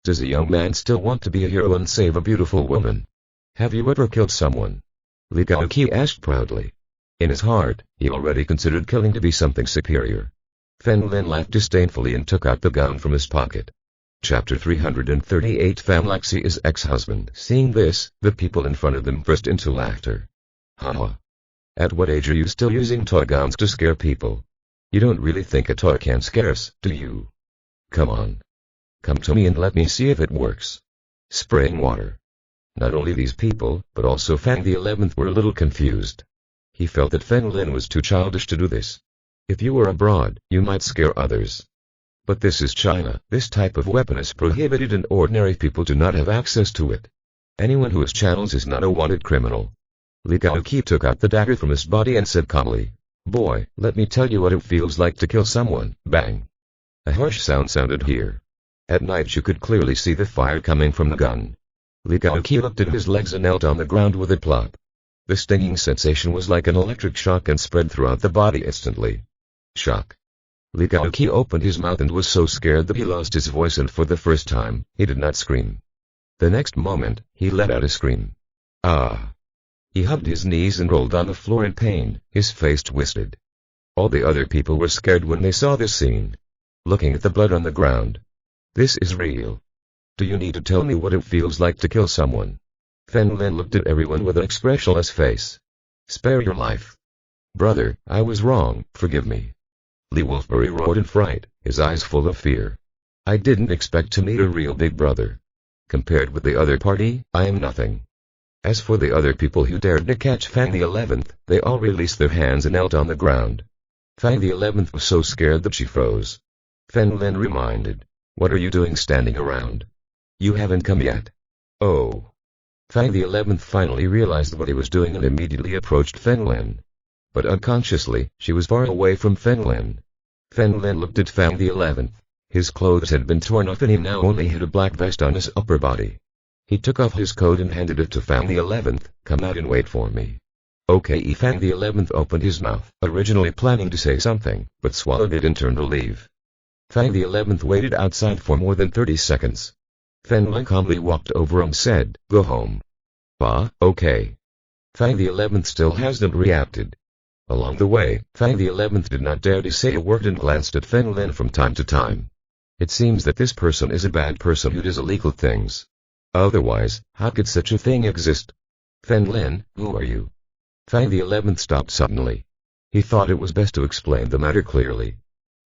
Does a young man still want to be a hero and save a beautiful woman? Have you ever killed someone? Li Gaoqi asked proudly. In his heart, he already considered killing to be something superior. Fen Lin laughed disdainfully and took out the gun from his pocket. Chapter 338 Fan Lexi is ex-husband. Seeing this, the people in front of them burst into laughter. Haha. At what age are you still using toy guns to scare people? You don't really think a toy can scare us, do you? Come on. Come to me and let me see if it works. Spraying water. Not only these people, but also Fang the 11th were a little confused. He felt that Fen Lin was too childish to do this. If you were abroad, you might scare others. But this is China. This type of weapon is prohibited and ordinary people do not have access to it. Anyone who has channels is not a wanted criminal. Li Gaoqi took out the dagger from his body and said calmly, "Boy, let me tell you what it feels like to kill someone." Bang. A harsh sound sounded here. At night you could clearly see the fire coming from the gun. Li Gaoqi looked at his legs and knelt on the ground with a plop. The stinging sensation was like an electric shock and spread throughout the body instantly. Shock. Li Gaoqi opened his mouth and was so scared that he lost his voice, and for the first time, he did not scream. The next moment, he let out a scream. Ah! He hugged his knees and rolled on the floor in pain, his face twisted. All the other people were scared when they saw this scene. Looking at the blood on the ground. This is real. Do you need to tell me what it feels like to kill someone? Fen Lin looked at everyone with an expressionless face. Spare your life. Brother, I was wrong, forgive me. Li Wolfberry roared in fright, his eyes full of fear. I didn't expect to meet a real big brother. Compared with the other party, I am nothing. As for the other people who dared to catch Fang the 11th, they all released their hands and knelt on the ground. Fang the 11th was so scared that she froze. Fen Lin reminded, "What are you doing standing around? You haven't come yet." Oh. Fang the 11th finally realized what he was doing and immediately approached Fen Lin. But unconsciously, she was far away from Fen Lin. Fen Lin looked at Fang the 11th. His clothes had been torn off and he now only had a black vest on his upper body. He took off his coat and handed it to Fang the 11th. "Come out and wait for me." Okay. Fang the 11th opened his mouth, originally planning to say something, but swallowed it and turned to leave. Fang the 11th waited outside for more than 30 seconds. Fen Lin calmly walked over and said, "Go home." Ah, okay. Fang the 11th still hasn't reacted. Along the way, Fang the 11th did not dare to say a word and glanced at Fen Lin from time to time. It seems that this person is a bad person who does illegal things. Otherwise, how could such a thing exist? Fen Lin, who are you? Fang the 11th stopped suddenly. He thought it was best to explain the matter clearly.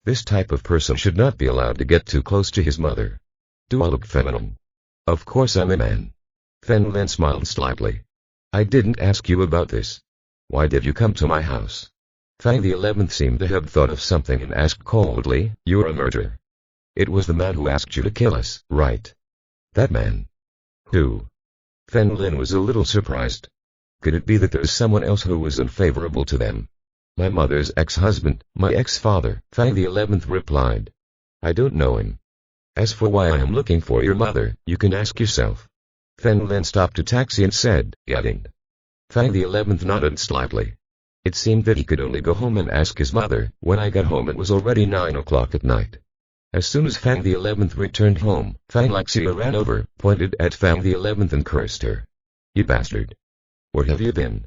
This type of person should not be allowed to get too close to his mother. Do I look feminine? Of course I'm a man. Fen Lin smiled slightly. I didn't ask you about this. Why did you come to my house? Fang the 11th seemed to have thought of something and asked coldly, "You're a murderer. It was the man who asked you to kill us, right?" That man. Who? Fen Lin was a little surprised. Could it be that there's someone else who was unfavorable to them? My mother's ex-husband, my ex-father, Fang the 11th replied. I don't know him. As for why I am looking for your mother, you can ask yourself. Fen Lin stopped a taxi and said, "Getting." Fang the 11th nodded slightly. It seemed that he could only go home and ask his mother. When I got home it was already 9 o'clock at night. As soon as Fang the 11th returned home, Fang Lexia ran over, pointed at Fang the 11th and cursed her. You bastard. Where have you been?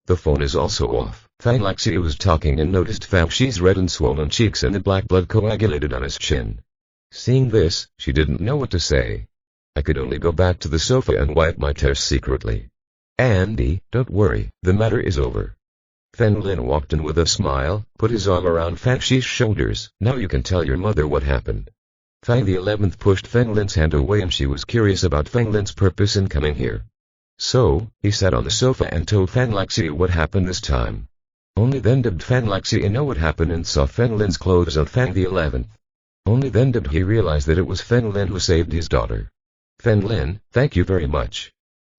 The phone is also off. Fang Lexia was talking and noticed Fang Shi's red and swollen cheeks and the black blood coagulated on his chin. Seeing this, she didn't know what to say. I could only go back to the sofa and wipe my tears secretly. Andy, don't worry, the matter is over. Fen Lin walked in with a smile, put his arm around Fang Shi's shoulders. Now you can tell your mother what happened. Fang the 11th pushed Fen Lin's hand away and she was curious about Fen Lin's purpose in coming here. So, he sat on the sofa and told Fang Lexia what happened this time. Only then did Fang Lexia know what happened and saw Fen Lin's clothes on Fang the 11th. Only then did he realize that it was Fen Lin who saved his daughter. Fen Lin, thank you very much.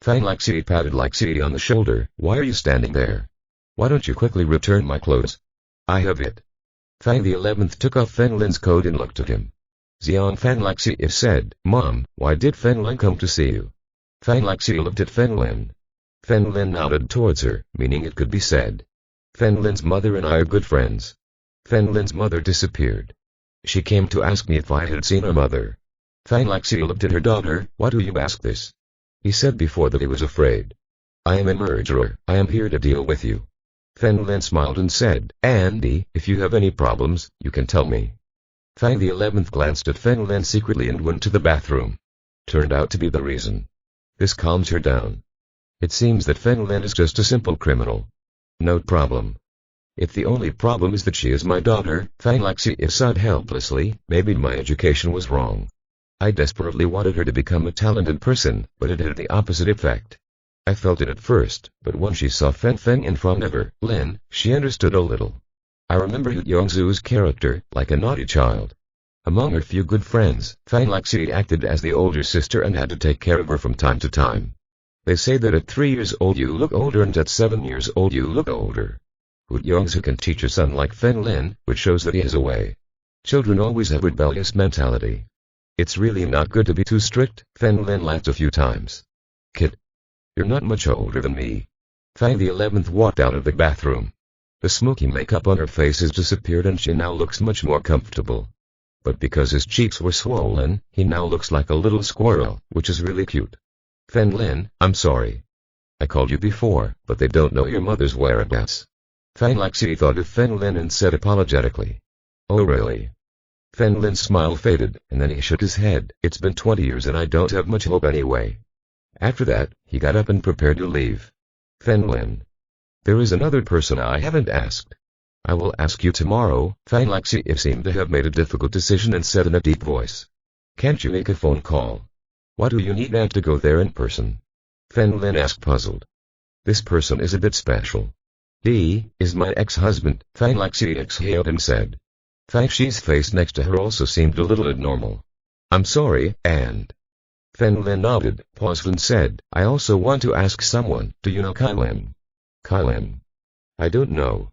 Fang Lexia patted Lexia on the shoulder. Why are you standing there? Why don't you quickly return my clothes? I have it. Fang the 11th took off Fen Lin's coat and looked at him. Xiang Fang Lexia said, Mom, why did Fen Lin come to see you? Fang Lexia looked at Fen Lin. Fen Lin nodded towards her, meaning it could be said. Fen Lin's mother and I are good friends. Fen Lin's mother disappeared. She came to ask me if I had seen her mother. Fang Lexia looked at her daughter. Why do you ask this? He said before that he was afraid. I am a murderer. I am here to deal with you. Feng Lin smiled and said, Andy, if you have any problems, you can tell me. Fang the 11th glanced at Feng Lin secretly and went to the bathroom. Turned out to be the reason. This calms her down. It seems that Feng Lin is just a simple criminal. No problem. If the only problem is that she is my daughter, Fang Lexi sighed helplessly, maybe my education was wrong. I desperately wanted her to become a talented person, but it had the opposite effect. I felt it at first, but when she saw Feng in front of her, Lin, she understood a little. I remember Yongzu's character, like a naughty child. Among her few good friends, Fang Lexi acted as the older sister and had to take care of her from time to time. They say that at 3 years old you look older and at 7 years old you look older. Yongzu can teach her son like Feng Lin, which shows that he has a way. Children always have rebellious mentality. It's really not good to be too strict, Feng Lin laughed a few times. Kid. You're not much older than me. Fang the 11th walked out of the bathroom. The smoky makeup on her face has disappeared and she now looks much more comfortable. But because his cheeks were swollen, he now looks like a little squirrel, which is really cute. Feng Lin, I'm sorry. I called you before, but they don't know your mother's whereabouts. Fang Lexi thought of Feng Lin and said apologetically. Oh really? Feng Lin's smile faded, and then he shook his head. It's been 20 years and I don't have much hope anyway. After that, he got up and prepared to leave. Feng Lin. There is another person I haven't asked. I will ask you tomorrow. Fang Lexi seemed to have made a difficult decision and said in a deep voice. Can't you make a phone call? Why do you need Aunt to go there in person? Feng Lin asked puzzled. This person is a bit special. He is my ex-husband, Fang Lexi exhaled and said. Fang Shi's face next to her also seemed a little abnormal. I'm sorry, and... Feng Lin nodded, paused and said, I also want to ask someone, do you know Lin? Lin? I don't know.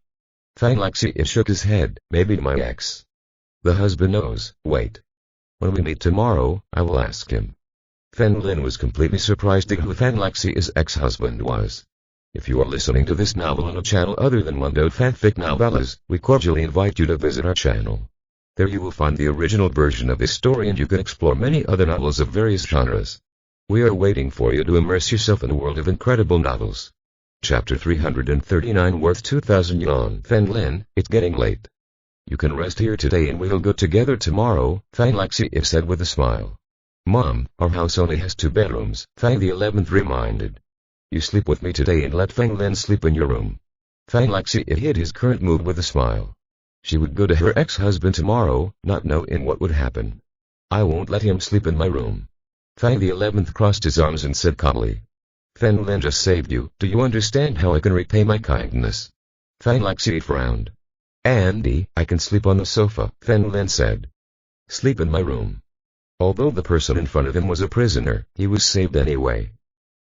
Fang Lexi shook his head, maybe my ex. The husband knows, wait. When we meet tomorrow, I will ask him. Feng Lin was completely surprised at who Fang Lexi's ex-husband was. If you are listening to this novel on a channel other than Mundo Fanfic Novellas, we cordially invite you to visit our channel. There you will find the original version of this story and you can explore many other novels of various genres. We are waiting for you to immerse yourself in a world of incredible novels. Chapter 339 worth 2,000 yuan. Feng Lin, it's getting late. You can rest here today and we'll go together tomorrow, Fang Lexi said with a smile. Mom, our house only has 2 bedrooms, Fang the 11th reminded. You sleep with me today and let Feng Lin sleep in your room. Fang Lexi hid his current mood with a smile. She would go to her ex-husband tomorrow, not knowing what would happen. I won't let him sleep in my room. Fang the 11th crossed his arms and said calmly. Feng Lin just saved you, do you understand how I can repay my kindness? Fang Lexi frowned. Andy, I can sleep on the sofa, Feng Lin said. Sleep in my room. Although the person in front of him was a prisoner, he was saved anyway.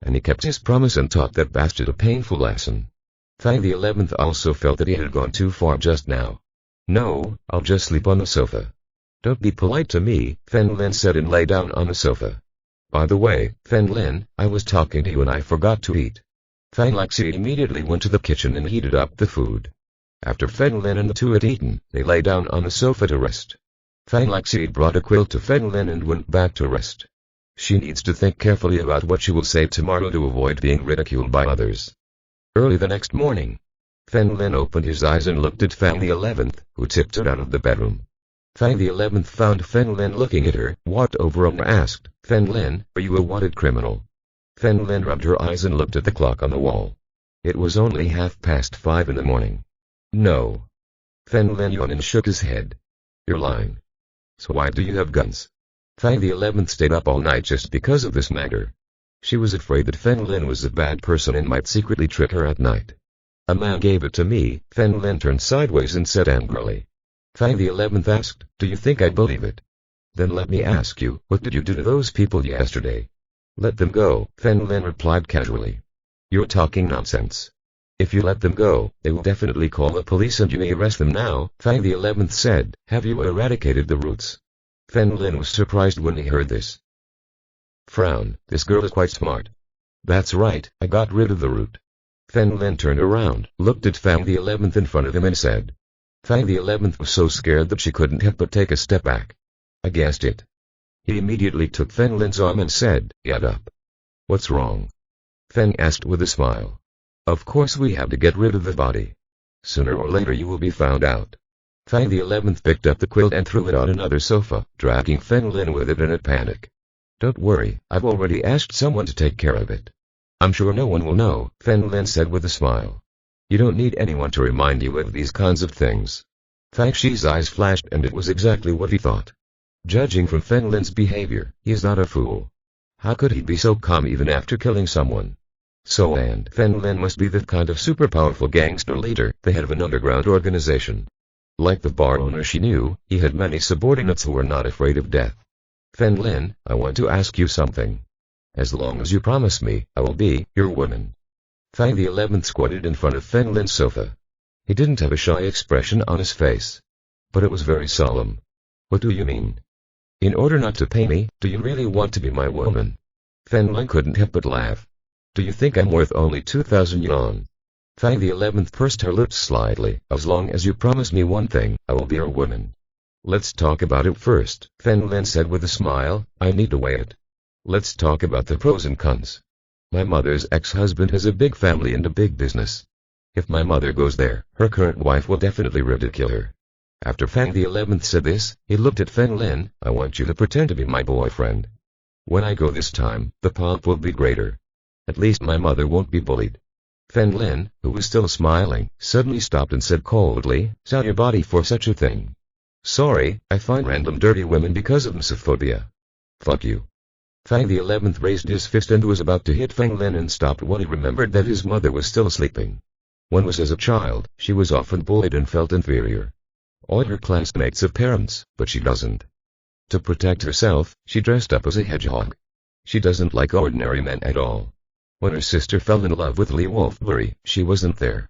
And he kept his promise and taught that bastard a painful lesson. Fang the 11th also felt that he had gone too far just now. No, I'll just sleep on the sofa. Don't be polite to me, Feng Lin said and lay down on the sofa. By the way, Feng Lin, I was talking to you and I forgot to eat. Fang Lexi immediately went to the kitchen and heated up the food. After Feng Lin and the two had eaten, they lay down on the sofa to rest. Fang Lexi brought a quilt to Feng Lin and went back to rest. She needs to think carefully about what she will say tomorrow to avoid being ridiculed by others. Early the next morning, Feng Lin opened his eyes and looked at Fang the 11th, who tiptoed out of the bedroom. Fang the 11th found Feng Lin looking at her, walked over and asked, Feng Lin, are you a wanted criminal? Feng Lin rubbed her eyes and looked at the clock on the wall. It was only 5:30 in the morning. No. Feng Lin yawned and shook his head. You're lying. So why do you have guns? Fang the 11th stayed up all night just because of this matter. She was afraid that Feng Lin was a bad person and might secretly trick her at night. A man gave it to me, Feng Lin turned sideways and said angrily. Fang the 11th asked, do you think I believe it? Then let me ask you, what did you do to those people yesterday? Let them go, Feng Lin replied casually. You're talking nonsense. If you let them go, they will definitely call the police and you may arrest them now, Fang the 11th said, have you eradicated the roots? Feng Lin was surprised when he heard this. Frown, this girl is quite smart. That's right, I got rid of the root. Feng Lin turned around, looked at Fang the 11th in front of him and said. Fang the 11th was so scared that she couldn't help but take a step back. I guessed it. He immediately took Feng Lin's arm and said, get up. What's wrong? Feng asked with a smile. Of course we have to get rid of the body. Sooner or later you will be found out. Fang the 11th picked up the quilt and threw it on another sofa, dragging Fen Lin with it in a panic. Don't worry, I've already asked someone to take care of it. I'm sure no one will know, Fen Lin said with a smile. You don't need anyone to remind you of these kinds of things. Fang Shi's eyes flashed, and it was exactly what he thought. Judging from Fen Lin's behavior, he is not a fool. How could he be so calm even after killing someone? So and Fen Lin must be the kind of super powerful gangster leader, the head of an underground organization. Like the bar owner she knew, he had many subordinates who were not afraid of death. Fen Lin, I want to ask you something. As long as you promise me, I will be your woman. Fang the 11th squatted in front of Fen Lin's sofa. He didn't have a shy expression on his face. But it was very solemn. What do you mean? In order not to pay me, do you really want to be my woman? Fen Lin couldn't help but laugh. Do you think I'm worth only 2,000 yuan? Fang the 11th pursed her lips slightly. As long as you promise me one thing, I will be your woman. Let's talk about it first, Fen Lin said with a smile. I need to weigh it. Let's talk about the pros and cons. My mother's ex-husband has a big family and a big business. If my mother goes there, her current wife will definitely ridicule her. After Fang the 11th said this, he looked at Fen Lin. I want you to pretend to be my boyfriend. When I go this time, the pomp will be greater. At least my mother won't be bullied. Fen Lin, who was still smiling, suddenly stopped and said coldly, sell your body for such a thing. Sorry, I find random dirty women because of misophobia. Fuck you. Fang the 11th raised his fist and was about to hit Fen Lin and stopped when he remembered that his mother was still sleeping. When was as a child, she was often bullied and felt inferior. All her classmates have parents, but she doesn't. To protect herself, she dressed up as a hedgehog. She doesn't like ordinary men at all. When her sister fell in love with Lee Wolfberry, she wasn't there.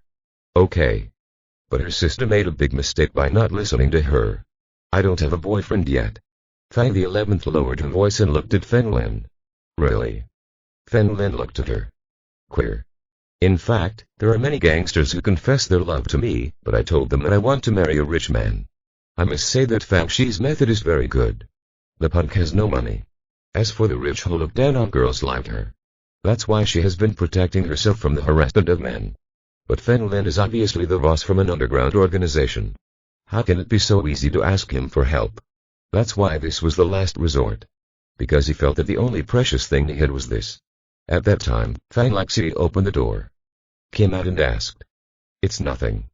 Okay. But her sister made a big mistake by not listening to her. I don't have a boyfriend yet. Fang the 11th lowered her voice and looked at Fen Lin. Really? Fen Lin looked at her. Queer. In fact, there are many gangsters who confess their love to me, but I told them that I want to marry a rich man. I must say that Fang Shi's method is very good. The punk has no money. As for the rich who look down on girls like her, that's why she has been protecting herself from the harassment of men. But Fen Lin is obviously the boss from an underground organization. How can it be so easy to ask him for help? That's why this was the last resort. Because he felt that the only precious thing he had was this. At that time, Fang Lexi opened the door. Came out and asked. It's nothing.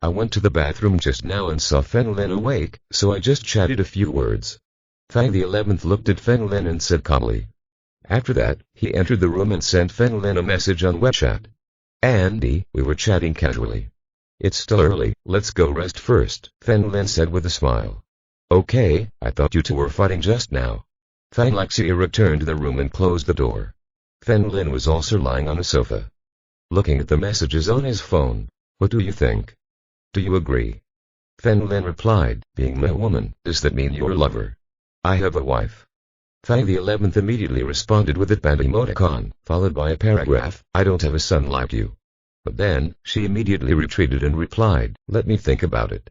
I went to the bathroom just now and saw Fen Lin awake, so I just chatted a few words. Fang the 11th looked at Fen Lin and said calmly. After that, he entered the room and sent Fen Lin a message on WeChat. Andy, we were chatting casually. It's still early, let's go rest first, Fen Lin said with a smile. Okay, I thought you two were fighting just now. Fang Lexi returned to the room and closed the door. Fen Lin was also lying on a sofa, looking at the messages on his phone. What do you think? Do you agree? Fen Lin replied, being my woman, does that mean you're a lover? I have a wife. Fang the 11th immediately responded with a banned emoticon, followed by a paragraph, I don't have a son like you. But then, she immediately retreated and replied, let me think about it.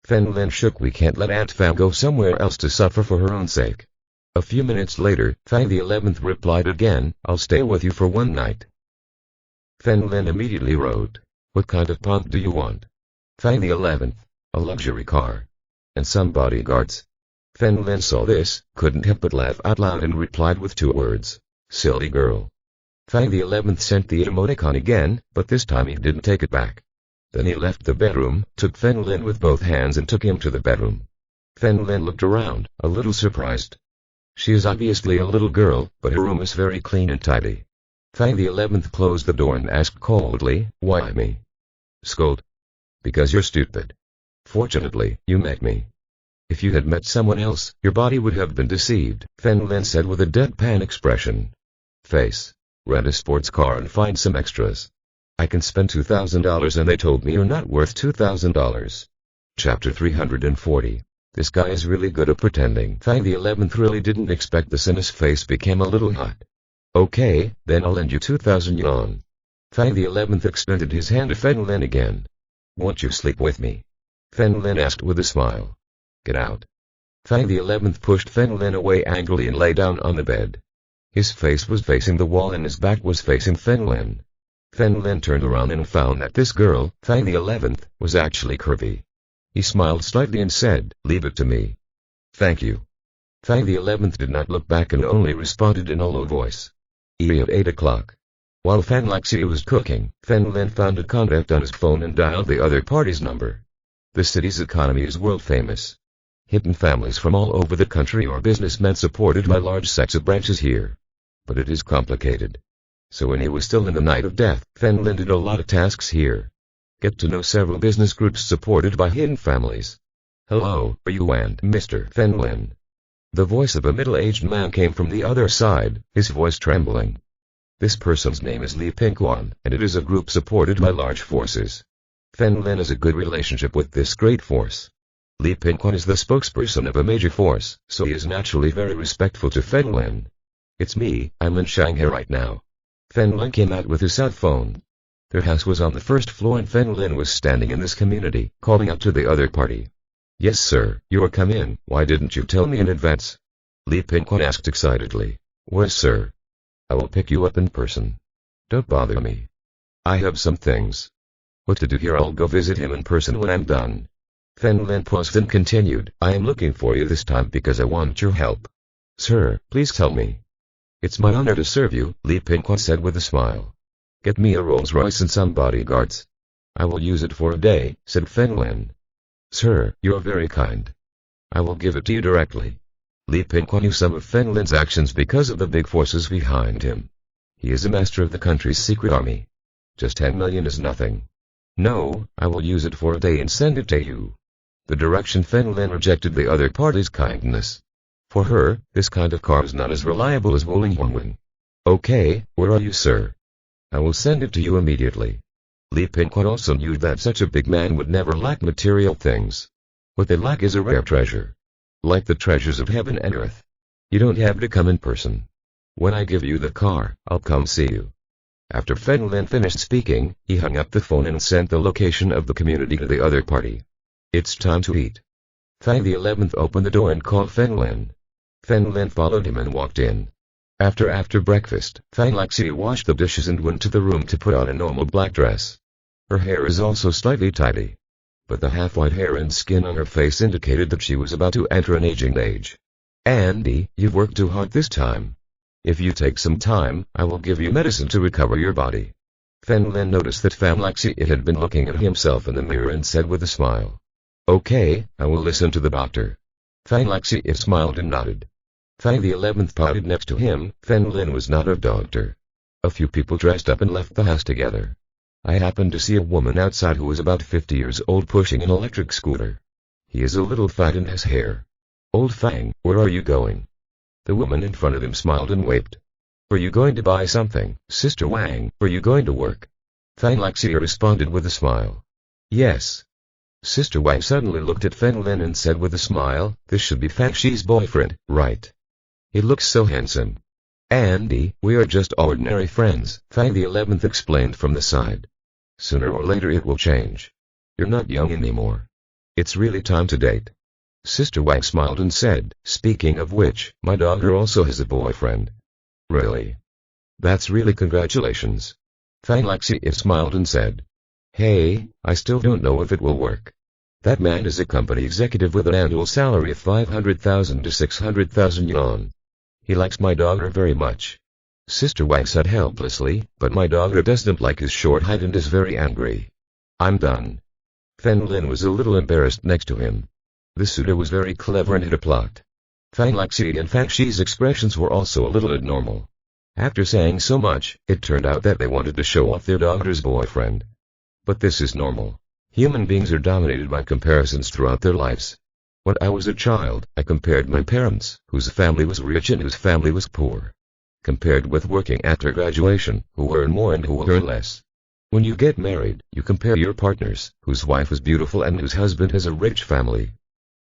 Fen Lin shook. We can't let Aunt Fang go somewhere else to suffer for her own sake. A few minutes later, Fang the 11th replied again, I'll stay with you for one night. Fen Lin immediately wrote, what kind of pomp do you want? Fang the 11th, a luxury car. And some bodyguards. Fen Lin saw this, couldn't help but laugh out loud and replied with 2 words. Silly girl. Fang the 11th sent the emoticon again, but this time he didn't take it back. Then he left the bedroom, took Fen Lin with both hands and took him to the bedroom. Fen Lin looked around, a little surprised. She is obviously a little girl, but her room is very clean and tidy. Fang the 11th closed the door and asked coldly, why me? Scold. Because you're stupid. Fortunately, you met me. If you had met someone else, your body would have been deceived, Fen Lin said with a deadpan expression. Face. Rent a sports car and find some extras. I can spend $2,000 and they told me you're not worth $2,000. Chapter 340. This guy is really good at pretending. Fang the 11th really didn't expect this and his face became a little hot. Okay, then I'll lend you 2,000 yuan. Fang the 11th extended his hand to Fen Lin again. Won't you sleep with me? Fen Lin asked with a smile. Get out. Fang the 11th pushed Fen Lin away angrily and lay down on the bed. His face was facing the wall and his back was facing Fen Lin. Fen Lin turned around and found that this girl, Fang the 11th, was actually curvy. He smiled slightly and said, "Leave it to me." "Thank you." Fang the 11th did not look back and only responded in a low voice. At 8 o'clock. While Fan Laxi was cooking, Fen Lin found a contact on his phone and dialed the other party's number. The city's economy is world famous. Hidden families from all over the country are businessmen supported by large sets of branches here. But it is complicated. So when he was still in the night of death, Fen Lin did a lot of tasks here. Get to know several business groups supported by hidden families. "Hello, are you and Mr. Fen Lin?" The voice of a middle-aged man came from the other side, his voice trembling. This person's name is Lin Feng, and it is a group supported by large forces. Fen Lin has a good relationship with this great force. Lin Feng is the spokesperson of a major force, so he is naturally very respectful to Fen Lin. "It's me, I'm in Shanghai right now." Fen Lin came out with his cell phone. Their house was on the first floor and Fen Lin was standing in this community, calling out to the other party. "Yes sir, you are come in, why didn't you tell me in advance?" Lin Feng asked excitedly. "Well sir, I will pick you up in person. Don't bother me. I have some things. What to do here, I'll go visit him in person when I'm done." Fen Lin paused and continued, "I am looking for you this time because I want your help." "Sir, please tell me." "It's my honor to serve you," Lin Feng said with a smile. "Get me a Rolls Royce and some bodyguards." "I will use it for a day," said Fen Lin. "Sir, you are very kind. I will give it to you directly." Lin Feng knew some of Fen Lin's actions because of the big forces behind him. He is a master of the country's secret army. Just 10 million is nothing. "No, I will use it for a day and send it to you." The direction Fen Lin rejected the other party's kindness. For her, this kind of car is not as reliable as Wuling Hongwen. "Okay, where are you sir? I will send it to you immediately." Lin Feng also knew that such a big man would never lack material things. What they lack is a rare treasure. Like the treasures of heaven and earth. You don't have to come in person. When I give you the car, I'll come see you. After Fen Lin finished speaking, he hung up the phone and sent the location of the community to the other party. "It's time to eat." Fang the 11th opened the door and called Fen Lin. Fen Lin followed him and walked in. After breakfast, Fang Laxi washed the dishes and went to the room to put on a normal black dress. Her hair is also slightly tidy. But the half-white hair and skin on her face indicated that she was about to enter an aging age. "Andy, you've worked too hard this time. If you take some time, I will give you medicine to recover your body." Fen Lin noticed that Fang Laxi had been looking at himself in the mirror and said with a smile, "Okay, I will listen to the doctor." Fang Laxi smiled and nodded. Fang the 11th potted next to him. Fen Lin was not a doctor. A few people dressed up and left the house together. I happened to see a woman outside who was about 50 years old pushing an electric scooter. He is a little fat and has hair. "Old Fang, where are you going?" The woman in front of him smiled and waved. "Are you going to buy something, Sister Wang? Are you going to work?" Fang Laxi responded with a smile. "Yes." Sister Wang suddenly looked at Fen Lin and said with a smile, "This should be Fang Shi's boyfriend, right? He looks so handsome." "Andy, we are just ordinary friends," Fang the 11th explained from the side. "Sooner or later it will change. You're not young anymore. It's really time to date." Sister Wang smiled and said, "Speaking of which, my daughter also has a boyfriend." "Really? That's really congratulations." Fang Laxi smiled and said, "Hey, I still don't know if it will work. That man is a company executive with an annual salary of 500,000 to 600,000 yuan. He likes my daughter very much." Sister Wang said helplessly, "But my daughter doesn't like his short height and is very angry." "I'm done." Fen Lin was a little embarrassed next to him. The suitor was very clever and had a plot. Fang Laxi and Fang Shi's expressions were also a little abnormal. After saying so much, it turned out that they wanted to show off their daughter's boyfriend. But this is normal. Human beings are dominated by comparisons throughout their lives. When I was a child, I compared my parents, whose family was rich and whose family was poor. Compared with working after graduation, who earn more and who earn less. When you get married, you compare your partners, whose wife is beautiful and whose husband has a rich family.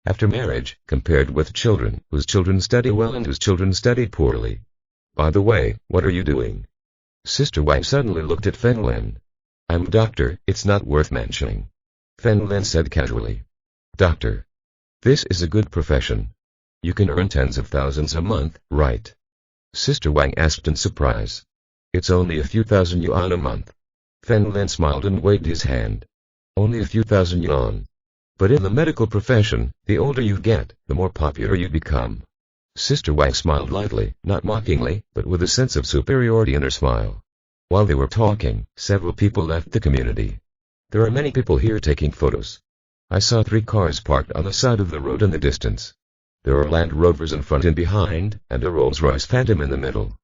After marriage, compared with children, whose children study well and whose children study poorly. By the way, what are you doing?" Sister Wang suddenly looked at Fen Lin. "I'm a doctor, it's not worth mentioning." Fen Lin said casually. "Doctor. This is a good profession. You can earn tens of thousands a month, right?" Sister Wang asked in surprise. "It's only a few thousand yuan a month." Fan Lin smiled and waved his hand. Only a few thousand yuan. But in the medical profession, the older you get, the more popular you become. Sister Wang smiled lightly, not mockingly, but with a sense of superiority in her smile. While they were talking, several people left the community. There are many people here taking photos. I saw 3 cars parked on the side of the road in the distance. There are Land Rovers in front and behind, and a Rolls-Royce Phantom in the middle.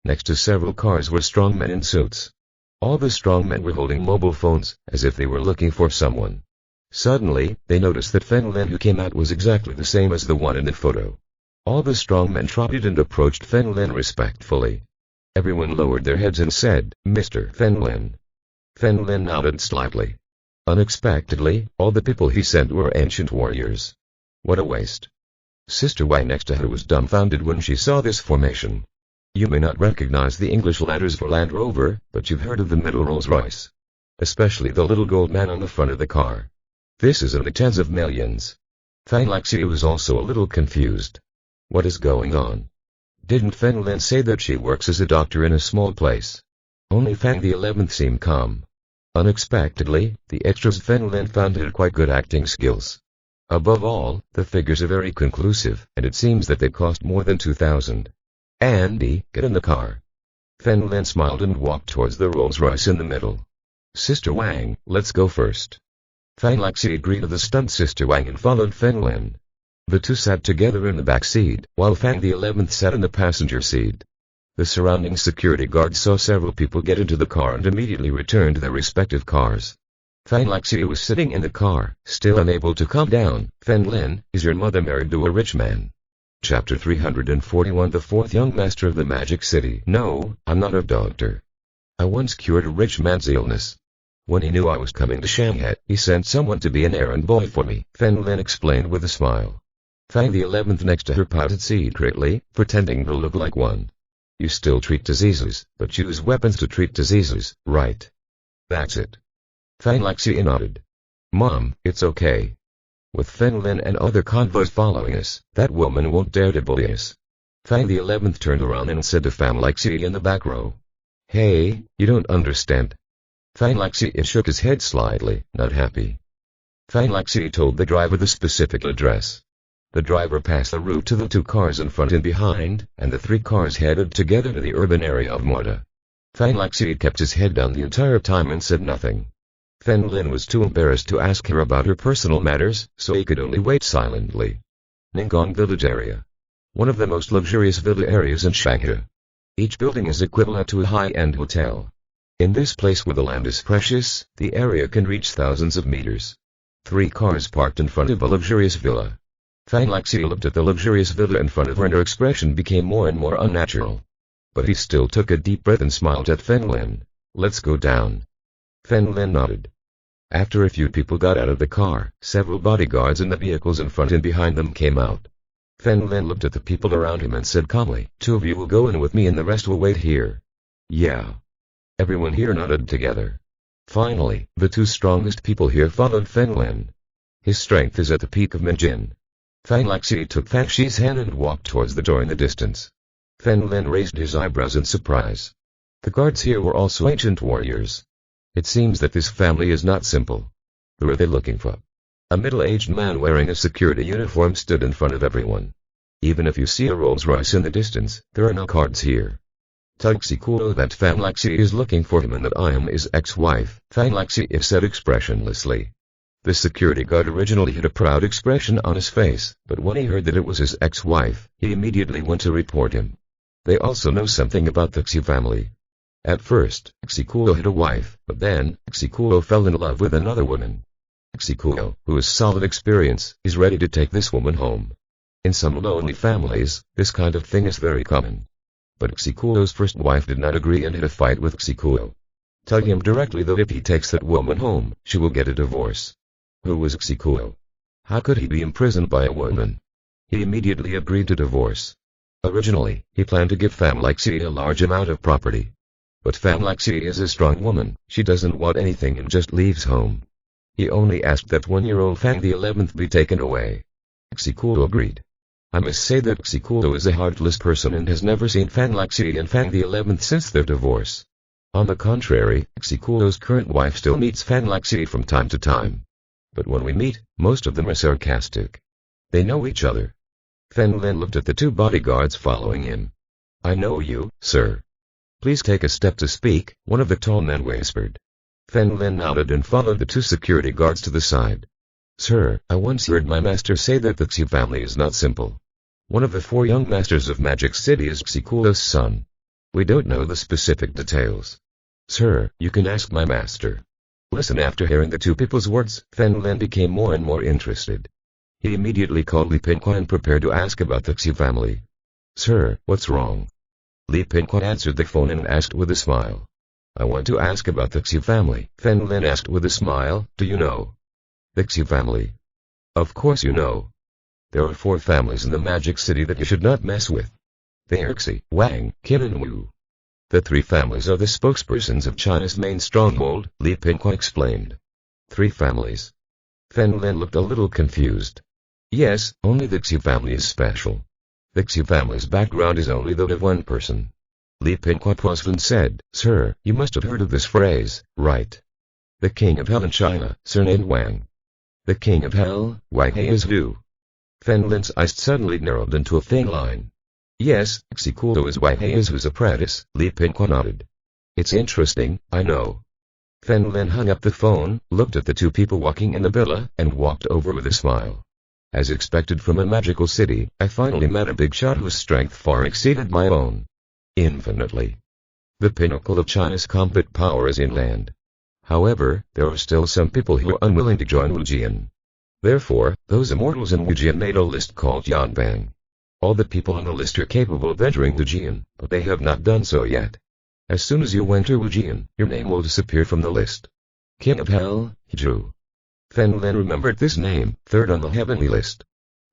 Next to several cars were strong men in suits. All the strong men were holding mobile phones, as if they were looking for someone. Suddenly, they noticed that Fan Lin who came out was exactly the same as the one in the photo. All the strong men trotted and approached Fan Lin respectfully. Everyone lowered their heads and said, "Mr. Fan Lin." Fan Lin nodded slightly. Unexpectedly, all the people he sent were ancient warriors. What a waste. Sister Wang next to her was dumbfounded when she saw this formation. You may not recognize the English letters for Land Rover, but you've heard of the middle Rolls-Royce. Especially the little gold man on the front of the car. This is in the tens of millions. Fan Lexi was also a little confused. What is going on? Didn't Fan Lin say that she works as a doctor in a small place? Only Fang the 11th seemed calm. Unexpectedly, the extras Fan Lin found had quite good acting skills. Above all, the figures are very conclusive, and it seems that they cost more than 2,000. Andy, get in the car. Fan Lin smiled and walked towards the Rolls-Royce in the middle. Sister Wang, let's go first. Fan Lexi agreed to the stunt Sister Wang and followed Fan Lin. The two sat together in the back seat, while Fang the 11th sat in the passenger seat. The surrounding security guards saw several people get into the car and immediately returned to their respective cars. Fan Lexi was sitting in the car, still unable to calm down. Fan Lin, is your mother married to a rich man? Chapter 341 The fourth young master of the magic city. No, I'm not a doctor. I once cured a rich man's illness. When he knew I was coming to Shanghai, he sent someone to be an errand boy for me, Fan Lin explained with a smile. Fang the 11th next to her pouted secretly, pretending to look like one. You still treat diseases, but use weapons to treat diseases, right? That's it. Fan Lexi nodded. Mom, it's okay. With Fan Lin and other convoys following us, that woman won't dare to bully us. Fang the 11th turned around and said to Fan Lexi in the back row. Hey, you don't understand. Fan Lexi shook his head slightly, not happy. Fan Lexi told the driver the specific address. The driver passed the route to the 2 cars in front and behind, and the 3 cars headed together to the urban area of Morta. Fan Lexi kept his head down the entire time and said nothing. Fan Lin was too embarrassed to ask her about her personal matters, so he could only wait silently. Ningong Village Area. One of the most luxurious villa areas in Shanghai. Each building is equivalent to a high-end hotel. In this place where the land is precious, the area can reach thousands of meters. 3 cars parked in front of a luxurious villa. Fan Lexi looked at the luxurious villa in front of her and her expression became more and more unnatural. But he still took a deep breath and smiled at Fan Lin. Let's go down. Fan Lin nodded. After a few people got out of the car, several bodyguards in the vehicles in front and behind them came out. Fan Lin looked at the people around him and said calmly, 2 of you will go in with me and the rest will wait here. Yeah. Everyone here nodded together. Finally, the 2 strongest people here followed Fan Lin. His strength is at the peak of Minjin. Fan Lexi took Fan Shi's hand and walked towards the door in the distance. Fan Lin raised his eyebrows in surprise. The guards here were also ancient warriors. It seems that this family is not simple. Who are they looking for? A middle-aged man wearing a security uniform stood in front of everyone. Even if you see a Rolls-Royce in the distance, there are no guards here. Tell Xikuo that Fan Lexi is looking for him and that I am his ex-wife, Fan Lexi said expressionlessly. The security guard originally had a proud expression on his face, but when he heard that it was his ex-wife, he immediately went to report him. They also know something about the Xi family. At first, Xikuo had a wife, but then, Xikuo fell in love with another woman. Xikuo, who has solid experience, is ready to take this woman home. In some lonely families, this kind of thing is very common. But Xikuo's first wife did not agree and had a fight with Xikuo. Tell him directly that if he takes that woman home, she will get a divorce. Who was Xikuo? How could he be imprisoned by a woman? He immediately agreed to divorce. Originally, he planned to give Fan Lexi a large amount of property. But Fan Lexi is a strong woman, she doesn't want anything and just leaves home. He only asked that 1-year-old Fang the 11th be taken away. Xikuo agreed. I must say that Xikuo is a heartless person and has never seen Fan Lexi and Fang the 11th since their divorce. On the contrary, Xikuo's current wife still meets Fan Lexi from time to time. But when we meet, most of them are sarcastic. They know each other. Fan Lin looked at the two bodyguards following him. I know you, sir. Please take a step to speak, one of the tall men whispered. Fan Lin nodded and followed the two security guards to the side. Sir, I once heard my master say that the Xi family is not simple. One of the 4 young masters of Magic City is Xikuo's son. We don't know the specific details. Sir, you can ask my master. Listen, after hearing the two people's words, Fan Lin became more and more interested. He immediately called Li Pinqua and prepared to ask about the Xi family. Sir, what's wrong? Li Pinqua answered the phone and asked with a smile. I want to ask about the Xi family. Fan Lin asked with a smile, do you know the Xi family? Of course you know. There are 4 families in the Magic City that you should not mess with. They are Xi, Wang, Qin and Wu. The 3 families are the spokespersons of China's main stronghold, Li Pinqua explained. 3 families. Fan Lin looked a little confused. Yes, only the Xi family is special. The Xi family's background is only that of one person. Li Pinqua paused and said, Sir, you must have heard of this phrase, right? The king of hell in China, surnamed Wang. The king of hell, Wang He is who? Fan Lin's eyes suddenly narrowed into a thin line. Yes, Xikuo is Wang He is whose apprentice, Li Pinqua nodded. It's interesting, I know. Fan Lin hung up the phone, looked at the 2 people walking in the villa, and walked over with a smile. As expected from a magical city, I finally met a big shot whose strength far exceeded my own. Infinitely. The pinnacle of China's combat power is inland. However, there are still some people who are unwilling to join Wujian. Therefore, those immortals in Wujian made a list called Yanbang. All the people on the list are capable of entering Wujian, but they have not done so yet. As soon as you enter Wujian, your name will disappear from the list. King of Hell, he drew. Fan Lin remembered this name, 3rd on the heavenly list.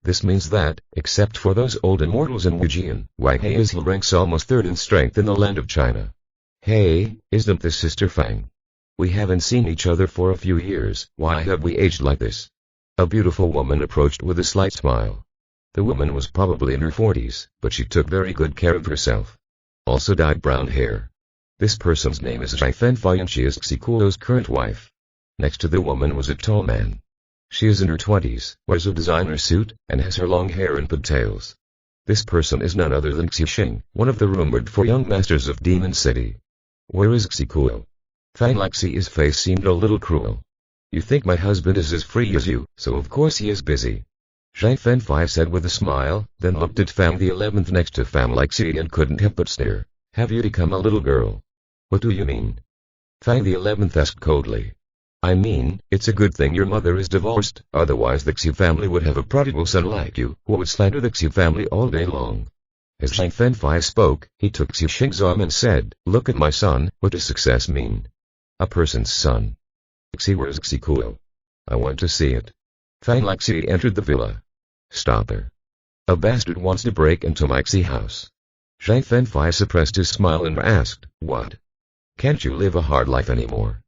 This means that, except for those old immortals in Wujian, Wang He is ranks almost 3rd in strength in the land of China. Hey, isn't this Sister Feng? We haven't seen each other for a few years, why have we aged like this? A beautiful woman approached with a slight smile. The woman was probably in her 40s, but she took very good care of herself. Also dyed brown hair. This person's name is Lin Feng and she is Xikuo's current wife. Next to the woman was a tall man. She is in her 20s, wears a designer suit, and has her long hair and pigtails. This person is none other than Xixing, one of the rumored 4 young masters of Demon City. Where is Xikuo? Fan Lexi's face seemed a little cruel. You think my husband is as free as you, so of course he is busy. Lin Feng said with a smile, then looked at Fang the 11th next to Fan Lexi and couldn't help but stare. Have you become a little girl? What do you mean? Fang the 11th asked coldly. I mean, it's a good thing your mother is divorced, otherwise the Xi family would have a prodigal son like you, who would slander the Xi family all day long. As Lin Feng spoke, he took Xixing's arm and said, Look at my son, what does success mean? A person's son. Where's Xikuo? I want to see it. Fan Lexi entered the villa. Stop her. A bastard wants to break into my Xi house. Lin Feng suppressed his smile and asked, What? Can't you live a hard life anymore?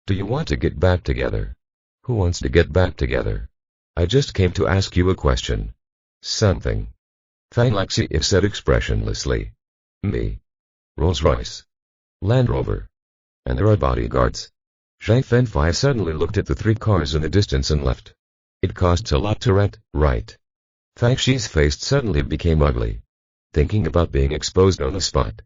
Do you want to get back together? Who wants to get back together? I just came to ask you a question. Something. Fan Lexi said expressionlessly. Me. Rolls-Royce. Land Rover. And there are bodyguards. Lin Feng suddenly looked at the 3 cars in the distance and left. It costs a lot to rent, right? Fang Xi's face suddenly became ugly. Thinking about being exposed on the spot.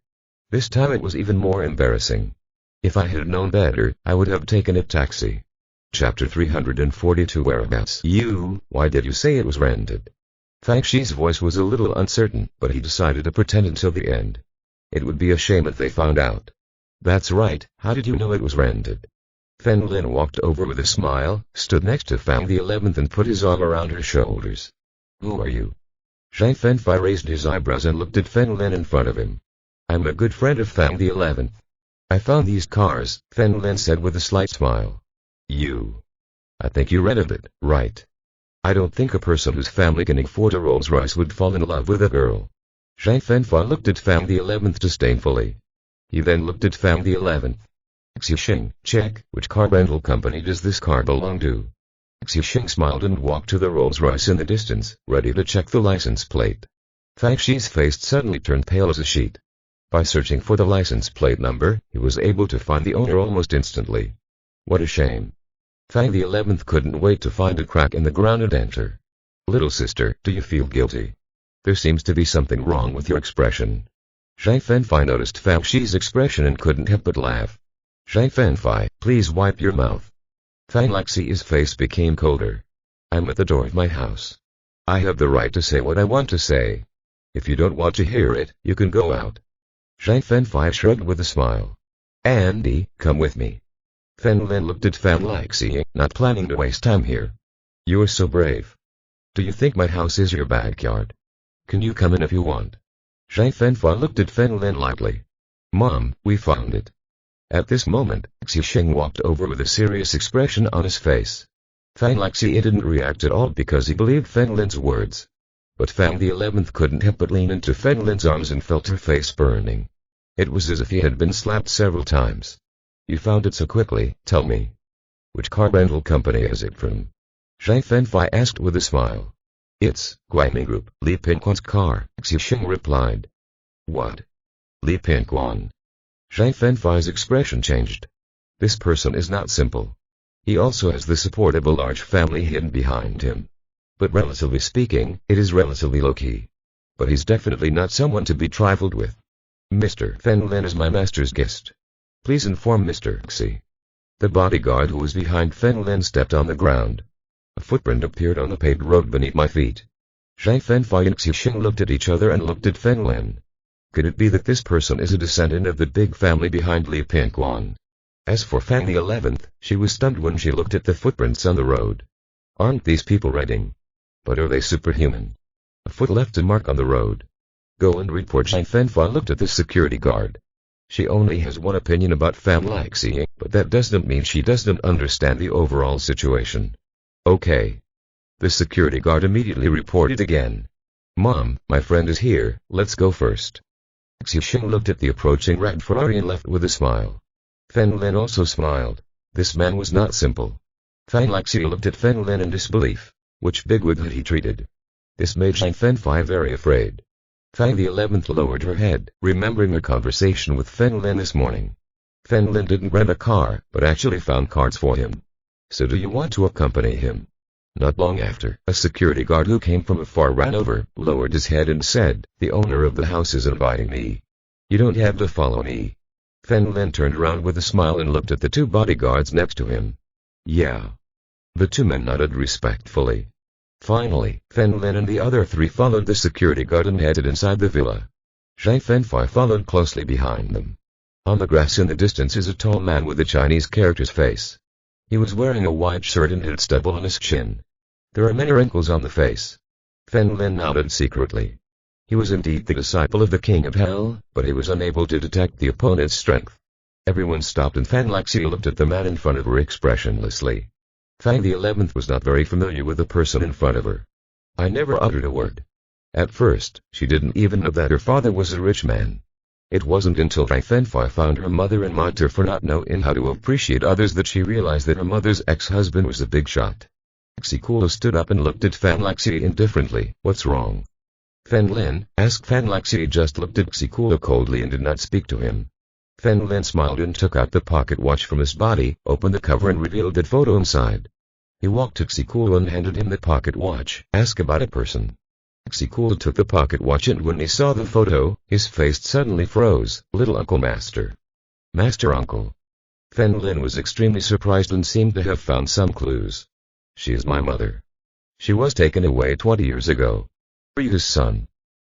This time it was even more embarrassing. If I had known better, I would have taken a taxi. Chapter 342 Whereabouts you, why did you say it was rented? Fang Xi's voice was a little uncertain, but he decided to pretend until the end. It would be a shame if they found out. That's right, how did you know it was rented? Fan Lin walked over with a smile, stood next to Fang the 11th and put his arm around her shoulders. Who are you? Lin Feng raised his eyebrows and looked at Fan Lin in front of him. I'm a good friend of Fang the 11th. I found these cars, Fan Lin said with a slight smile. You. I think you rented it, right? I don't think a person whose family can afford a Rolls-Royce would fall in love with a girl. Lin Feng looked at Fang the 11th disdainfully. He then looked at Fang the 11th. Xixing, check, which car rental company does this car belong to? Xixing smiled and walked to the Rolls-Royce in the distance, ready to check the license plate. Fang Xi's face suddenly turned pale as a sheet. By searching for the license plate number, he was able to find the owner almost instantly. What a shame. Fang the 11th couldn't wait to find a crack in the ground and enter. Little sister, do you feel guilty? There seems to be something wrong with your expression. Zhang Fenfei noticed Fang Xi's expression and couldn't help but laugh. Zhang Fenfei, please wipe your mouth. Fang Xi's face became colder. I'm at the door of my house. I have the right to say what I want to say. If you don't want to hear it, you can go out. Zhang Fenfei shrugged with a smile. Andy, come with me. Fen Lin looked at Fang Xi, not planning to waste time here. You are so brave. Do you think my house is your backyard? Can you come in if you want? Zhang Fenfei looked at Fen Lin lightly. Mom, we found it. At this moment, Xi Sheng walked over with a serious expression on his face. Fang Xi didn't react at all because he believed Fen Lin's words. But Fang the 11th couldn't help but lean into Fen Lin's arms and felt her face burning. It was as if he had been slapped several times. You found it so quickly, tell me. Which car rental company is it from? Zhang Fenfei asked with a smile. It's Guangming Group, Li Pingquan's car, Xi Sheng replied. What? Li Pingquan? Zhang Fenfei's expression changed. This person is not simple. He also has the support of a large family hidden behind him. But relatively speaking, it is relatively low-key. But he's definitely not someone to be trifled with. Mr. Fen Lin is my master's guest. Please inform Mr. Xi. The bodyguard who was behind Fen Lin stepped on the ground. A footprint appeared on the paved road beneath my feet. Zhang Fenfei and Xi Sheng looked at each other and looked at Fen Lin. Could it be that this person is a descendant of the big family behind Li Pingquan? As for Fang the 11th, she was stunned when she looked at the footprints on the road. Aren't these people riding? But are they superhuman? A foot left a mark on the road. Go and report. Zhang Fenfei looked at the security guard. She only has one opinion about Fang Xi, but that doesn't mean she doesn't understand the overall situation. Okay. The security guard immediately reported again. Mom, my friend is here, let's go first. Xi Sheng looked at the approaching red Ferrari and left with a smile. Fen Lin also smiled. This man was not simple. Fang Xi looked at Fen Lin in disbelief. Which bigwig had he treated? This made Zhang Fenfei very afraid. Fang the 11th lowered her head, remembering her conversation with Fen Lin this morning. Fen Lin didn't rent a car, but actually found cars for him. So do you want to accompany him? Not long after, a security guard who came from afar ran over, lowered his head and said, the owner of the house is inviting me. You don't have to follow me. Fen Lin turned around with a smile and looked at the two bodyguards next to him. Yeah. The two men nodded respectfully. Finally, Fen Lin and the other three followed the security guard and headed inside the villa. Zhang Fenfei followed closely behind them. On the grass in the distance is a tall man with a Chinese character's face. He was wearing a white shirt and had stubble on his chin. There are many wrinkles on the face. Fen Lin nodded secretly. He was indeed the disciple of the King of Hell, but he was unable to detect the opponent's strength. Everyone stopped and Fang Xi looked at the man in front of her expressionlessly. Fang the 11th was not very familiar with the person in front of her. I never uttered a word. At first, she didn't even know that her father was a rich man. It wasn't until Zhang Fenfei found her mother and mocked her for not knowing how to appreciate others that she realized that her mother's ex-husband was a big shot. Xi Kuo stood up and looked at Fang Xi indifferently. What's wrong? Fen Lin, asked Fang Xi. Just looked at Xi Kuo coldly and did not speak to him. Fen Lin smiled and took out the pocket watch from his body, opened the cover and revealed that photo inside. He walked to Xi Kuo and handed him the pocket watch. Ask about a person. Xi Kuo took the pocket watch and when he saw the photo, his face suddenly froze. Little Uncle Master. Master Uncle. Fen Lin was extremely surprised and seemed to have found some clues. She is my mother. She was taken away 20 years ago. Are you his son?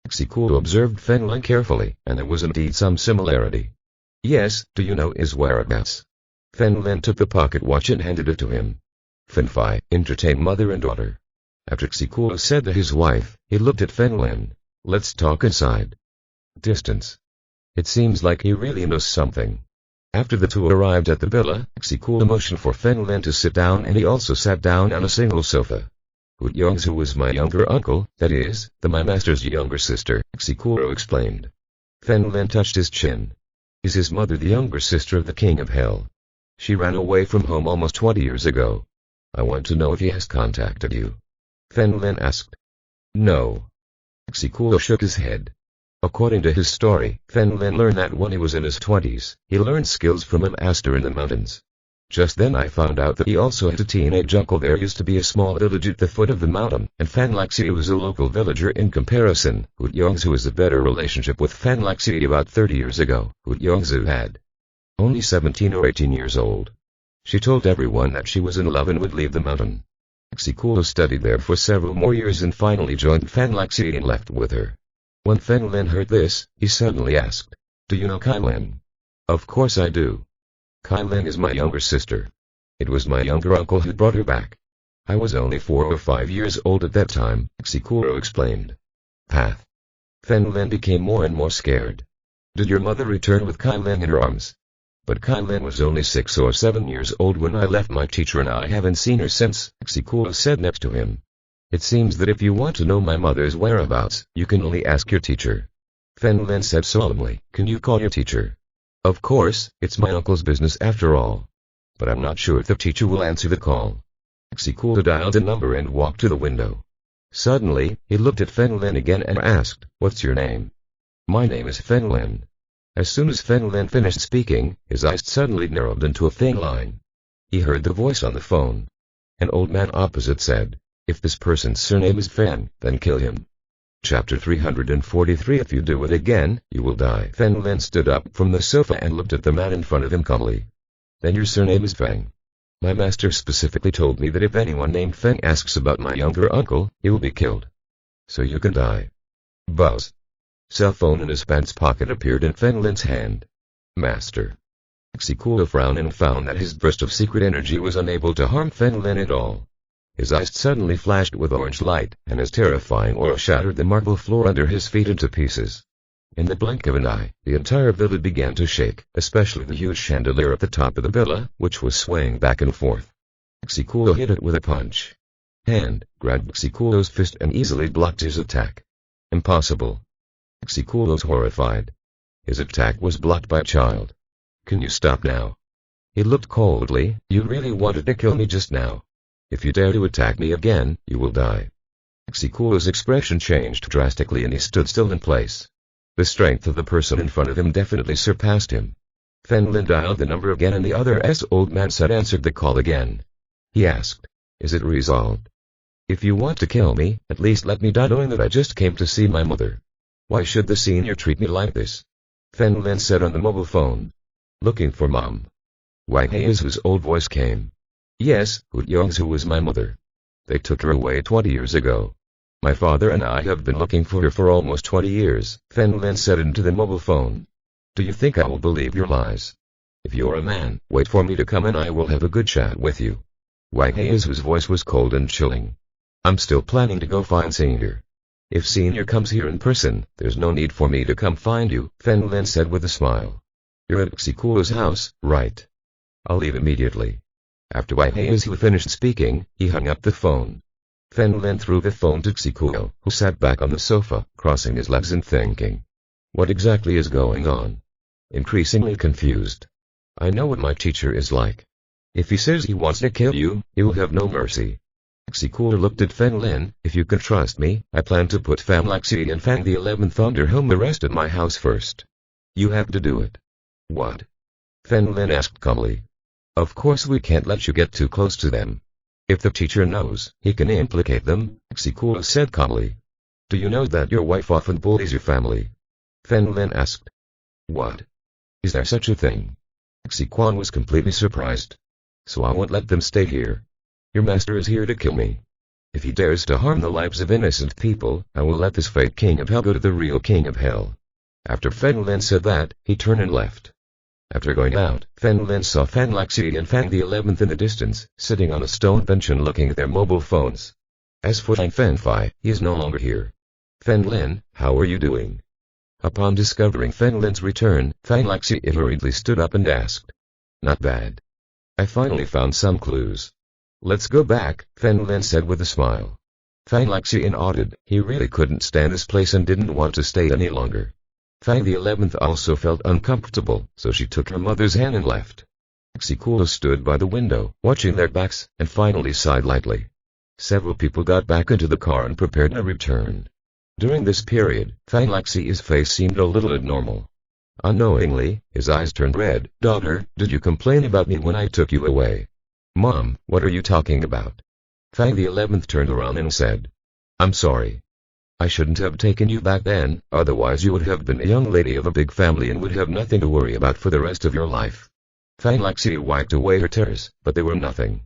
Xi Kuo observed Fen Lin carefully, and there was indeed some similarity. Yes, do you know his whereabouts? Fen Lin took the pocket watch and handed it to him. Fenfei, entertain mother and daughter. After Xi Kuo said to his wife, he looked at Fen Lin. Let's talk inside. Distance. It seems like he really knows something. After the two arrived at the villa, Xi Kuo motioned for Fen Lin to sit down and he also sat down on a single sofa. Hu Yong's who was my younger uncle, that is, my master's younger sister, Xi Kuo explained. Fen Lin touched his chin. Is his mother the younger sister of the King of Hell? She ran away from home almost 20 years ago. I want to know if he has contacted you. Fen Lin asked. No. Xi Kuo shook his head. According to his story, Fen Lin learned that when he was in his 20s, he learned skills from a master in the mountains. Just then I found out that he also had a teenage uncle. There used to be a small village at the foot of the mountain, and Fan Laxi was a local villager in comparison. Hu Yongzu has a better relationship with Fan Laxi. About 30 years ago, Hu Yongzu had only 17 or 18 years old. She told everyone that she was in love and would leave the mountain. Xikuo studied there for several more years and finally joined Fan Laxi and left with her. When Fen Lin heard this, he suddenly asked, "Do you know Kai Lin?" "Of course I do. Kai Lin is my younger sister. It was my younger uncle who brought her back. I was only 4 or 5 years old at that time," Xikuo explained. Path. Fen Lin became more and more scared. "Did your mother return with Kai Lin in her arms?" "But Kai Lin was only 6 or 7 years old when I left my teacher and I haven't seen her since," Xikuo said next to him. "It seems that if you want to know my mother's whereabouts, you can only ask your teacher." Fen Lin said solemnly, "Can you call your teacher?" "Of course, it's my uncle's business after all. But I'm not sure if the teacher will answer the call." Xikuo dialed a number and walked to the window. Suddenly, he looked at Fen Lin again and asked, "What's your name?" "My name is Fen Lin." As soon as Fen Lin finished speaking, his eyes suddenly narrowed into a thin line. He heard the voice on the phone. An old man opposite said, "If this person's surname is Fen, then kill him." Chapter 343. If you do it again, you will die. Fen Lin stood up from the sofa and looked at the man in front of him calmly. "Then your surname is Feng. My master specifically told me that if anyone named Feng asks about my younger uncle, he will be killed. So you can die." Buzz. Cell phone in his pants pocket appeared in Fen Lin's hand. "Master." Xikuo frowned and found that his burst of secret energy was unable to harm Fen Lin at all. His eyes suddenly flashed with orange light, and his terrifying aura shattered the marble floor under his feet into pieces. In the blink of an eye, the entire villa began to shake, especially the huge chandelier at the top of the villa, which was swaying back and forth. Xikuo hit it with a punch. Hand grabbed Xikuo's fist and easily blocked his attack. "Impossible." Xikuo was horrified. His attack was blocked by a child. "Can you stop now?" He looked coldly. "You really wanted to kill me just now. If you dare to attack me again, you will die." Xikuo's expression changed drastically and he stood still in place. The strength of the person in front of him definitely surpassed him. Fen Lin dialed the number again and the other old man said answered the call again. He asked, "Is it resolved? If you want to kill me, at least let me die knowing that I just came to see my mother. Why should the senior treat me like this?" Fen Lin said on the mobile phone. "Looking for Mom." Wang Hei's old voice came. "Yes, Hu Yongzu was my mother. They took her away 20 years ago. My father and I have been looking for her for almost 20 years, Fen Lin said into the mobile phone. "Do you think I will believe your lies? If you're a man, wait for me to come and I will have a good chat with you." Wang Hei's voice was cold and chilling. "I'm still planning to go find Senior. If Senior comes here in person, there's no need for me to come find you," Fen Lin said with a smile. "You're at Xikuo's house, right? I'll leave immediately." After Wang Hei's finished speaking, he hung up the phone. Fen Lin threw the phone to Xikuo, who sat back on the sofa, crossing his legs and thinking. What exactly is going on? Increasingly confused. I know what my teacher is like. If he says he wants to kill you, he will have no mercy. Xikuo looked at Fen Lin. "If you can trust me, I plan to put Fan Laxi and Fang the 11th under home arrest at my house first. You have to do it." "What?" Fen Lin asked calmly. "Of course we can't let you get too close to them. If the teacher knows, he can implicate them," Xikuo said calmly. "Do you know that your wife often bullies your family?" Fen Lin asked. "What? Is there such a thing?" Xikuo was completely surprised. "So I won't let them stay here. Your master is here to kill me. If he dares to harm the lives of innocent people, I will let this fake king of hell go to the real king of hell." After Fen Lin said that, he turned and left. After going out, Fen Lin saw Fan Laxi and Fang the 11th in the distance, sitting on a stone bench and looking at their mobile phones. As for Fang Fanfei, he is no longer here. "Fen Lin, how are you doing?" Upon discovering Fen Lin's return, Fan Laxi hurriedly stood up and asked. "Not bad. I finally found some clues." "Let's go back," Fen Lin said with a smile. Fan Laxi nodded. He really couldn't stand this place and didn't want to stay any longer. Fang the 11th also felt uncomfortable, so she took her mother's hand and left. Xikuo stood by the window, watching their backs, and finally sighed lightly. Several people got back into the car and prepared to return. During this period, Fang Lexi's face seemed a little abnormal. Unknowingly, his eyes turned red. "Daughter, did you complain about me when I took you away?" "Mom, what are you talking about?" Fang the 11th turned around and said, "I'm sorry. I shouldn't have taken you back then, otherwise you would have been a young lady of a big family and would have nothing to worry about for the rest of your life." Fang Lexi wiped away her tears, but they were nothing.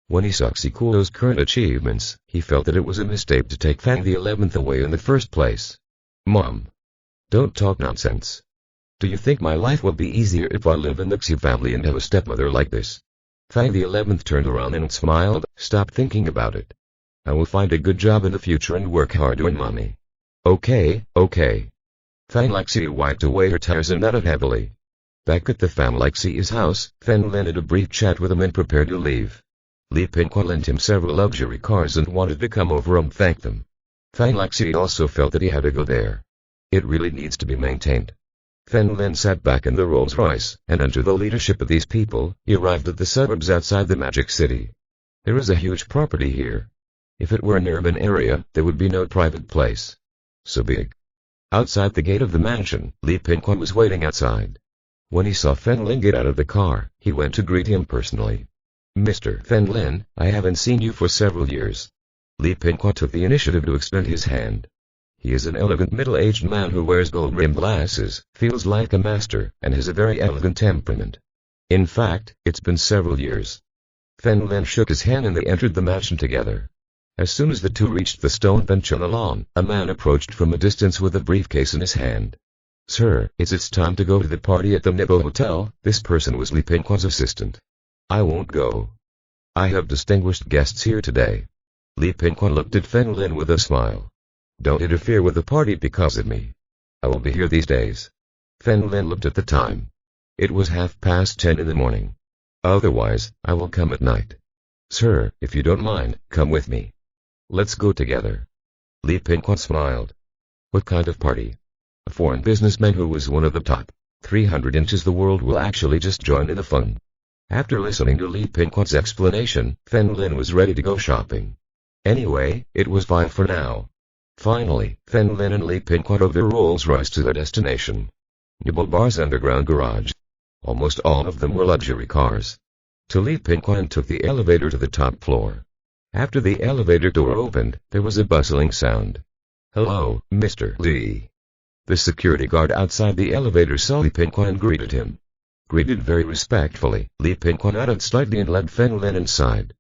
When he saw Xikuo's current achievements, he felt that it was a mistake to take Fang the 11th away in the first place. "Mom, don't talk nonsense. Do you think my life will be easier if I live in the Xi family and have a stepmother like this?" Fang the 11th turned around and smiled. "Stop thinking about it. I will find a good job in the future and work hard to earn money." Okay. Fang Lexi wiped away her tears and nodded heavily. Back at the Fang Lexi's house, Fen Lin had a brief chat with him and prepared to leave. Li Pingqua lent him several luxury cars and wanted to come over and thank them. Fang Lexi also felt that he had to go there. It really needs to be maintained. Fen Lin sat back in the Rolls Royce, and under the leadership of these people, he arrived at the suburbs outside the Magic City. There is a huge property here. If it were an urban area, there would be no private place. So big. Outside the gate of the mansion, Li Pingqua was waiting outside. When he saw Fen Lin get out of the car, he went to greet him personally. "Mr. Fen Lin, I haven't seen you for several years." Li Pingqua took the initiative to extend his hand. He is an elegant middle-aged man who wears gold-rimmed glasses, feels like a master, and has a very elegant temperament. In fact, it's been several years. Fen Lin shook his hand and they entered the mansion together. As soon as the two reached the stone bench on the lawn, a man approached from a distance with a briefcase in his hand. "Sir, it's time to go to the party at the Nippo Hotel." This person was Li Pingqua's assistant. "I won't go. I have distinguished guests here today." Li Pingqua looked at Fen Lin with a smile. "Don't interfere with the party because of me. I will be here these days." Fen Lin looked at the time. It was 10:30 in the morning. "Otherwise, I will come at night." "Sir, if you don't mind, come with me. Let's go together." Li Pingqua smiled. "What kind of party?" "A foreign businessman who was one of the top 300 inches the world will actually just join in the fun." After listening to Li Pingqua's explanation, Fen Lin was ready to go shopping. Anyway, it was fine for now. Finally, Fen Lin and Li Pingqua drove their Rolls Royce to their destination. Nibble Bar's underground garage. Almost all of them were luxury cars. To Li Pingqua and took the elevator to the top floor. After the elevator door opened, there was a bustling sound. "Hello, Mr. Li." The security guard outside the elevator saw Li Pingqua and greeted him. Greeted very respectfully, Li Pingqua nodded slightly and led Fen Lin inside.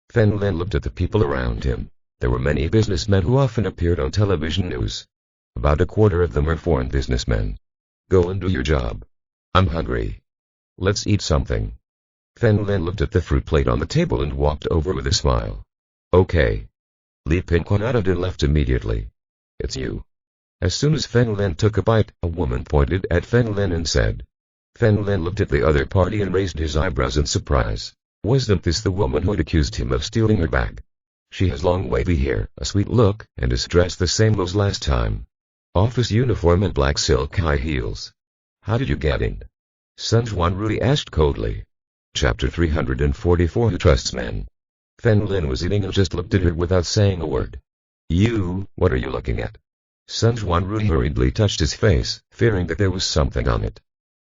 Fen Lin looked at the people around him. There were many businessmen who often appeared on television news. About a quarter of them were foreign businessmen. "Go and do your job. I'm hungry. Let's eat something." Fen Lin looked at the fruit plate on the table and walked over with a smile. "Okay." Li Pingqua nodded and left immediately. "It's you." As soon as Fen Lin took a bite, a woman pointed at Fen Lin and said. Fen Lin looked at the other party and raised his eyebrows in surprise. Wasn't this the woman who had accused him of stealing her bag? She has long wavy hair, a sweet look, and is dressed the same as last time. Office uniform and black silk high heels. "How did you get in?" Sun Juanrui asked coldly. Chapter 344 Who Trusts Men? Fen Lin was eating and just looked at her without saying a word. What are you looking at?" Sun Juanrui hurriedly touched his face, fearing that there was something on it.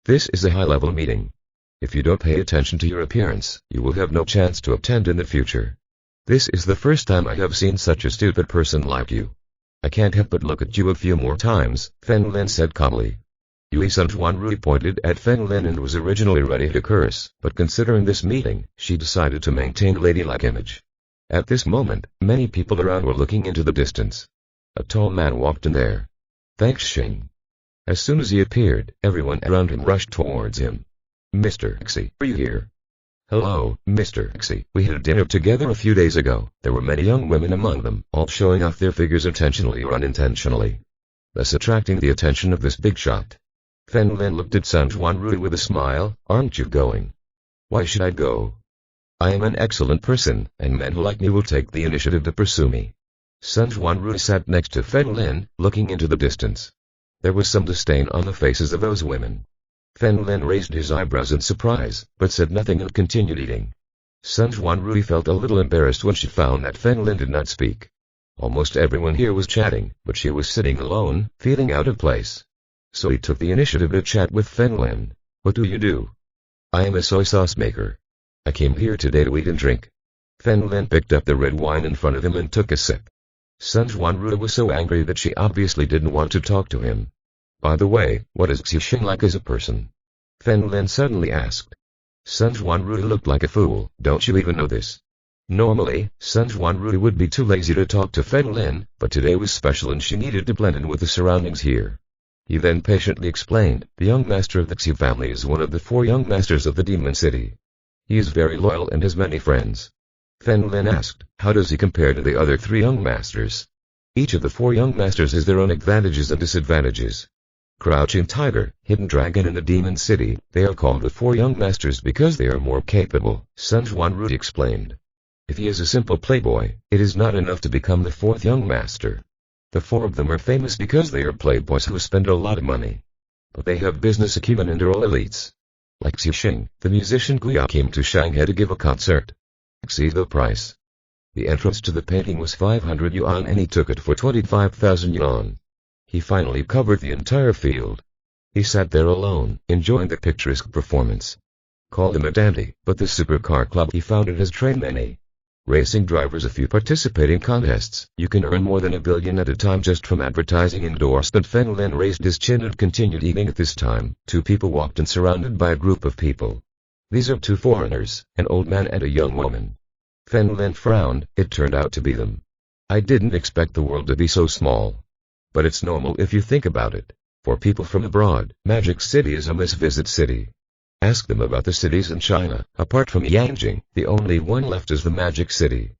"This is a high-level meeting. If you don't pay attention to your appearance, you will have no chance to attend in the future. This is the first time I have seen such a stupid person like you. I can't help but look at you a few more times," Fen Lin said calmly. Sun Juanrui pointed at Fen Lin and was originally ready to curse, but considering this meeting, she decided to maintain a ladylike image. At this moment, many people around were looking into the distance. A tall man walked in there. "Thanks, Xing." As soon as he appeared, everyone around him rushed towards him. "Mr. Xi, are you here?" "Hello, Mr. Xi. We had dinner together a few days ago. There were many young women among them, all showing off their figures intentionally or unintentionally, thus attracting the attention of this big shot." Fen Lin looked at Sun Juanrui with a smile. "Aren't you going?" "Why should I go? I am an excellent person, and men who like me will take the initiative to pursue me." Sun Juanrui sat next to Fen Lin, looking into the distance. There was some disdain on the faces of those women. Fen Lin raised his eyebrows in surprise, but said nothing and continued eating. Sun Juanrui felt a little embarrassed when she found that Fen Lin did not speak. Almost everyone here was chatting, but she was sitting alone, feeling out of place. So he took the initiative to chat with Lin. What do you do? I am a soy sauce maker. I came here today to eat and drink. Lin picked up the red wine in front of him and took a sip. Sun Juanru was so angry that she obviously didn't want to talk to him. By the way, what is Xixing like as a person? Lin suddenly asked. Sun Juanru looked like a fool. Don't you even know this? Normally, Sun Juanru would be too lazy to talk to Lin, but today was special and she needed to blend in with the surroundings here. He then patiently explained, the young master of the Xi family is one of the 4 young masters of the Demon City. He is very loyal and has many friends. Lin asked, how does he compare to the other 3 young masters? Each of the 4 young masters has their own advantages and disadvantages. Crouching Tiger, Hidden Dragon and the Demon City, they are called the 4 young masters because they are more capable, Sun Juanru explained. If he is a simple playboy, it is not enough to become the 4th young master. The 4 of them are famous because they are playboys who spend a lot of money. But they have business acumen and are all elites. Like Xixing, the musician Guya came to Shanghai to give a concert. See the price. The entrance to the painting was 500 yuan and he took it for 25,000 yuan. He finally covered the entire field. He sat there alone, enjoying the picturesque performance. Called him a dandy, but the supercar club he founded has trained many racing drivers. If you participate in contests, you can earn more than 1 billion at a time just from advertising endorsement. Lin raised his chin and continued eating. At this time, 2 people walked in surrounded by a group of people. These are 2 foreigners, an old man and a young woman. Lin frowned, it turned out to be them. I didn't expect the world to be so small. But it's normal if you think about it. For people from abroad, Magic City is a must-visit city. Ask them about the cities in China. Apart from Yanjing, the only one left is the Magic City.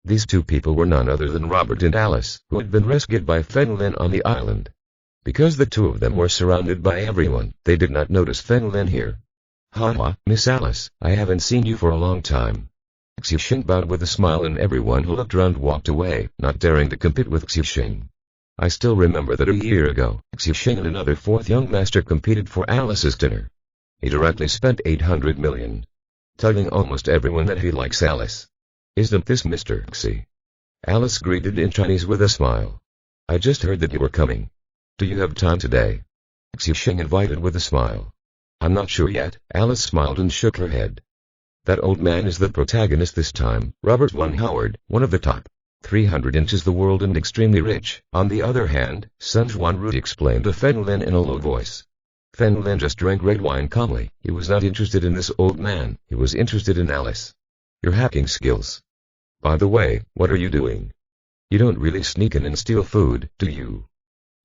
These 2 people were none other than Robert and Alice, who had been rescued by Lin on the island. Because the 2 of them were surrounded by everyone, they did not notice Lin here. Haha, Miss Alice, I haven't seen you for a long time. Xixing bowed with a smile and everyone who looked around walked away, not daring to compete with Xixing. I still remember that a year ago, Xixing and another 4th young master competed for Alice's dinner. He directly spent 800 million. Telling almost everyone that he likes Alice. Isn't this Mr. Xi? Alice greeted in Chinese with a smile. I just heard that you were coming. Do you have time today? Xixing invited with a smile. I'm not sure yet. Alice smiled and shook her head. That old man is the protagonist this time, Robert Von Howard, one of the top 300 inches the world and extremely rich. On the other hand, Sun Juanru explained to Lin in a low voice. Lin just drank red wine calmly. He was not interested in this old man, he was interested in Alice. Your hacking skills. By the way, what are you doing? You don't really sneak in and steal food, do you?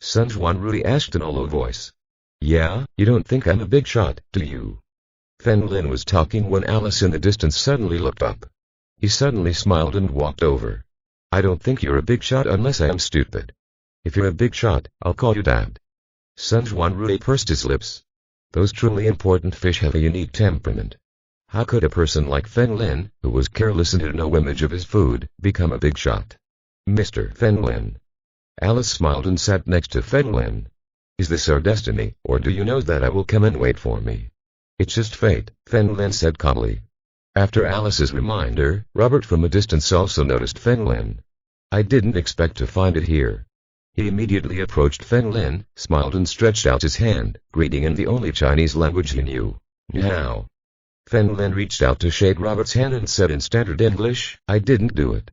Sun Juanru asked in a low voice. Yeah, you don't think I'm a big shot, do you? Lin was talking when Alice in the distance suddenly looked up. He suddenly smiled and walked over. I don't think you're a big shot unless I am stupid. If you're a big shot, I'll call you Dad. Sun Juanru pursed his lips. Those truly important fish have a unique temperament. How could a person like Lin, who was careless and had no image of his food, become a big shot? Mr. Lin. Alice smiled and sat next to Lin. Is this our destiny, or do you know that I will come and wait for me? It's just fate, Lin said calmly. After Alice's reminder, Robert from a distance also noticed Lin. I didn't expect to find it here. He immediately approached Lin, smiled and stretched out his hand, greeting in the only Chinese language he knew. Now. Lin reached out to shake Robert's hand and said in standard English, I didn't do it.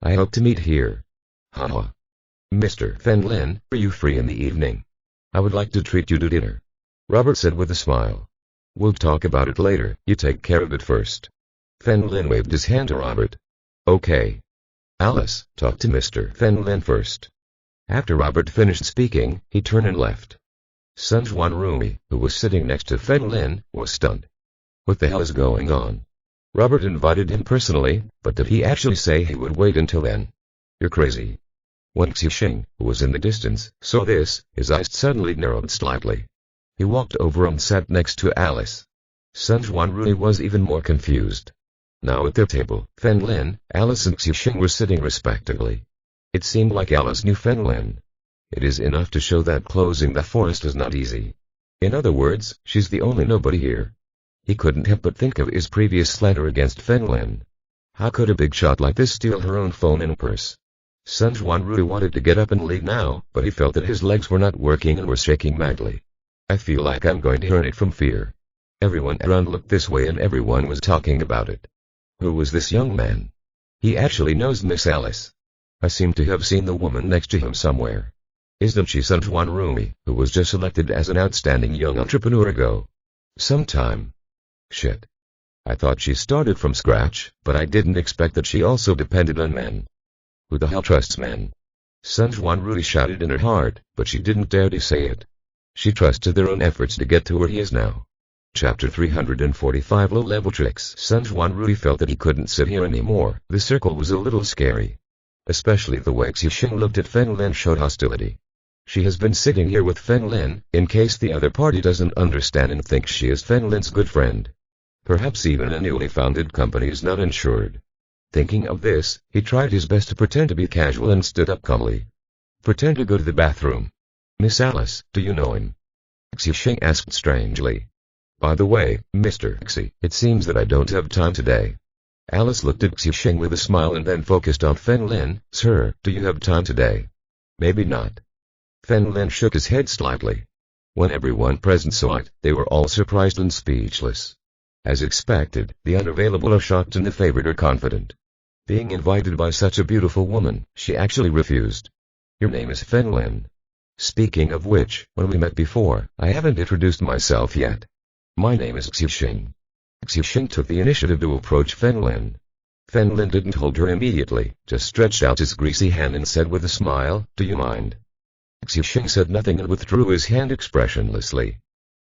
I hope to meet here. Haha. Mr. Lin, are you free in the evening? I would like to treat you to dinner. Robert said with a smile. We'll talk about it later, you take care of it first. Lin waved his hand to Robert. Okay. Alice, talk to Mr. Lin first. After Robert finished speaking, he turned and left. Sun Juanru, who was sitting next to Lin, was stunned. What the hell is going on? Robert invited him personally, but did he actually say he would wait until then? You're crazy. When Xixing, who was in the distance, saw this, his eyes suddenly narrowed slightly. He walked over and sat next to Alice. Sun Juanru was even more confused. Now at their table, Lin, Alice and Xixing were sitting respectively. It seemed like Alice knew Lin. It is enough to show that closing the forest is not easy. In other words, she's the only nobody here. He couldn't help but think of his previous slander against Lin. How could a big shot like this steal her own phone and purse? Sun Juanru wanted to get up and leave now, but he felt that his legs were not working and were shaking madly. I feel like I'm going to turn it from fear. Everyone around looked this way and everyone was talking about it. Who was this young man? He actually knows Miss Alice. I seem to have seen the woman next to him somewhere. Isn't she Sun Juanru, who was just selected as an outstanding young entrepreneur ago? Sometime. Shit. I thought she started from scratch, but I didn't expect that she also depended on men. Who the hell trusts men? Sun Juanru shouted in her heart, but she didn't dare to say it. She trusted their own efforts to get to where he is now. Chapter 345 Low-Level Tricks. Sun Juanru felt that he couldn't sit here anymore. The circle was a little scary. Especially the way Xixing looked at Feng Lin showed hostility. She has been sitting here with Feng Lin, in case the other party doesn't understand and thinks she is Feng Lin's good friend. Perhaps even a newly founded company is not insured. Thinking of this, he tried his best to pretend to be casual and stood up calmly. Pretend to go to the bathroom. Miss Alice, do you know him? Xixing asked strangely. By the way, Mr. Xi, it seems that I don't have time today. Alice looked at Xixing with a smile and then focused on Feng Lin. Sir, do you have time today? Maybe not. Feng Lin shook his head slightly. When everyone present saw it, they were all surprised and speechless. As expected, the unavailable are shocked and the favored are confident. Being invited by such a beautiful woman, she actually refused. Your name is Feng Lin. Speaking of which, when we met before, I haven't introduced myself yet. My name is Xixing. Xixing took the initiative to approach Feng Lin. Feng Lin didn't hold her immediately, just stretched out his greasy hand and said with a smile, do you mind? Xixing said nothing and withdrew his hand expressionlessly.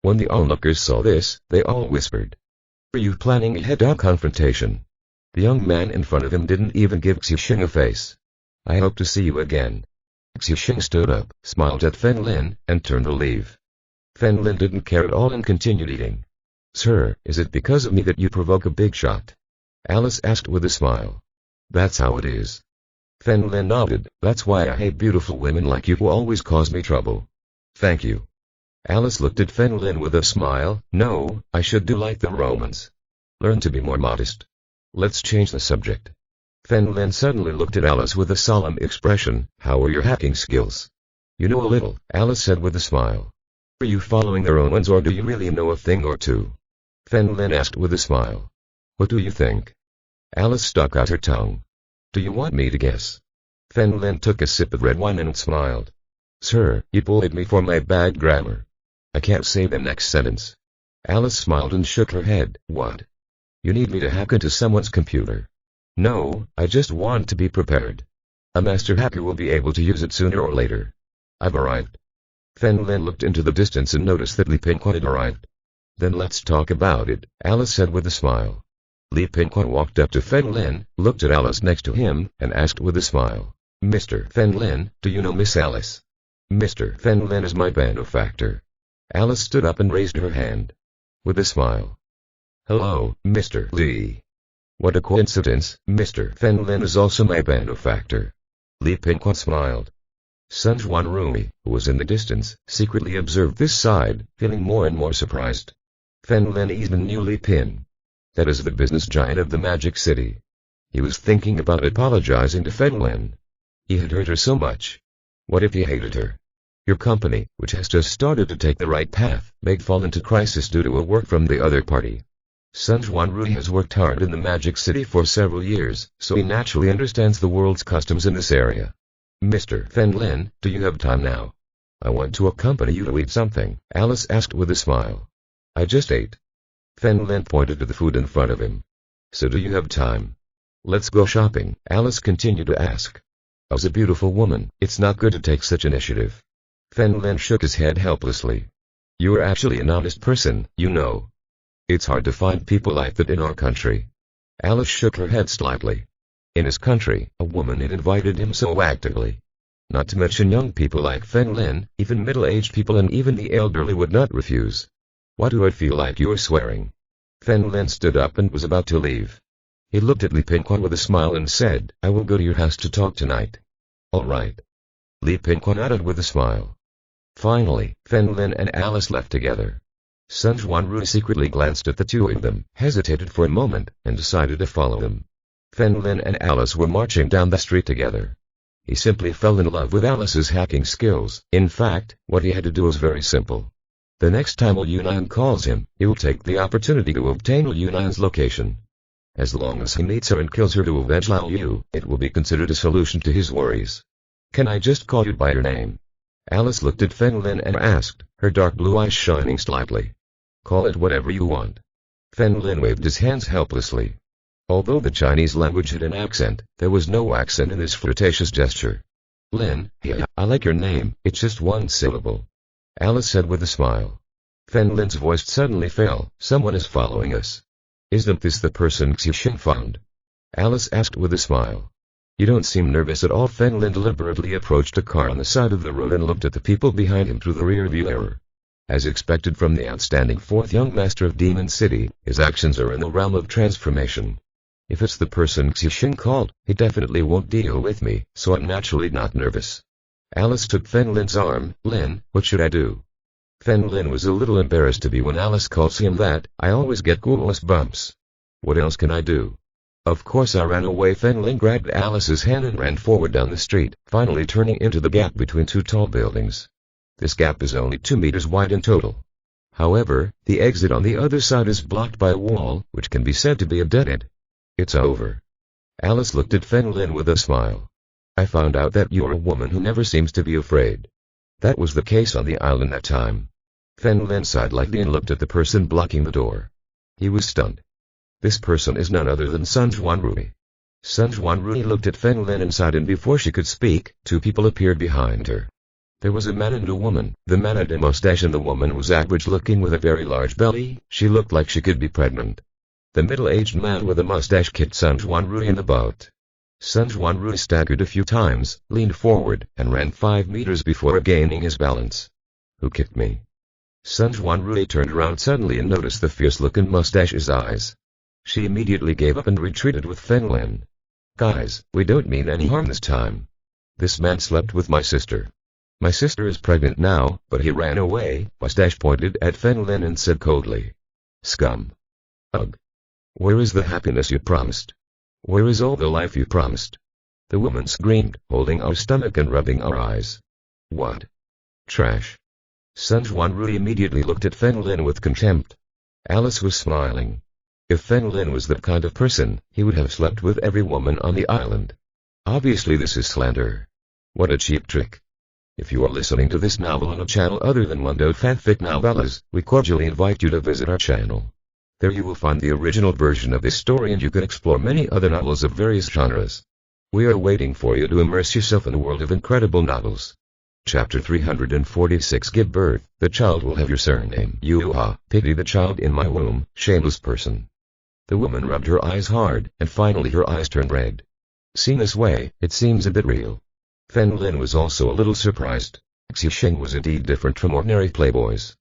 When the onlookers saw this, they all whispered. Are you planning a head-on confrontation? The young man in front of him didn't even give Xixing a face. I hope to see you again. Xixing stood up, smiled at Feng Lin, and turned to leave. Feng Lin didn't care at all and continued eating. Sir, is it because of me that you provoke a big shot? Alice asked with a smile. That's how it is. Feng Lin nodded. That's why I hate beautiful women like you who always cause me trouble. Thank you. Alice looked at Feng Lin with a smile. No, I should do like the Romans. Learn to be more modest. Let's change the subject. Feng Lin suddenly looked at Alice with a solemn expression. How are your hacking skills? You know a little, Alice said with a smile. Are you following the Romans or do you really know a thing or two? Feng Lin asked with a smile. What do you think? Alice stuck out her tongue. Do you want me to guess? Feng Lin took a sip of red wine and smiled. Sir, you bullied me for my bad grammar. I can't say the next sentence. Alice smiled and shook her head. What? You need me to hack into someone's computer? No, I just want to be prepared. A master hacker will be able to use it sooner or later. I've arrived. Feng Lin looked into the distance and noticed that Li Pingquan had arrived. Then let's talk about it, Alice said with a smile. Li Pingquan walked up to Feng Lin, looked at Alice next to him, and asked with a smile. Mr. Feng Lin, do you know Miss Alice? Mr. Feng Lin is my benefactor. Alice stood up and raised her hand. With a smile. Hello, Mr. Li. What a coincidence, Mr. Feng Lin is also my benefactor. Li Pingquan smiled. Sun Juanru, who was in the distance, secretly observed this side, feeling more and more surprised. Feng Lin even knew Li Pin. That is the business giant of the Magic City. He was thinking about apologizing to Feng Lin. He had hurt her so much. What if he hated her? Your company, which has just started to take the right path, may fall into crisis due to a work from the other party. Sun Juanru has worked hard in the Magic City for several years, so he naturally understands the world's customs in this area. Mr. Feng Lin, do you have time now? I want to accompany you to eat something, Alice asked with a smile. I just ate. Feng Lin pointed to the food in front of him. So do you have time? Let's go shopping, Alice continued to ask. As a beautiful woman, it's not good to take such initiative. Feng Lin shook his head helplessly. You are actually an honest person, you know. It's hard to find people like that in our country. Alice shook her head slightly. In his country, a woman had invited him so actively. Not to mention young people like Feng Lin, even middle-aged people and even the elderly would not refuse. Why do I feel like you're swearing? Feng Lin stood up and was about to leave. He looked at Li Pingquan with a smile and said, I will go to your house to talk tonight. All right. Li Pingquan nodded with a smile. Finally, Feng Lin and Alice left together. Sun Juanru secretly glanced at the two of them, hesitated for a moment, and decided to follow them. Feng Lin and Alice were marching down the street together. He simply fell in love with Alice's hacking skills. In fact, what he had to do was very simple. The next time Liu Nian calls him, he will take the opportunity to obtain Liu Nian's location. As long as he meets her and kills her to avenge Lao Yu, it will be considered a solution to his worries. Can I just call you by your name? Alice looked at Feng Lin and asked, her dark blue eyes shining slightly. Call it whatever you want. Feng Lin waved his hands helplessly. Although the Chinese language had an accent, there was no accent in this flirtatious gesture. Lin, yeah, I like your name, it's just one syllable. Alice said with a smile. Feng Lin's voice suddenly fell. Someone is following us. Isn't this the person Xixing found? Alice asked with a smile. You don't seem nervous at all. Feng Lin deliberately approached a car on the side of the road and looked at the people behind him through the rear-view mirror. As expected from the outstanding fourth young master of Demon City, his actions are in the realm of transformation. If it's the person Xixing called, he definitely won't deal with me, so I'm naturally not nervous. Alice took Feng Lin's arm. Lin, what should I do? Feng Lin was a little embarrassed to be when Alice calls him that. I always get goosebumps. What else can I do? Of course I ran away. Feng Lin grabbed Alice's hand and ran forward down the street, finally turning into the gap between two tall buildings. This gap is only 2 meters wide in total. However, the exit on the other side is blocked by a wall, which can be said to be a dead end. It's over. Alice looked at Feng Lin with a smile. I found out that you're a woman who never seems to be afraid. That was the case on the island that time. Feng Lin sighed lightly and looked at the person blocking the door. He was stunned. This person is none other than Sun Juanrui. Sun Juanrui looked at Feng Lin and sighed, and before she could speak, 2 people appeared behind her. There was a man and a woman. The man had a mustache and the woman was average-looking with a very large belly. She looked like she could be pregnant. The middle-aged man with a mustache kicked Sun Juanrui in the butt. Sun Juanrui staggered a few times, leaned forward, and ran 5 meters before regaining his balance. Who kicked me? Sun Juanrui turned around suddenly and noticed the fierce look in Mustache's eyes. She immediately gave up and retreated with Feng Lin. Guys, we don't mean any harm this time. This man slept with my sister. My sister is pregnant now, but he ran away. Mustache pointed at Feng Lin and said coldly. Scum. Ugh. Where is the happiness you promised? Where is all the life you promised? The woman screamed, holding our stomach and rubbing our eyes. What? Trash. Sun Juanrui immediately looked at Feng Lin with contempt. Alice was smiling. If Feng Lin was that kind of person, he would have slept with every woman on the island. Obviously this is slander. What a cheap trick. If you are listening to this novel on a channel other than Mundo Fanfic Novellas, we cordially invite you to visit our channel. There you will find the original version of this story and you can explore many other novels of various genres. We are waiting for you to immerse yourself in the world of incredible novels. Chapter 346 Give birth, the child will have your surname. You pity the child in my womb, shameless person. The woman rubbed her eyes hard, and finally her eyes turned red. Seen this way, it seems a bit real. Feng Lin was also a little surprised. Xixing was indeed different from ordinary playboys.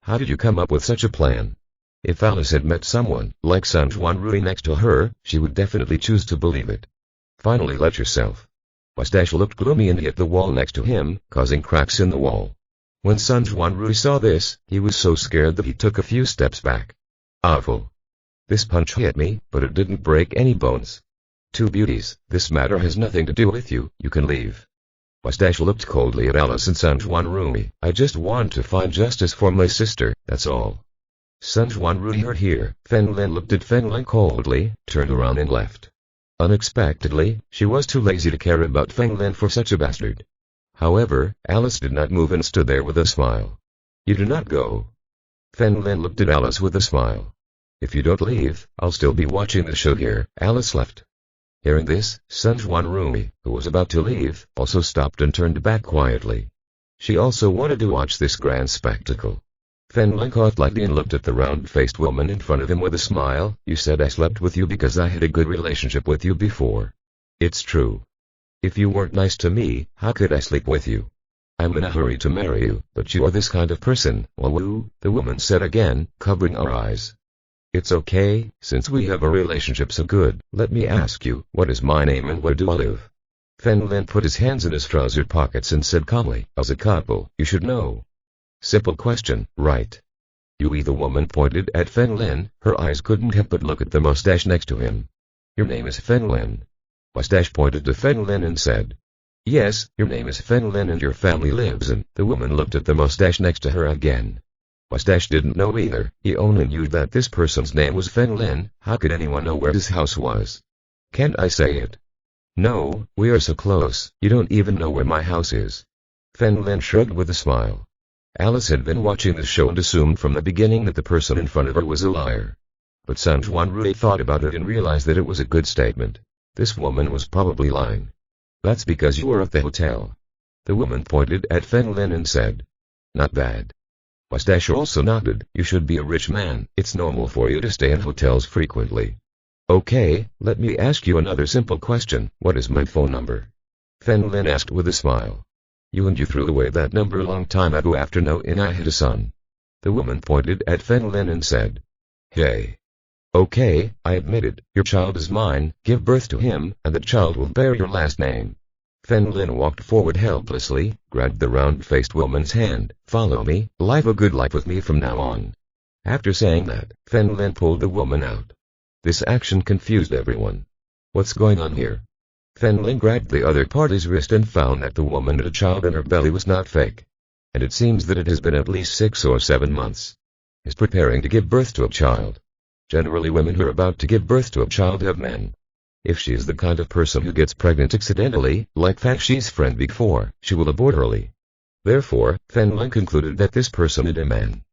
How did you come up with such a plan? If Alice had met someone, like Sun Juanrui next to her, she would definitely choose to believe it. Finally let yourself. Mustache looked gloomy and hit the wall next to him, causing cracks in the wall. When Sun Juanrui saw this, he was so scared that he took a few steps back. Awful. This punch hit me, but it didn't break any bones. 2 beauties, this matter has nothing to do with you, you can leave. Mustache looked coldly at Alice and Sun Juanrui. I just want to find justice for my sister, that's all. Sun Juanrui heard here. Feng Lin looked at Feng Lin coldly, turned around and left. Unexpectedly, she was too lazy to care about Feng Lin for such a bastard. However, Alice did not move and stood there with a smile. You do not go. Feng Lin looked at Alice with a smile. If you don't leave, I'll still be watching the show here. Alice left. Hearing this, Sun Juanrui, who was about to leave, also stopped and turned back quietly. She also wanted to watch this grand spectacle. Feng Lin coughed lightly and looked at the round-faced woman in front of him with a smile. You said I slept with you because I had a good relationship with you before. It's true. If you weren't nice to me, how could I sleep with you? I'm in a hurry to marry you, but you are this kind of person. Woo, the woman said again, covering her eyes. It's okay, since we have a relationship so good, let me ask you, what is my name and where do I live? Feng Lin put his hands in his trouser pockets and said calmly, as a couple, you should know. Simple question, right? Yui the woman pointed at Feng Lin, her eyes couldn't help but look at the mustache next to him. Your name is Feng Lin. Mustache pointed to Feng Lin and said. Yes, your name is Fen Lin and your family lives in. The woman looked at the mustache next to her again. Mustache didn't know either, he only knew that this person's name was Fen Lin. How could anyone know where his house was? Can't I say it? No, we are so close, you don't even know where my house is. Fen Lin shrugged with a smile. Alice had been watching the show and assumed from the beginning that the person in front of her was a liar. But San Juan really thought about it and realized that it was a good statement. This woman was probably lying. That's because you were at the hotel. The woman pointed at Fen Lin and said. Not bad. Mustache also nodded. You should be a rich man. It's normal for you to stay in hotels frequently. Okay, let me ask you another simple question. What is my phone number? Fen Lin asked with a smile. You threw away that number a long time ago after knowing I had a son. The woman pointed at Fen Lin and said. Hey. Okay, I admit it. Your child is mine. Give birth to him, and the child will bear your last name. Fen Lin walked forward helplessly, grabbed the round-faced woman's hand. Follow me, live a good life with me from now on. After saying that, Fen Lin pulled the woman out. This action confused everyone. What's going on here? Fen Lin grabbed the other party's wrist and found that the woman had a child in her belly was not fake. And it seems that it has been at least 6 or 7 months. Is preparing to give birth to a child. Generally women who are about to give birth to a child have men. If she is the kind of person who gets pregnant accidentally, like Fan Shi's friend before, she will abort early. Therefore, Fen Lin concluded that this person is a man.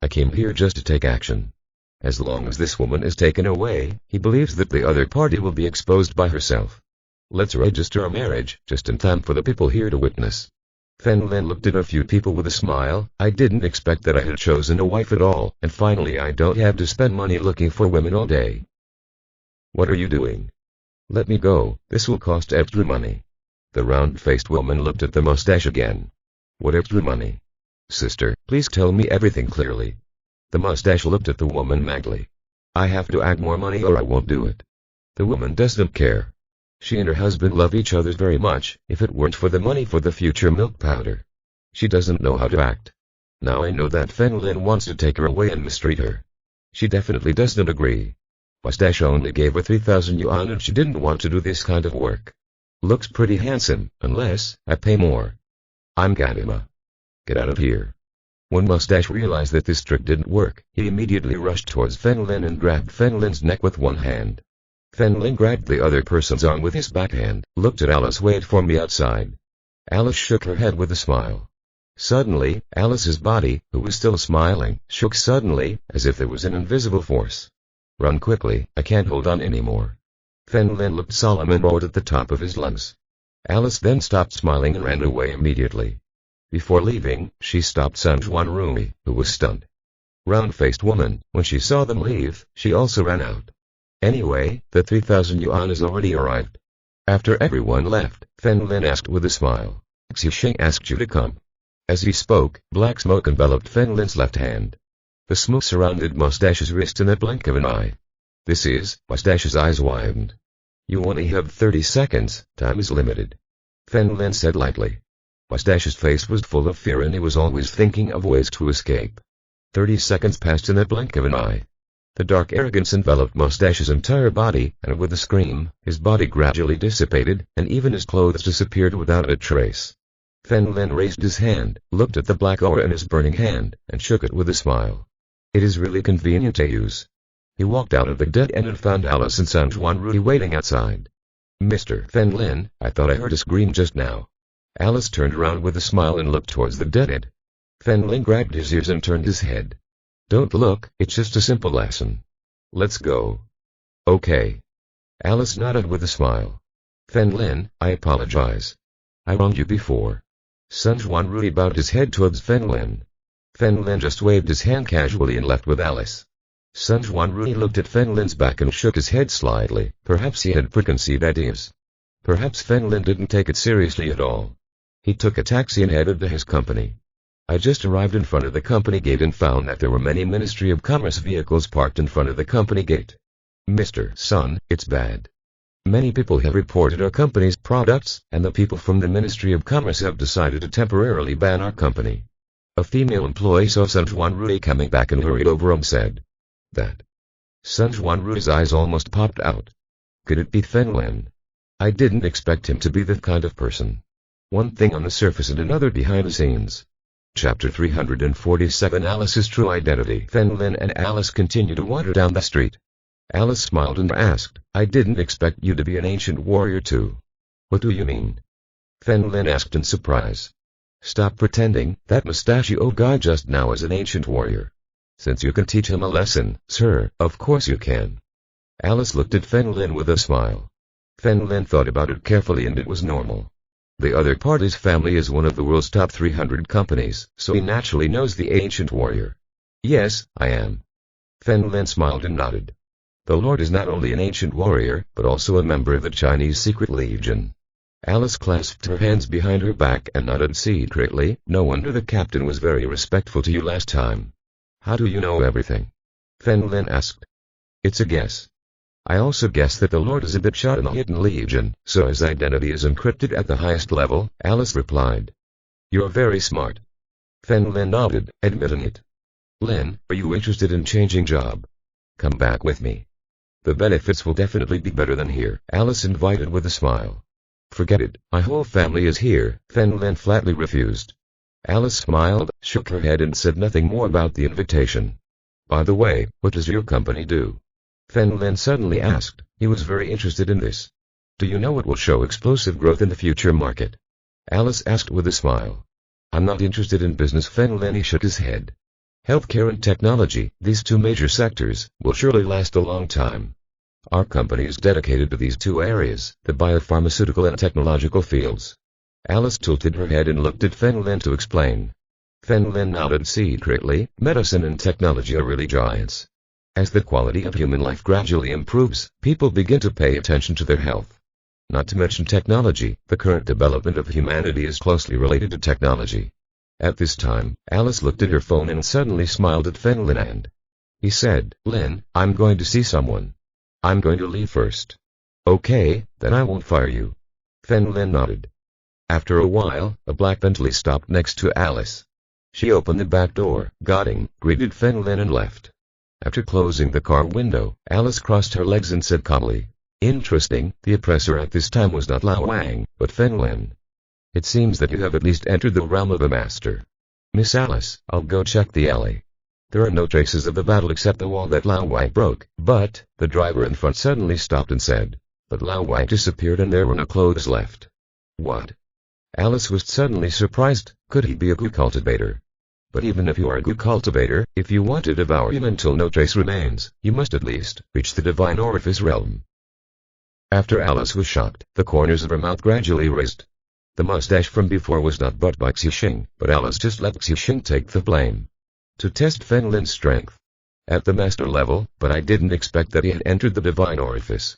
I came here just to take action. As long as this woman is taken away, he believes that the other party will be exposed by herself. Let's register a marriage, just in time for the people here to witness. Fen Lin looked at a few people with a smile. I didn't expect that I had chosen a wife at all, and finally I don't have to spend money looking for women all day. What are you doing? Let me go, this will cost extra money. The round-faced woman looked at the mustache again. What extra money? Sister, please tell me everything clearly. The mustache looked at the woman madly. I have to add more money or I won't do it. The woman doesn't care. She and her husband love each other very much, if it weren't for the money for the future milk powder. She doesn't know how to act. Now I know that Fen Lin wants to take her away and mistreat her. She definitely doesn't agree. Mustache only gave her 3,000 yuan and she didn't want to do this kind of work. Looks pretty handsome, unless I pay more. I'm Gadima. Get out of here. When Mustache realized that this trick didn't work, he immediately rushed towards Fen Lin and grabbed Fen Lin's neck with one hand. Fen Lin grabbed the other person's arm with his backhand, looked at Alice. Wait for me outside. Alice shook her head with a smile. Suddenly, Alice's body, who was still smiling, shook suddenly, as if there was an invisible force. Run quickly, I can't hold on anymore. Fen Lin looked solemn and roared at the top of his lungs. Alice then stopped smiling and ran away immediately. Before leaving, she stopped San Juan Rui, who was stunned. Round-faced woman, when she saw them leave, she also ran out. Anyway, the 3,000 yuan has already arrived. After everyone left, Fen Lin asked with a smile. Xu Sheng asked you to come. As he spoke, black smoke enveloped Fen Lin's left hand. The smoke surrounded Mustache's wrist in a blink of an eye. This is, Mustache's eyes widened. You only have 30 seconds, time is limited. Fen Lin said lightly. Mustache's face was full of fear and he was always thinking of ways to escape. 30 seconds passed in a blink of an eye. The dark arrogance enveloped Mustache's entire body, and with a scream, his body gradually dissipated, and even his clothes disappeared without a trace. Fen Lin raised his hand, looked at the black aura in his burning hand, and shook it with a smile. It is really convenient to use. He walked out of the dead end and found Alice and San Juan Rui waiting outside. Mr. Fen Lin, I thought I heard a scream just now. Alice turned around with a smile and looked towards the dead end. Fen Lin grabbed his ears and turned his head. Don't look, it's just a simple lesson. Let's go. Okay. Alice nodded with a smile. Fen Lin, I apologize. I wronged you before. San Juan Rui bowed his head towards Fen Lin. Fen Lin just waved his hand casually and left with Alice. San Juan Rui looked at Fen Lin's back and shook his head slightly. Perhaps he had preconceived ideas. Perhaps Fen Lin didn't take it seriously at all. He took a taxi and headed to his company. I just arrived in front of the company gate and found that there were many Ministry of Commerce vehicles parked in front of the company gate. Mr. Sun, it's bad. Many people have reported our company's products, and the people from the Ministry of Commerce have decided to temporarily ban our company. A female employee saw San Juan Rui coming back and hurried over and said that. San Juan Rui's eyes almost popped out. Could it be Fen Lin? I didn't expect him to be that kind of person. One thing on the surface and another behind the scenes. Chapter 347 Alice's True Identity. Then Lin and Alice continued to wander down the street. Alice smiled and asked, I didn't expect you to be an ancient warrior too. What do you mean? Then Lin asked in surprise. Stop pretending, that mustachioed guy just now is an ancient warrior. Since you can teach him a lesson, sir, of course you can. Alice looked at Fen Lin with a smile. Fen Lin thought about it carefully and it was normal. The other party's family is one of the world's top 300 companies, so he naturally knows the ancient warrior. Yes, I am. Fen Lin smiled and nodded. The Lord is not only an ancient warrior, but also a member of the Chinese Secret Legion. Alice clasped her hands behind her back and nodded secretly. No wonder the captain was very respectful to you last time. How do you know everything? Fen Lin asked. It's a guess. I also guess that the Lord is a bit shot in the Hidden Legion, so his identity is encrypted at the highest level, Alice replied. You're very smart. Fen Lin nodded, admitting it. Lin, are you interested in changing job? Come back with me. The benefits will definitely be better than here, Alice invited with a smile. Forget it, my whole family is here, Fen Lin flatly refused. Alice smiled, shook her head and said nothing more about the invitation. By the way, what does your company do? Fen Lin suddenly asked. He was very interested in this. Do you know what will show explosive growth in the future market? Alice asked with a smile. I'm not interested in business. Fen Lin shook his head. Healthcare and technology, these two major sectors, will surely last a long time. Our company is dedicated to these two areas, the biopharmaceutical and technological fields. Alice tilted her head and looked at Fen Lin to explain. Fen Lin nodded secretly. Medicine and technology are really giants. As the quality of human life gradually improves, people begin to pay attention to their health. Not to mention technology, the current development of humanity is closely related to technology. At this time, Alice looked at her phone and suddenly smiled at Fen Lin and he said, Lin, I'm going to see someone. I'm going to leave first. Okay, then I won't fire you. Fen Lin nodded. After a while, a black Bentley stopped next to Alice. She opened the back door, got in, greeted Fen Lin and left. After closing the car window, Alice crossed her legs and said calmly, Interesting, the oppressor at this time was not Lao Wang, but Fen Lin. It seems that you have at least entered the realm of a master. Miss Alice, I'll go check the alley. There are no traces of the battle except the wall that Lao Wang broke, but, the driver in front suddenly stopped and said, but Lao Wang disappeared and there were no clothes left. What? Alice was suddenly surprised. Could he be a goo cultivator? But even if you are a good cultivator, if you want to devour him until no trace remains, you must at least reach the divine orifice realm. After Alice was shocked, the corners of her mouth gradually raised. The mustache from before was not brought by Xixing, but Alice just let Xixing take the blame. To test Fen Lin's strength. At the master level, but I didn't expect that he had entered the divine orifice.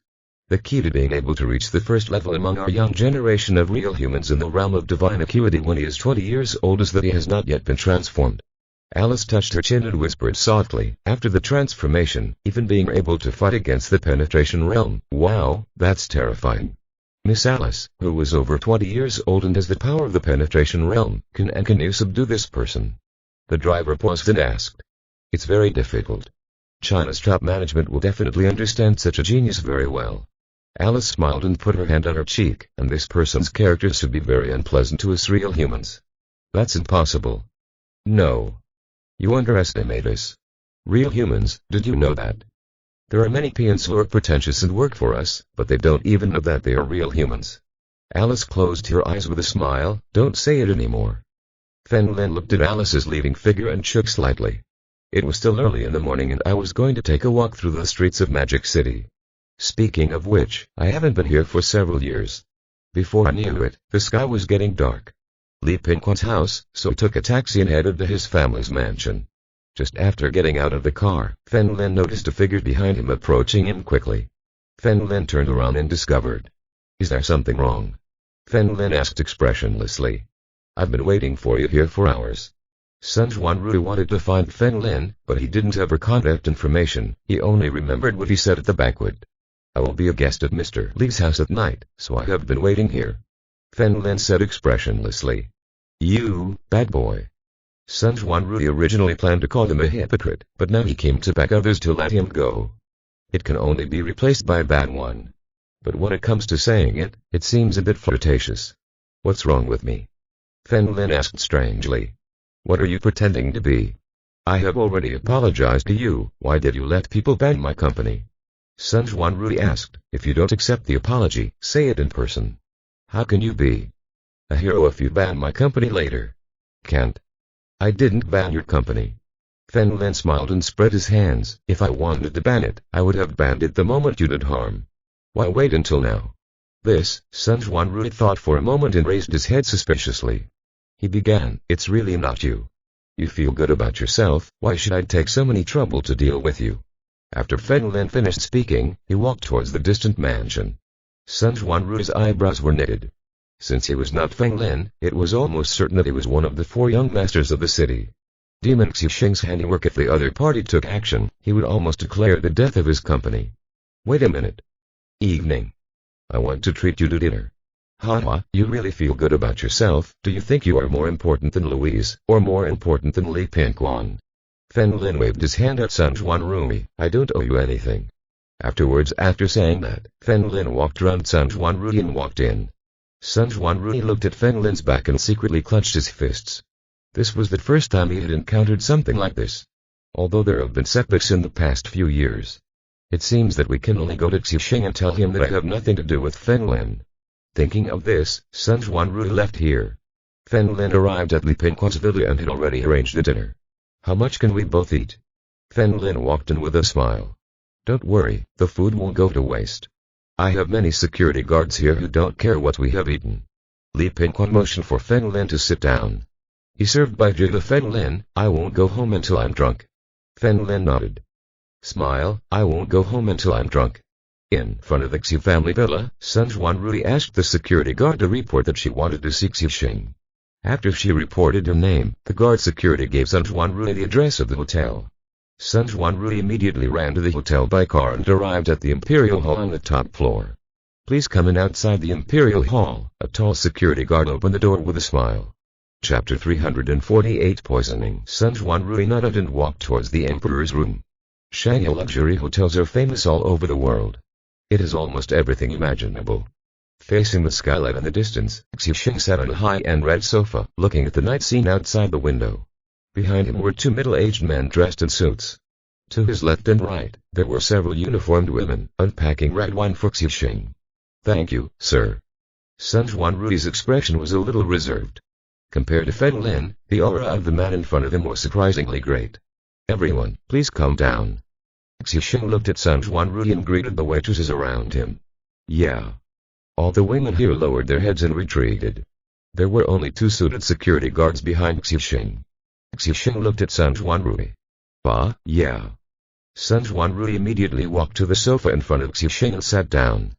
The key to being able to reach the first level among our young generation of real humans in the realm of divine acuity when he is 20 years old is that he has not yet been transformed. Alice touched her chin and whispered softly, after the transformation, even being able to fight against the penetration realm. Wow, that's terrifying. Miss Alice, who was over 20 years old and has the power of the penetration realm, can you subdue this person? The driver paused and asked. It's very difficult. China's top management will definitely understand such a genius very well. Alice smiled and put her hand on her cheek, and this person's character should be very unpleasant to us real humans. That's impossible. No. You underestimate us. Real humans, did you know that? There are many peons who are pretentious and work for us, but they don't even know that they are real humans. Alice closed her eyes with a smile. Don't say it anymore. Fen Lin looked at Alice's leaving figure and shook slightly. It was still early in the morning and I was going to take a walk through the streets of Magic City. Speaking of which, I haven't been here for several years. Before I knew it, the sky was getting dark. Li Pingquan's house, so I took a taxi and headed to his family's mansion. Just after getting out of the car, Fen Lin noticed a figure behind him approaching him quickly. Fen Lin turned around and discovered. Is there something wrong? Fen Lin asked expressionlessly. I've been waiting for you here for hours. Sun Juanru wanted to find Fen Lin, but he didn't have her contact information. He only remembered what he said at the banquet. I will be a guest at Mr. Li's house at night, so I have been waiting here. Fen Lin said expressionlessly. You, bad boy. Sun Juanru originally planned to call him a hypocrite, but now he came to beg others to let him go. It can only be replaced by a bad one. But when it comes to saying it, it seems a bit flirtatious. What's wrong with me? Fen Lin asked strangely. What are you pretending to be? I have already apologized to you. Why did you let people ban my company? Sun Juanrui asked. If you don't accept the apology, say it in person. How can you be a hero if you ban my company later? Can't. I didn't ban your company. Fen Lin smiled and spread his hands. If I wanted to ban it, I would have banned it the moment you did harm. Why wait until now? This, Sun Juanrui thought for a moment and raised his head suspiciously. He began, it's really not you. You feel good about yourself, why should I take so many trouble to deal with you? After Fen Lin finished speaking, he walked towards the distant mansion. Sun Juanrui's eyebrows were knitted. Since he was not Feng Lin, it was almost certain that he was one of the 4 young masters of the city. Demon Xixing's handiwork. If the other party took action, he would almost declare the death of his company. Wait a minute. Evening. I want to treat you to dinner. Haha, you really feel good about yourself? Do you think you are more important than Louise, or more important than Li Pingquan? Fen Lin waved his hand at Sun Juanrui. I don't owe you anything. Afterwards, after saying that, Fen Lin walked around Sun Juanrui and walked in. Sun Juanrui looked at Fen Lin's back and secretly clenched his fists. This was the first time he had encountered something like this. Although there have been setbacks in the past few years, it seems that we can only go to Xixing and tell him that I have nothing to do with Fen Lin. Thinking of this, Sun Juanrui left here. Fen Lin arrived at Li Pingquan's villa and had already arranged the dinner. How much can we both eat? Fen Lin walked in with a smile. Don't worry, the food won't go to waste. I have many security guards here who don't care what we have eaten. Li Pingquan motioned for Fen Lin to sit down. He served by Jiga Fen Lin, I won't go home until I'm drunk. Fen Lin nodded. Smile, I won't go home until I'm drunk. In front of the Xi family villa, Sun Juanrui asked the security guard to report that she wanted to see Xixing. After she reported her name, the guard security gave Sun Juanrui the address of the hotel. Sun Juanrui immediately ran to the hotel by car and arrived at the Imperial Hall on the top floor. Please come in outside the Imperial Hall. A tall security guard opened the door with a smile. Chapter 348 Poisoning. Sun Juanrui nodded and walked towards the Emperor's room. Shanghai luxury hotels are famous all over the world. It has almost everything imaginable. Facing the skylight in the distance, Xixing sat on a high-end red sofa, looking at the night scene outside the window. Behind him were 2 middle-aged men dressed in suits. To his left and right, there were several uniformed women, unpacking red wine for Xixing. Thank you, sir. Sun Juanrui's expression was a little reserved. Compared to Fen Lin, the aura of the man in front of him was surprisingly great. Everyone, please calm down. Xixing looked at Sun Juanrui and greeted the waitresses around him. Yeah. All the women here lowered their heads and retreated. There were only 2 suited security guards behind Xixing. Xixing looked at Sun Juanrui. Yeah. Sun Juanrui immediately walked to the sofa in front of Xixing and sat down.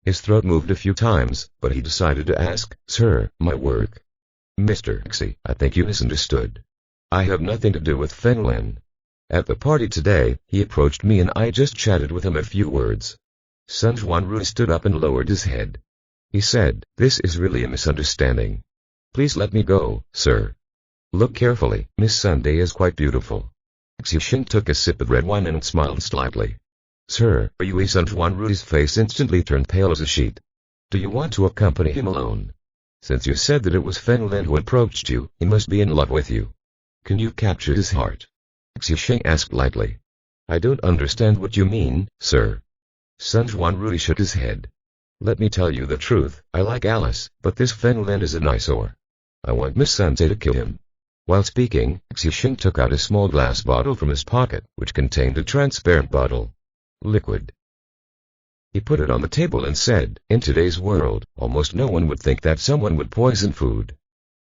His throat moved a few times, but he decided to ask, Sir, my work. Mr. Xi, I think you misunderstood. I have nothing to do with Fen Lin. At the party today, he approached me and I just chatted with him a few words. Sun Juanrui stood up and lowered his head. He said, this is really a misunderstanding. Please let me go, sir. Look carefully, Miss Sunday is quite beautiful. Xixing took a sip of red wine and smiled slightly. Sir, are you? Sun Juanrui's face instantly turned pale as a sheet. Do you want to accompany him alone? Since you said that it was Fen Lin who approached you, he must be in love with you. Can you capture his heart? Xixing asked lightly. I don't understand what you mean, sir. Sun Juanrui shook his head. Let me tell you the truth, I like Alice, but this Fen Lin is an eyesore. I want Miss Sunday to kill him. While speaking, Xixing took out a small glass bottle from his pocket, which contained a transparent bottle. Liquid. He put it on the table and said, in today's world, almost no one would think that someone would poison food.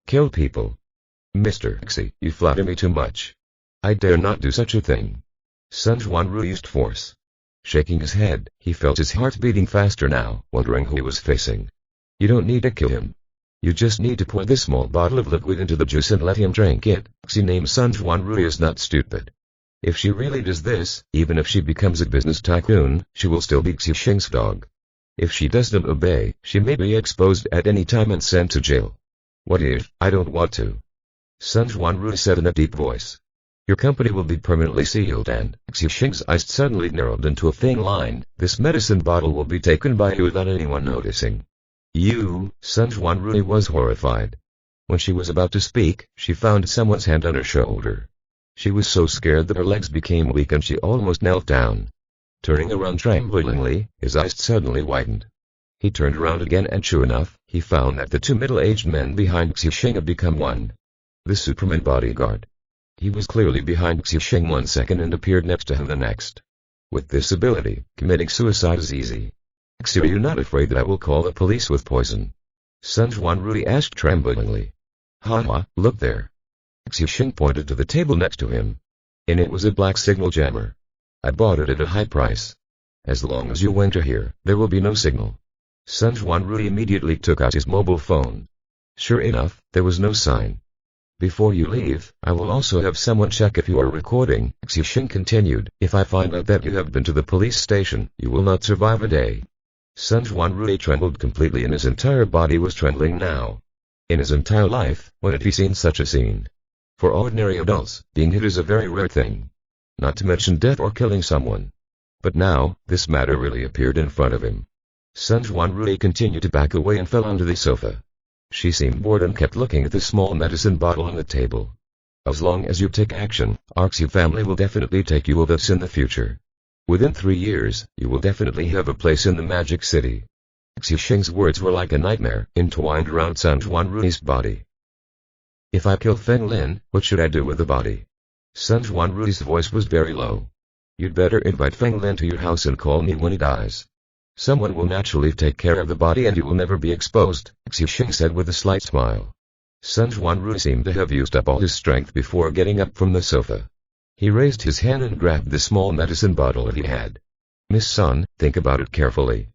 Kill people. Mr. Xi, you flatter me too much. I dare not do such a thing. Sun Juanrui used force. Shaking his head, he felt his heart beating faster now, wondering who he was facing. You don't need to kill him. You just need to pour this small bottle of liquid into the juice and let him drink it. Xi named Sun Juanrui is not stupid. If she really does this, even if she becomes a business tycoon, she will still be Xixing's dog. If she doesn't obey, she may be exposed at any time and sent to jail. What if I don't want to? Sun Juanrui said in a deep voice. Your company will be permanently sealed and Xixing's eyes suddenly narrowed into a thin line. This medicine bottle will be taken by you without anyone noticing. You, Sun Juanrui was horrified. When she was about to speak, she found someone's hand on her shoulder. She was so scared that her legs became weak and she almost knelt down. Turning around tremblingly, his eyes suddenly widened. He turned around again and sure enough, he found that the two middle-aged men behind Xi had become one. The Superman bodyguard. He was clearly behind Xi 1 second and appeared next to him the next. With this ability, committing suicide is easy. Xi, are you not afraid that I will call the police with poison? Sun Juanrui asked tremblingly. Haha, look there. Xi pointed to the table next to him. In it was a black signal jammer. I bought it at a high price. As long as you enter here, there will be no signal. Sun Juanrui immediately took out his mobile phone. Sure enough, there was no sign. Before you leave, I will also have someone check if you are recording, Xi continued. If I find out that you have been to the police station, you will not survive a day. Sun Juanrui trembled completely and his entire body was trembling now. In his entire life, when had he seen such a scene? For ordinary adults, being hit is a very rare thing. Not to mention death or killing someone. But now, this matter really appeared in front of him. Sun Juanrui continued to back away and fell onto the sofa. She seemed bored and kept looking at the small medicine bottle on the table. As long as you take action, our Xi family will definitely take you with us in the future. Within 3 years, you will definitely have a place in the Magic City. Xi Sheng's words were like a nightmare, entwined around Sun Juanrui's body. If I kill Feng Lin, what should I do with the body? Sun Juanrui's voice was very low. You'd better invite Feng Lin to your house and call me when he dies. Someone will naturally take care of the body and you will never be exposed, Xi Sheng said with a slight smile. Sun Juanrui seemed to have used up all his strength before getting up from the sofa. He raised his hand and grabbed the small medicine bottle that he had. Miss Sun, think about it carefully.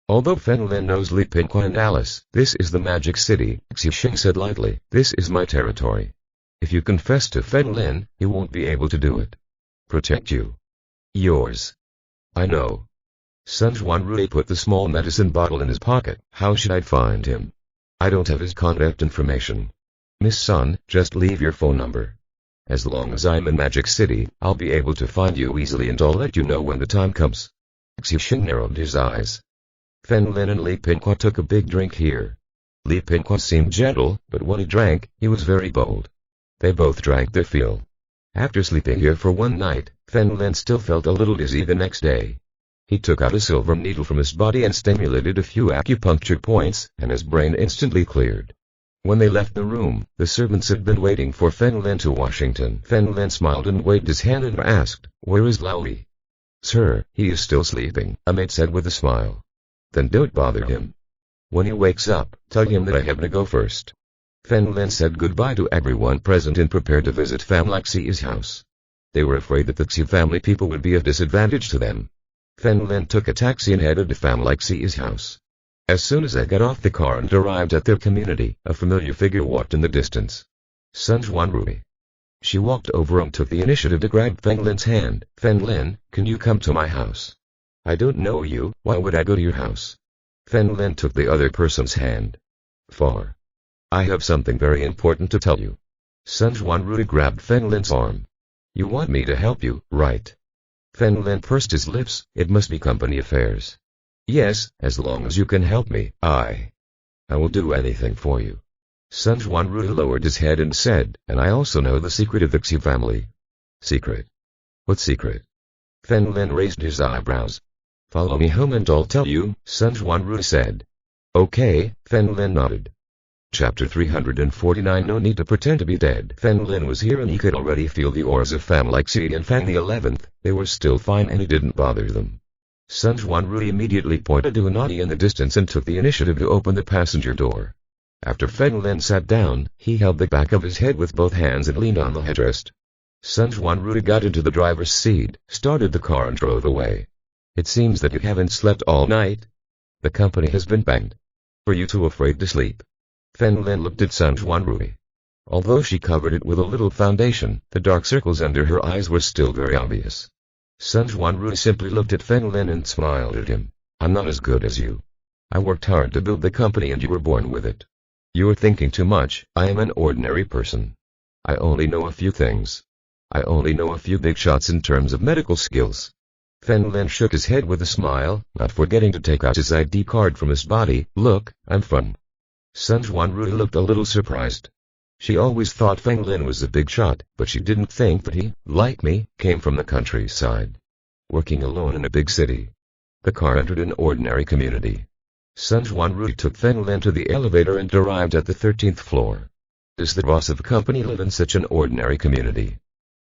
Although Feng Lin knows Li Pingqi and Alice, this is the Magic City, Xi Sheng said lightly. This is my territory. If you confess to Feng Lin, he won't be able to do it. Protect you. Yours. I know. Sun Juanrui put the small medicine bottle in his pocket. How should I find him? I don't have his contact information. Miss Sun, just leave your phone number. As long as I'm in Magic City, I'll be able to find you easily and I'll let you know when the time comes. Xi Sheng narrowed his eyes. Feng Lin and Li Pingqi took a big drink here. Li Pingqi seemed gentle, but when he drank, he was very bold. They both drank their fill. After sleeping here for one night, Feng Lin still felt a little dizzy the next day. He took out a silver needle from his body and stimulated a few acupuncture points, and his brain instantly cleared. When they left the room, the servants had been waiting for Feng Lin to Washington. Feng Lin smiled and waved his hand and asked, "Where is Laoli?" "Sir, he is still sleeping," a maid said with a smile. "Then don't bother him. When he wakes up, tell him that I have to go first." Feng Lin said goodbye to everyone present and prepared to visit Family Xi's house. They were afraid that the Xi family people would be a disadvantage to them. Feng Lin took a taxi and headed to Family Xi's house. As soon as they got off the car and arrived at their community, a familiar figure walked in the distance. Sun Juanrui. She walked over and took the initiative to grab Feng Lin's hand. "Feng Lin, can you come to my house?" "I don't know you, why would I go to your house?" Feng Lin took the other person's hand. "Far. I have something very important to tell you." Sun Juanrui grabbed Feng Lin's arm. "You want me to help you, right?" Feng Lin pursed his lips. "It must be company affairs." "Yes, as long as you can help me, I will do anything for you." Sun Juanrui lowered his head and said, "And I also know the secret of the Xi family." "Secret? What secret?" Feng Lin raised his eyebrows. "Follow me home and I'll tell you," Sun Juanrui said. "Okay," Feng Lin nodded. Chapter 349. No need to pretend to be dead. Feng Lin was here and he could already feel the auras of Family Xi and Fang the 11th. They were still fine and it didn't bother them. Sun Juanrui immediately pointed to a naughty in the distance and took the initiative to open the passenger door. After Feng Lin sat down, he held the back of his head with both hands and leaned on the headrest. Sun Juanrui got into the driver's seat, started the car and drove away. "It seems that you haven't slept all night. The company has been banged. Were you too afraid to sleep?" Feng Lin looked at Sun Juanrui. Although she covered it with a little foundation, the dark circles under her eyes were still very obvious. Sun Juanrui simply looked at Feng Lin and smiled at him. "I'm not as good as you. I worked hard to build the company and you were born with it. You're thinking too much. I am an ordinary person. I only know a few things. I only know a few big shots in terms of medical skills." Fen Lin shook his head with a smile, not forgetting to take out his ID card from his body. Look, I'm from. Sun Juanru looked a little surprised. She always thought Feng Lin was a big shot, but she didn't think that he, like me, came from the countryside. Working alone in a big city. The car entered an ordinary community. Sun Juanru took Feng Lin to the elevator and arrived at the 13th floor. Does the boss of a company live in such an ordinary community?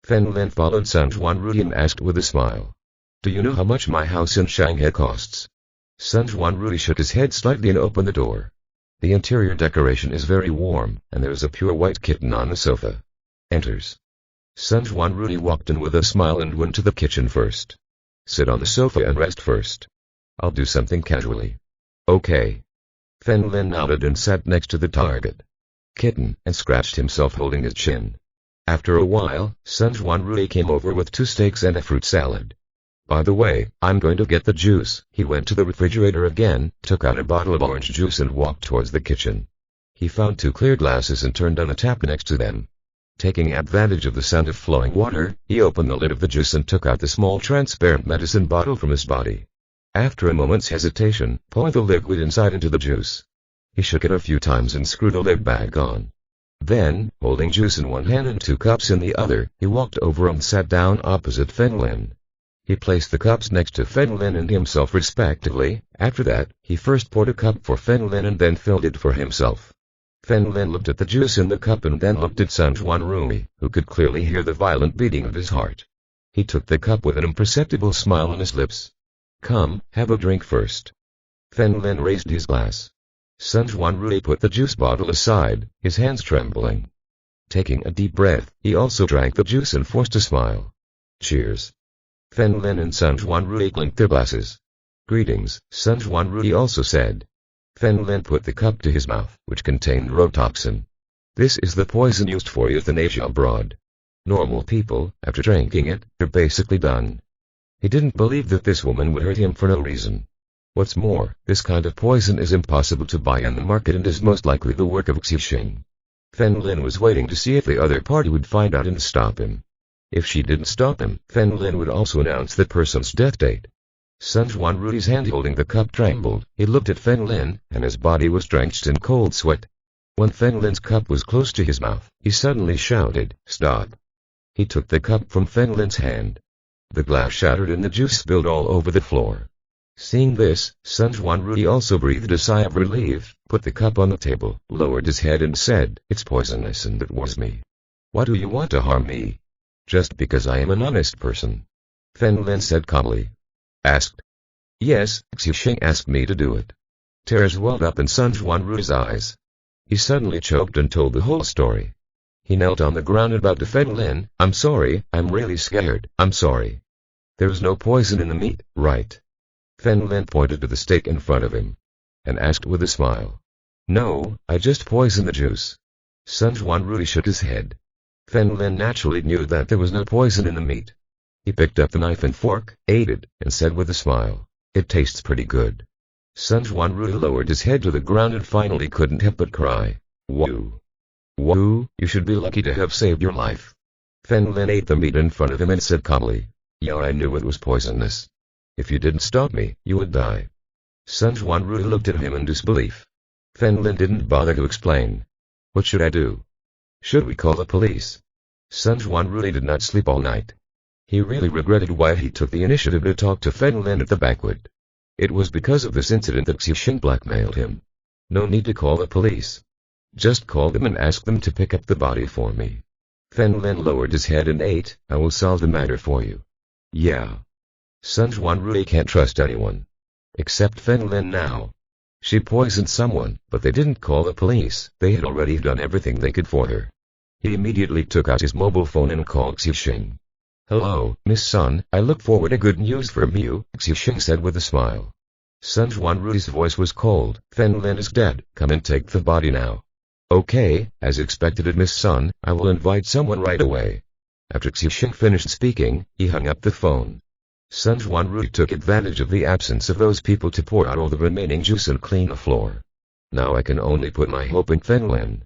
Feng Lin followed Sun Juanru and asked with a smile. Do you know how much my house in Shanghai costs? Sun Juanru shook his head slightly and opened the door. The interior decoration is very warm, and there is a pure white kitten on the sofa. Enters. Sun Juanru walked in with a smile and went to the kitchen first. Sit on the sofa and rest first. I'll do something casually. Okay. Feng Lin nodded and sat next to the target kitten and scratched himself holding his chin. After a while, Sun Juanru came over with 2 steaks and a fruit salad. By the way, I'm going to get the juice. He went to the refrigerator again, took out a bottle of orange juice and walked towards the kitchen. He found 2 clear glasses and turned on a tap next to them. Taking advantage of the sound of flowing water, he opened the lid of the juice and took out the small transparent medicine bottle from his body. After a moment's hesitation, poured the liquid inside into the juice. He shook it a few times and screwed the lid back on. Then, holding juice in one hand and 2 cups in the other, he walked over and sat down opposite Feng Lin. He placed the cups next to Feng Lin and himself respectively. After that, he first poured a cup for Feng Lin and then filled it for himself. Feng Lin looked at the juice in the cup and then looked at Sun Juanru, who could clearly hear the violent beating of his heart. He took the cup with an imperceptible smile on his lips. Come, have a drink first. Feng Lin raised his glass. Sun Juanru put the juice bottle aside, his hands trembling. Taking a deep breath, he also drank the juice and forced a smile. Cheers. Feng Lin and Sun Juanru clinked their glasses. Greetings, Sun Juanru also said. Feng Lin put the cup to his mouth, which contained rotoxin. This is the poison used for euthanasia abroad. Normal people, after drinking it, are basically done. He didn't believe that this woman would hurt him for no reason. What's more, this kind of poison is impossible to buy on the market and is most likely the work of Xixing. Feng Lin was waiting to see if the other party would find out and stop him. If she didn't stop him, Feng Lin would also announce the person's death date. Sun Juanru's hand holding the cup trembled. He looked at Feng Lin, and his body was drenched in cold sweat. When Feng Lin's cup was close to his mouth, he suddenly shouted, "Stop!" He took the cup from Feng Lin's hand. The glass shattered and the juice spilled all over the floor. Seeing this, Sun Juanru also breathed a sigh of relief, put the cup on the table, lowered his head and said, "It's poisonous and it was me. Why do you want to harm me?" "Just because I am an honest person," Feng Lin said calmly. "Asked?" "Yes, Xixing asked me to do it." Tears welled up in Sun Juanru's eyes. He suddenly choked and told the whole story. He knelt on the ground and bowed to Feng Lin. "I'm sorry, I'm really scared, I'm sorry. There's no poison in the meat, right?" Feng Lin pointed to the steak in front of him, and asked with a smile. "No, I just poisoned the juice." Sun Juanru shook his head. Feng Lin naturally knew that there was no poison in the meat. He picked up the knife and fork, ate it, and said with a smile, "It tastes pretty good." Sun Juanru lowered his head to the ground and finally couldn't help but cry. "Woo! Woo, you should be lucky to have saved your life." Feng Lin ate the meat in front of him and said calmly, "Yeah, I knew it was poisonous. If you didn't stop me, you would die." Sun Juanru looked at him in disbelief. Feng Lin didn't bother to explain. "What should I do? Should we call the police?" Sun Juanru did not sleep all night. He really regretted why he took the initiative to talk to Feng Lin at the banquet. It was because of this incident that Xixing blackmailed him. No need to call the police. Just call them and ask them to pick up the body for me. Feng Lin lowered his head and ate. "I will solve the matter for you." "Yeah." Sun Juanru can't trust anyone. Except Feng Lin now. She poisoned someone, but they didn't call the police. They had already done everything they could for her. He immediately took out his mobile phone and called Xixing. "Hello, Miss Sun, I look forward to good news from you," Xixing said with a smile. Sun Juanru's voice was cold. "Feng Lin is dead, come and take the body now." "Okay, as expected, Miss Sun, I will invite someone right away." After Xixing finished speaking, he hung up the phone. Sun Juanru took advantage of the absence of those people to pour out all the remaining juice and clean the floor. "Now I can only put my hope in Feng Lin."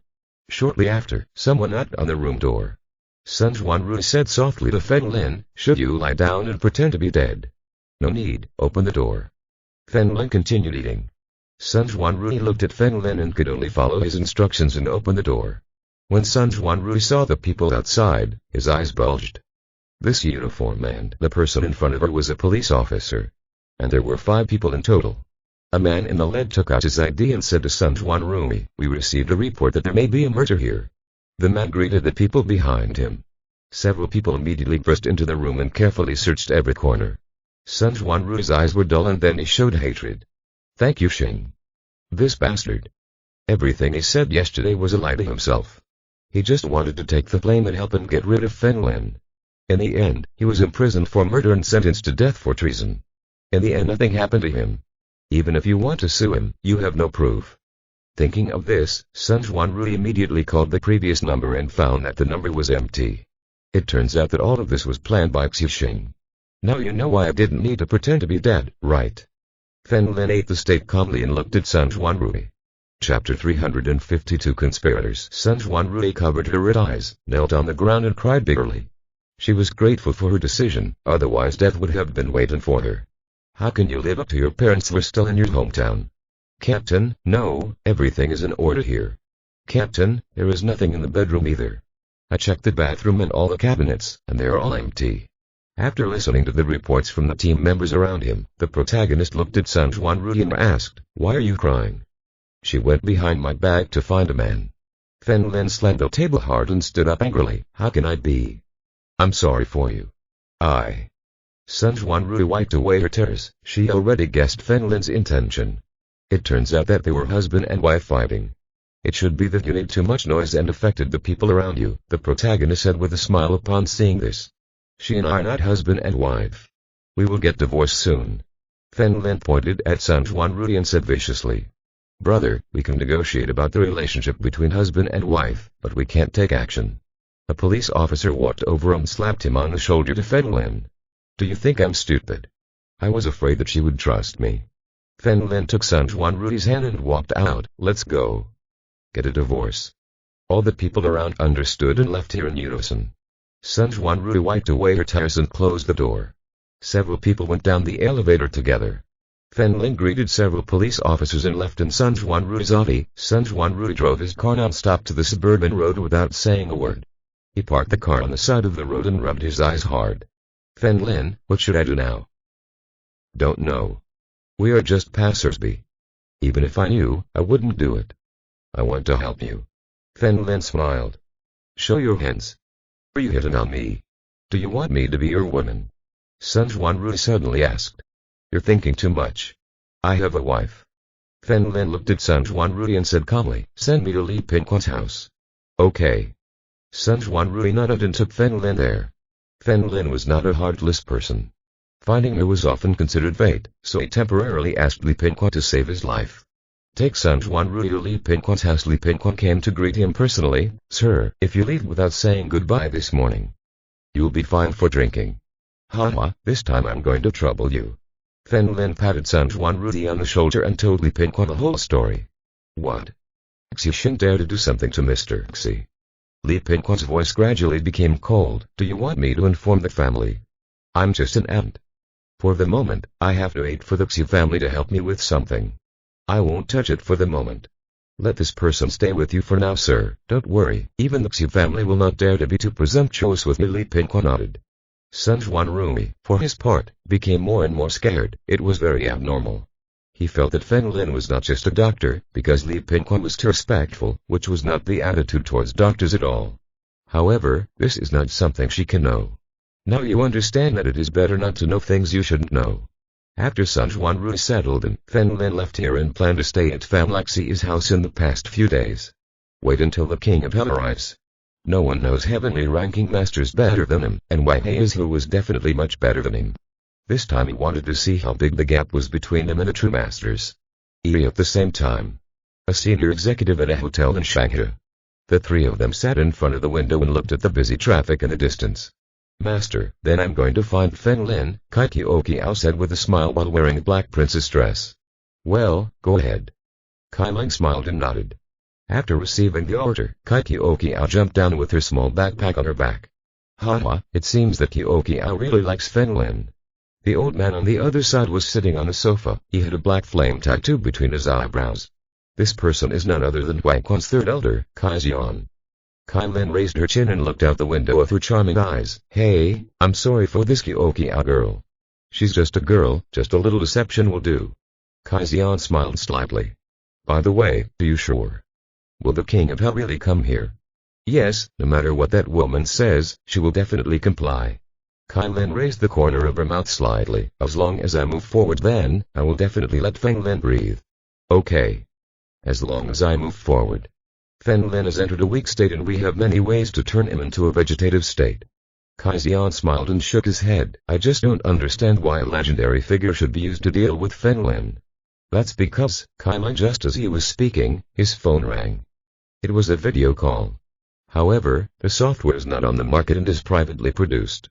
Shortly after, someone knocked on the room door. Sun Juanru said softly to Feng Lin, "Should you lie down and pretend to be dead?" No need, open the door. Fen Lin continued eating. Sun Juanrui looked at Fen Lin and could only follow his instructions and open the door. When Sun Juanrui saw the people outside, his eyes bulged. This uniformed man, the person in front of her, was a police officer. And there were 5 people in total. A man in the lead took out his ID and said to Sun Juanrui, "We received a report that there may be a murder here." The man greeted the people behind him. Several people immediately burst into the room and carefully searched every corner. Sun Juanrui's eyes were dull and then he showed hatred. "Thank you, Xing. This bastard. Everything he said yesterday was a lie to himself. He just wanted to take the blame and help him get rid of Fen Lin. In the end, he was imprisoned for murder and sentenced to death for treason. In the end, nothing happened to him. Even if you want to sue him, you have no proof." Thinking of this, Sun Juanrui immediately called the previous number and found that the number was empty. It turns out that all of this was planned by Xing. "Now you know why I didn't need to pretend to be dead, right?" Fen Lin ate the steak calmly and looked at Sun Juanrui. Chapter 352 Conspirators. Sun Juanrui covered her red eyes, knelt on the ground and cried bitterly. She was grateful for her decision, otherwise death would have been waiting for her. "How can you live up to your parents who are still in your hometown?" "Captain, no, everything is in order here." "Captain, there is nothing in the bedroom either. I checked the bathroom and all the cabinets, and they are all empty." After listening to the reports from the team members around him, the protagonist looked at Sun Juanrui and asked, "Why are you crying?" "She went behind my back to find a man." Fen Lin slammed the table hard and stood up angrily. "How can I be? I'm sorry for you." Sun Juanrui wiped away her tears. She already guessed Fen Lin's intention. It turns out that they were husband and wife fighting. "It should be that you made too much noise and affected the people around you," the protagonist said with a smile upon seeing this. "She and I are not husband and wife. We will get divorced soon." Fen Lin pointed at Sun Juanrui and said viciously, "Brother, we can negotiate about the relationship between husband and wife, but we can't take action." A police officer walked over and slapped him on the shoulder to Fen Lin. "Do you think I'm stupid? I was afraid that she would trust me." Fen Lin took Sun Juanrui's hand and walked out. "Let's go. Get a divorce." All the people around understood and left here in unison. Sun Juanrui wiped away her tears and closed the door. Several people went down the elevator together. Fen Lin greeted several police officers and left in Sun Juanrui's Audi. Sun Juanrui drove his car non-stop to the suburban road without saying a word. He parked the car on the side of the road and rubbed his eyes hard. "Fen Lin, what should I do now?" "Don't know. We are just passersby. Even if I knew, I wouldn't do it. I want to help you." Fen Lin smiled. "Show your hands. Are you hitting on me? Do you want me to be your woman?" Sun Juanrui suddenly asked. "You're thinking too much. I have a wife." Fen Lin looked at Sun Juanrui and said calmly, "Send me to Li Pinquan's house." "Okay." Sun Juanrui nodded and took Fen Lin there. Fen Lin was not a heartless person. Finding her was often considered fate, so he temporarily asked Li Pinquan to save his life. "Take Sun Juanrui to Li Pinquan's house." Li Pinquan came to greet him personally. "Sir, if you leave without saying goodbye this morning, you'll be fined for drinking." "Haha, this time I'm going to trouble you." Fen Lin patted Sun Juanrui on the shoulder and told Li Pinquan the whole story. "What? Xi shouldn't dare to do something to Mr. Xi." Li Pinquan's voice gradually became cold. "Do you want me to inform the family? I'm just an ant. For the moment, I have to wait for the Xi family to help me with something. I won't touch it for the moment. Let this person stay with you for now, sir. Don't worry, even the Xi family will not dare to be too presumptuous with me." Li Pinquan nodded. Sun Juanrui, for his part, became more and more scared. It was very abnormal. He felt that Fen Lin was not just a doctor, because Li Pinquan was too respectful, which was not the attitude towards doctors at all. However, this is not something she can know. Now you understand that it is better not to know things you shouldn't know. After Sun Juanrui settled in, Fen Lin left here and planned to stay at Pham Laxi's house in the past few days. Wait until the King of Hell arrives. No one knows heavenly ranking masters better than him, and Wang Haizhu was definitely much better than him. This time he wanted to see how big the gap was between him and the true masters. At the same time, a senior executive at a hotel in Shanghai. The three of them sat in front of the window and looked at the busy traffic in the distance. "Master, then I'm going to find Fen Lin," Kai Qiao said with a smile while wearing a black princess dress. "Well, go ahead." Kai Ling smiled and nodded. After receiving the order, Kai Qiao jumped down with her small backpack on her back. "Haha, it seems that Qiao really likes Fen Lin. The old man on the other side was sitting on a sofa. He had a black flame tattoo between his eyebrows. This person is none other than Wang Quan's third elder, Kai Xian. Kai Lin raised her chin and looked out the window of her charming eyes. Hey, I'm sorry for this Kyokia girl. She's just a girl, just a little deception will do. Kai Xian smiled slightly. By the way, are you sure? Will the king of hell really come here? Yes, no matter what that woman says, she will definitely comply. Kai Lin raised the corner of her mouth slightly. As long as I move forward then, I will definitely let Feng Lin breathe. Okay. As long as I move forward. Feng Lin has entered a weak state and we have many ways to turn him into a vegetative state. Kai Xian smiled and shook his head. I just don't understand why a legendary figure should be used to deal with Feng Lin. That's because, Kai Lin, just as he was speaking, his phone rang. It was a video call. However, the software is not on the market and is privately produced.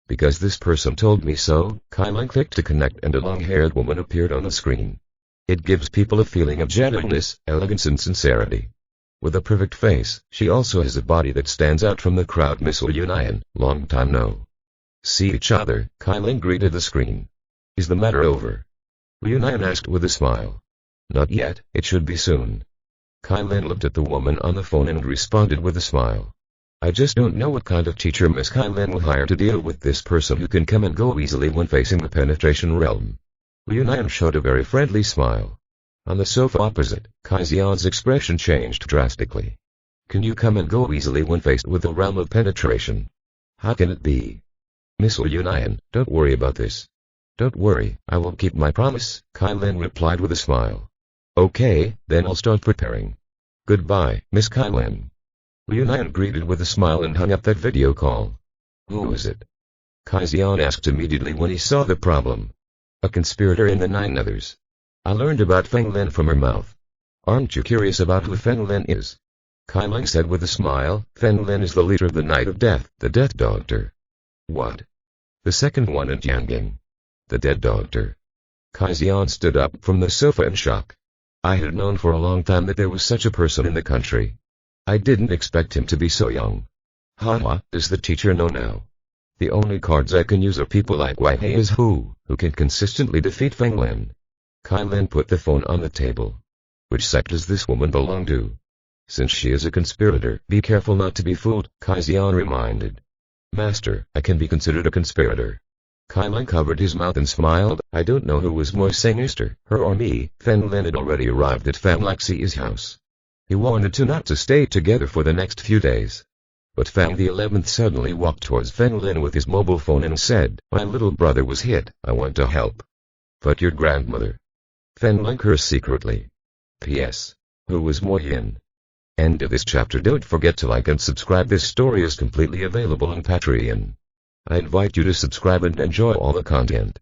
Because this person told me so, Kai Lin clicked to connect and a long-haired woman appeared on the screen. It gives people a feeling of genuineness, elegance and sincerity. With a perfect face, she also has a body that stands out from the crowd. Miss Yunayan, long time no see each other, Kai Lin greeted the screen. Is the matter over? Yunayan asked with a smile. Not yet, it should be soon. Kai Lin looked at the woman on the phone and responded with a smile. I just don't know what kind of teacher Miss Kai Lin will hire to deal with this person who can come and go easily when facing the penetration realm. Yunayan showed a very friendly smile. On the sofa opposite, Kai Xian's expression changed drastically. Can you come and go easily when faced with the realm of penetration? How can it be? Miss Yunayan, don't worry about this. Don't worry, I will keep my promise, Kai Lin replied with a smile. Okay, then I'll start preparing. Goodbye, Miss Kai Lin. Yunayan greeted with a smile and hung up that video call. Who is it? Kai Xian asked immediately when he saw the problem. A conspirator and the 9 others. I learned about Feng Lin from her mouth. Aren't you curious about who Feng Lin is? Kai Lin said with a smile. Feng Lin is the leader of the Night of Death, the Death Doctor. What? The second one in Jianging. The Dead Doctor. Kai Xian stood up from the sofa in shock. I had known for a long time that there was such a person in the country. I didn't expect him to be so young. Haha, does the teacher know now? The only cards I can use are people like Wang He is who can consistently defeat Feng Lin. Kai Lin put the phone on the table. Which sect does this woman belong to? Since she is a conspirator, be careful not to be fooled, Kai Xian reminded. Master, I can be considered a conspirator. Kai Lin covered his mouth and smiled. I don't know who was more sinister, her or me. Feng Lin had already arrived at Fan Laxi's house. He warned the two not to stay together for the next few days. But Fang the 11th suddenly walked towards Feng Lin with his mobile phone and said, my little brother was hit, I want to help. But your grandmother. Feng Lin cursed secretly. P.S. Who was more yin? End of this chapter. Don't forget to like and subscribe. This story is completely available on Patreon. I invite you to subscribe and enjoy all the content.